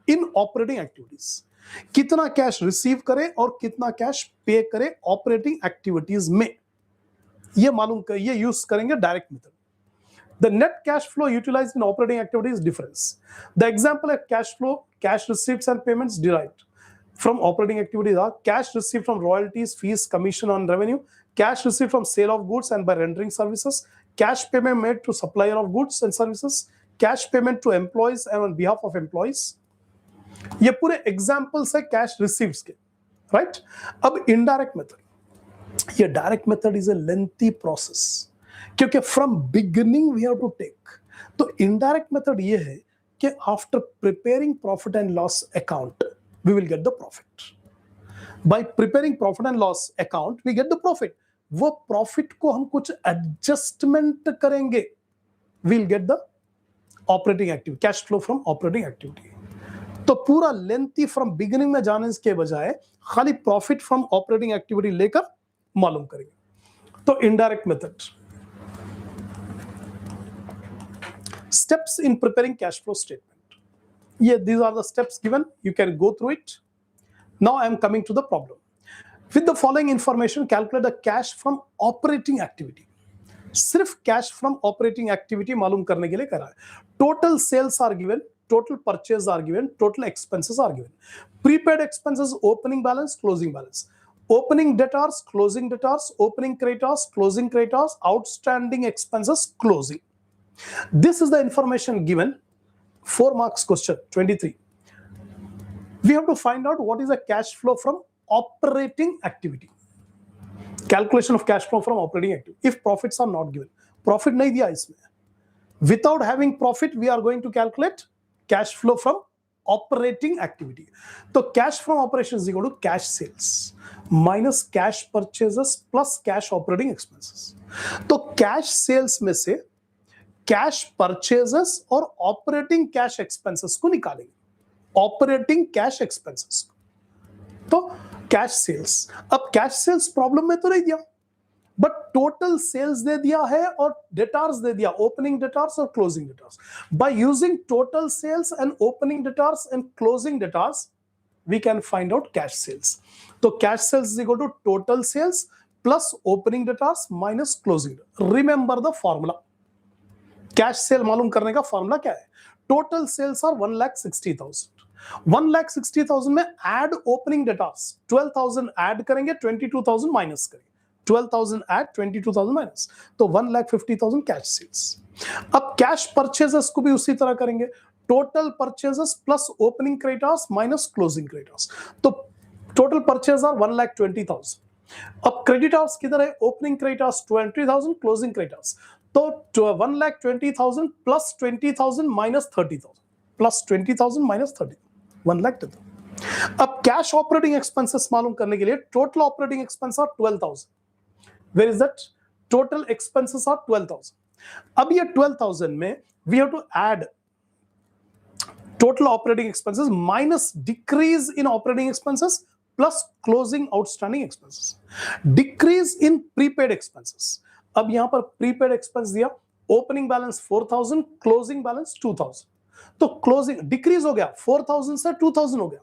in operating activities. कितना cash receive करे और कितना cash पे करे ऑपरेटिंग एक्टिविटीज में, ये मालूम कर, ये यूज करेंगे direct method. The net cash flow utilized in operating activities difference. The example of cash flow, cash receipts and payments derived from operating activities are cash received from royalties, fees, commission on revenue, cash received from sale of goods and by rendering services, cash payment made to supplier of goods and services, cash payment to employees and on behalf of employees. ये पूरे examples है cash receipts के, right? अब indirect method. ये direct method is a lengthy process, क्योंकि from beginning we have to take. तो indirect method ये है कि after preparing profit and loss account, we will get the profit. By preparing profit and loss account, we get the profit. वो profit को हम कुछ adjustment करेंगे, we'll get the operating activity, cash flow from operating activity. तो पूरा lengthy from beginning में जाने के बजाय खाली profit from operating activity लेकर मालूम करेंगे. तो indirect method. Steps in preparing cash flow statement. Yeah, these are the steps given. You can go through it. Now I am coming to the problem. With the following information, calculate the cash from operating activity. सिर्फ cash from operating activity मालूम करने के लिए करा है. Total sales are given, total purchase are given, total expenses are given. Prepaid expenses, opening balance, closing balance. Opening debtors, closing debtors, opening creditors, closing creditors, outstanding expenses, closing. This is the information given. 4 marks question, 23. We have to find out what is the cash flow from operating activity. Calculation of cash flow from operating activity. If profits are not given, profit नहीं दिया इसमें. Without having profit, we are going to calculate cash flow from operating activity. So cash from operations is equal to cash sales minus cash purchases plus cash operating expenses. तो cash sales में से cash purchases और operating cash expenses को निकालेंगे. Operating cash expenses तो cash sales. अब cash sales problem में तो नहीं दिया, बट टोटल सेल्स दे दिया है और डेटार्स दे दिया, ओपनिंग डेटार्स और closing debtors. By using total sales and opening debtors and closing debtors we can find out cash sales. तो cash sales is equal to total sales plus opening debtors minus closing. Remember the formula. Cash sale मालूम करने का formula क्या है? Total sales are 1,60,000। 1,60,000 में add opening datas 12,000 add करेंगे, 22,000 minus करेंगे, 12,000 add 22,000 minus, तो 1,50,000 कैश सेल्स। अब कैश परचेजेस को भी उसी तरह करेंगे, total purchases plus opening creditors minus closing creditors, तो टोटल परचेज आर 1,20,000। अब क्रेडिटर्स किधर है, ओपनिंग क्रेडिटर्स 20,000, क्लोजिंग क्रेडिटर्स, तो 1,20,000 प्लस 20,000 माइनस 30,000, प्लस 20,000 माइनस 30, 1,10,000। अब कैश ऑपरेटिंग एक्सपेंसेस मालूम करने के लिए total operating expense are 12,000। Where is that, total expenses are 12,000। अब ये 12,000 में we have to add total operating expenses minus decrease in operating expenses plus closing outstanding expenses, decrease in prepaid expenses। अब यहां पर prepaid expense दिया, opening balance 4,000, closing balance 2,000, तो closing decrease हो गया, 4,000 से 2,000 हो गया,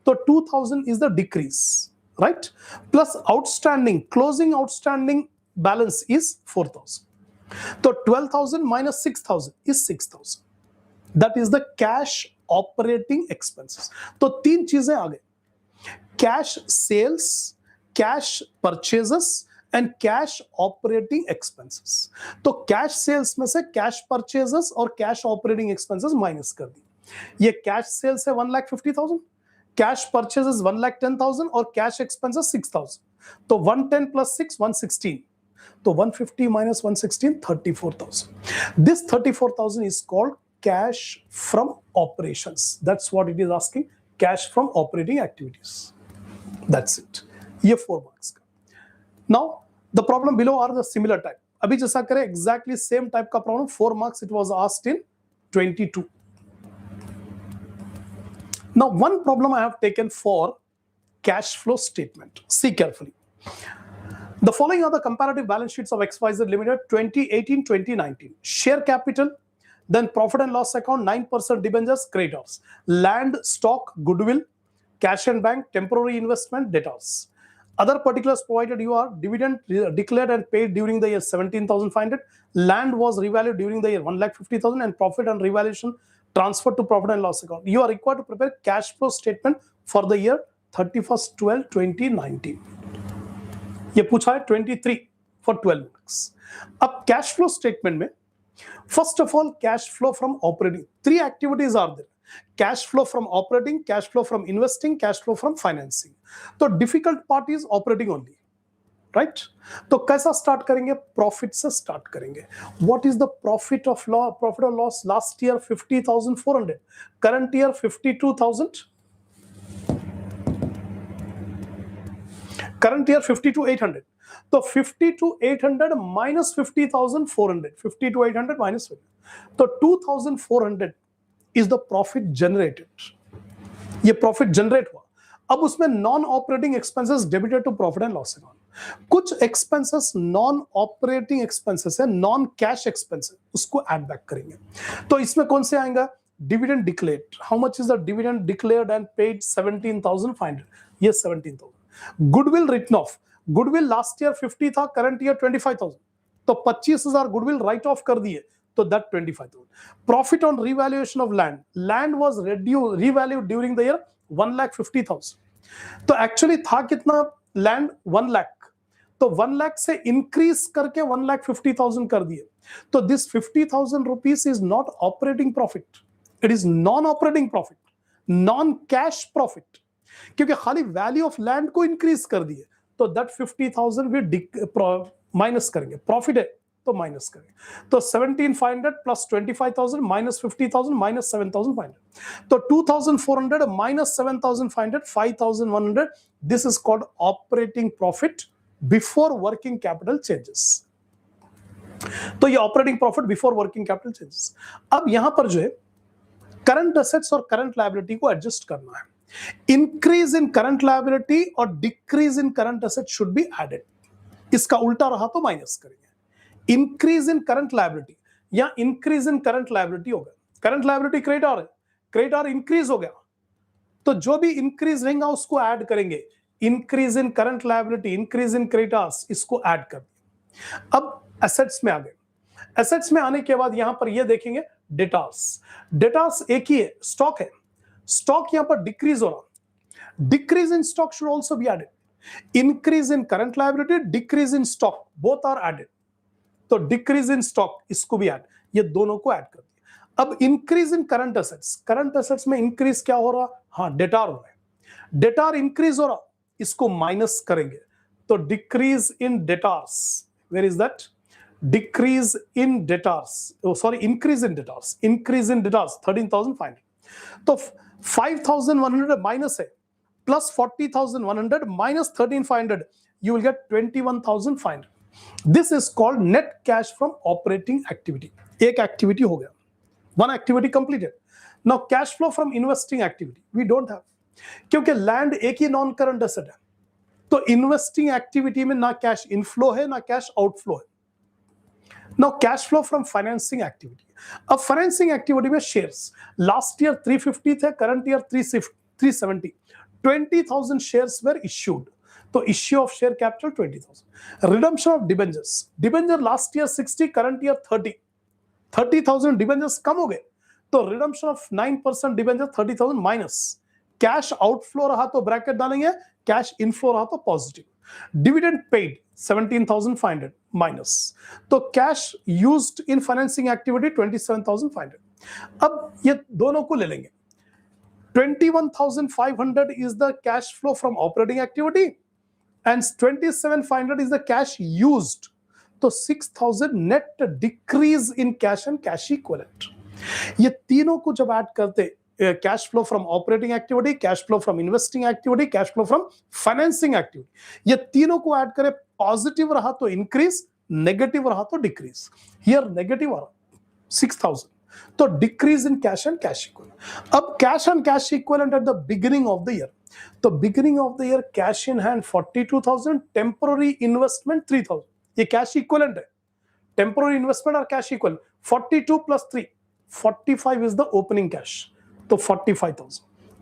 तो 2,000 is the decrease, right? Plus outstanding, closing outstanding balance is 4,000, तो 12,000 minus 6,000 is 6,000, that is the cash operating expenses। तो तीन चीजें आ गई, cash sales, cash purchases and cash operating expenses. तो कैश सेल्स में से कैश परचेजेस और कैश ऑपरेटिंग एक्सपेंसेस माइनस कर दी। ये कैश सेल्स है 1,50,000, कैश परचेजेस 1,10,000 और कैश एक्सपेंसेस 6,000, तो 110 प्लस 6 116, तो 150 minus 116 34,000। This 34,000 is called cash from operations. That's what it is asking, cash from operating activities. That's it. ये 4 marks का। Now the problem below are the similar type। अभी जैसा करें exactly same type का problem, 4 marks it was asked in 22। Now one problem I have taken for cash flow statement. See carefully. The following are the comparative balance sheets of XYZ Limited 2018-2019. Share capital, then profit and loss account, 9% debentures, creditors, land, stock, goodwill, cash and bank, temporary investment, debtors. Other particulars provided you are dividend declared and paid during the year 17,500, land was revalued during the year 1,50,000, and profit and revaluation transferred to profit and loss account. You are required to prepare cash flow statement for the year 31/12/2019। ये पूछा है 23 for 12 marks। अब cash flow statement में first of all cash flow from operating, 3 activities are there, cash flow from operating, cash flow from investing, cash flow from financing। तो difficult part is operating only, right? तो कैसा start करेंगे, profit से start करेंगे। what is the profit or loss last year 50,400, current year 52,000, current year 52,800, तो 52,800 minus 50,400, 52,800 minus 50, तो 2,400 is the profit generated। ये profit generate हुआ। अब उसमें non operating expenses debited to profit and loss account. कुछ expenses non operating expenses है, non cash expenses, उसको add back करेंगे। तो इसमें कौन से आएगा, dividend declared, how much is the dividend declared and paid 17,500, ये 17,000। Goodwill written off, goodwill last year 50 था, करंट ईयर 25,000, तो 25,000 गुडविल राइट ऑफ कर दिए, तो that 25,000। Profit on revaluation of land, land was revalued during the year 1,50,000, तो actually था कितना land, 1 lakh, तो 1 लाख से इंक्रीज करके 1,50,000 कर दिए, तो this 50,000 rupees is not operating profit, it is non operating profit, non cash profit, क्योंकि खाली वैल्यू ऑफ लैंड को इंक्रीज कर दिए, तो दैट 50,000 भी माइनस करेंगे, प्रॉफिट है तो माइनस करेंगे, तो 17,500 प्लस 25,000 माइनस 50,000 माइनस 7,500, तो 2,400 minus 7,500, 5,100, this is called operating profit before working capital changes. तो ये operating profit before working capital changes. अब यहां पर जो है करंट एसेट्स और करंट लायबिलिटी को एडजस्ट करना है। इंक्रीज इन करंट लायबिलिटी और decrease in current asset should be added, इसका उल्टा रहा तो माइनस करेंगे। इंक्रीज इन करंट लायबिलिटी या इंक्रीज इन करंट लायबिलिटी होगा, करंट लायबिलिटी क्रेडिटर है, क्रेडिटर इंक्रीज हो गया, तो जो भी इंक्रीज रहेगा उसको ऐड करेंगे, increase in current liability, increase in creditors, इसको ऐड कर दिया। अब एसेट्स में आ गए, एसेट्स में आने के बाद यहां पर ये देखेंगे डेटार्स। डेटार्स एक ही है, स्टॉक है। स्टॉक यहां पर डिक्रीज हो रहा, decrease in stock should also be added. Increase in current liability, decrease in stock, both are added. तो डिक्रीज इन स्टॉक इसको भी ऐड, ये दोनों को ऐड कर दिया। अब increase in current assets, current assets में इंक्रीज क्या हो रहा, हाँ डेटार हो रहा है, डेटार इंक्रीज हो रहा, इसको माइनस करेंगे तो decrease in debtors, where is that, decrease in debtors, sorry increase in debtors, increase in debtors 13,500, तो 5,100 माइनस है, plus 40,100 minus 13,500, you will get 21,500. This is called net cash from operating activity. एक activity हो गया, one activity completed. Now cash flow from investing activity we don't have, क्योंकि land एक ही non current asset है, तो investing activity में ना cash inflow है ना कैश आउटफ्लो है। Now cash flow from financing activity, अब फाइनेंसिंग एक्टिविटी में शेयर्स लास्ट ईयर 350 थे, current year 370, 20,000 shares were issued, तो issue of share capital 20,000। Redemption of debentures, debenture last year 60, current year 30,000 debentures कम हो गए, तो redemption of 9% debenture 30,000 minus, cash outflow रहा तो ब्रैकेट डालेंगे, कैश इनफ्लो रहा तो पॉजिटिव। डिविडेंड पेड 17,500 माइनस, तो cash used in financing activity 27,500। अब ये दोनों को ले लेंगे, 21,500 is the cash flow from operating activity and 27,500 is the cash used, तो 6,000 net decrease in cash and cash equivalent। ये तीनों को जब ऐड करते, cash flow from operating activity, cash flow from investing activity, cash flow from financing activity, ये तीनों को add करें, पॉजिटिव रहा तो इंक्रीज, नेगेटिव रहा तो डिक्रीज। हियर नेगेटिव आ रहा 6,000, तो decrease in cash and cash equivalent. अब cash and cash equivalent at the beginning of the year, तो beginning of the year cash in hand 42,000, temporary investment 3,000, ये cash equivalent है, temporary investment और cash equivalent 42 plus 3 45 is the opening cash, तो 45,000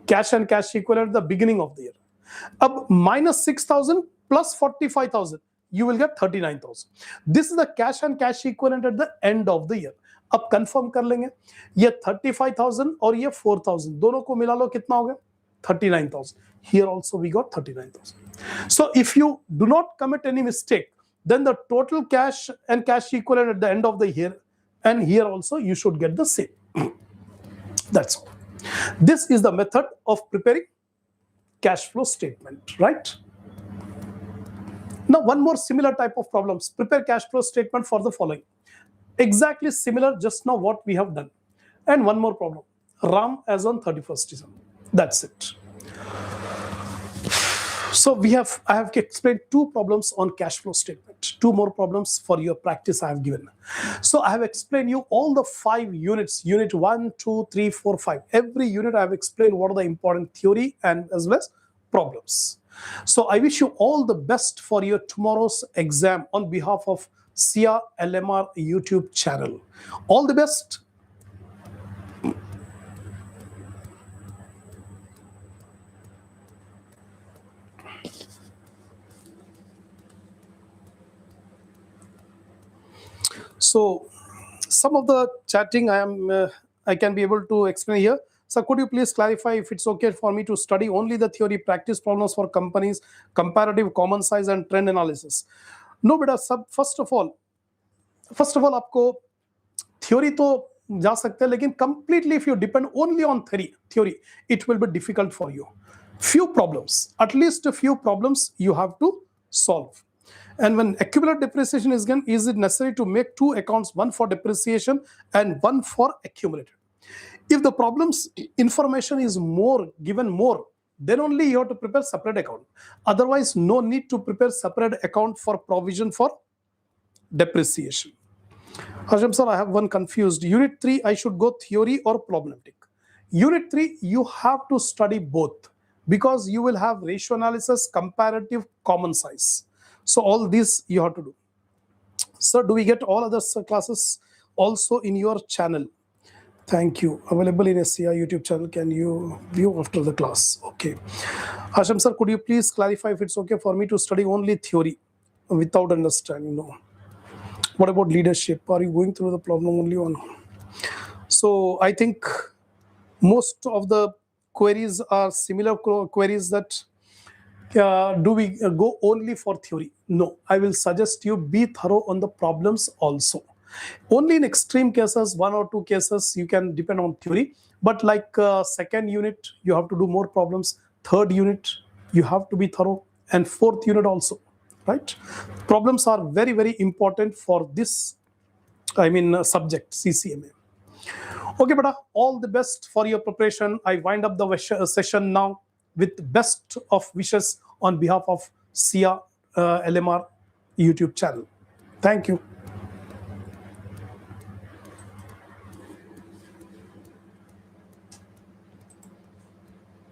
cash and cash equivalent the beginning of the year. अब minus 6,000 plus 45,000, you will get 39,000. This is the cash and cash equivalent at the end of the year. अब confirm कर लेंगे, ये 35,000 और ये 4,000 दोनों को मिला लो, कितना हो गया 39,000। Here also we got 39,000. So if you do not commit any mistake, then the total cash and cash equivalent at the end of the year, and here also you should get the same. That's all. This is the method of preparing cash flow statement, right? Now one more similar type of problems, prepare cash flow statement for the following. Exactly similar just now what we have done. And one more problem, RAM as on 31st December. That's it. So I have explained two problems on cash flow statement, two more problems for your practice I have given. So I have explained you all the 5 units, unit 1, 2, 3, 4, 5. Every unit I have explained what are the important theory and as well as problems. So I wish you all the best for your tomorrow's exam on behalf of SIA LMR YouTube channel. All the best. So some of the chatting I can be able to explain here. So could you please clarify if it's okay for me to study only the theory practice problems for companies, comparative common size and trend analysis? No beta, sub first of all आपको theory तो जा सकते हैं, लेकिन completely if you depend only on theory it will be difficult for you. Few problems, at least a few problems you have to solve. And when accumulated depreciation is given, is it necessary to make 2 accounts, one for depreciation and one for accumulated? If the problem's information is given more, then only you have to prepare separate account. Otherwise, no need to prepare separate account for provision for depreciation. Hasham sir, I have one confused. Unit 3, I should go theory or problematic? Unit 3, you have to study both because you will have ratio analysis, comparative, common size. So all these you have to do. Sir, do we get all other classes also in your channel? Thank you. Available in SCI YouTube channel. Can you view after the class? Okay. Hasham sir, could you please clarify if it's okay for me to study only theory without understanding? No. What about leadership? Are you going through the problem only or no? So I think most of the queries are similar queries that do we go only for theory? No, I will suggest you be thorough on the problems also. Only in extreme cases, 1 or 2 cases, you can depend on theory. But like second unit, you have to do more problems. Third unit, you have to be thorough. And fourth unit also, right? Problems are very, very important for this, subject, CCMA. Okay, beta, all the best for your preparation. I wind up the session now with best of wishes on behalf of SIA LMR YouTube channel. Thank you.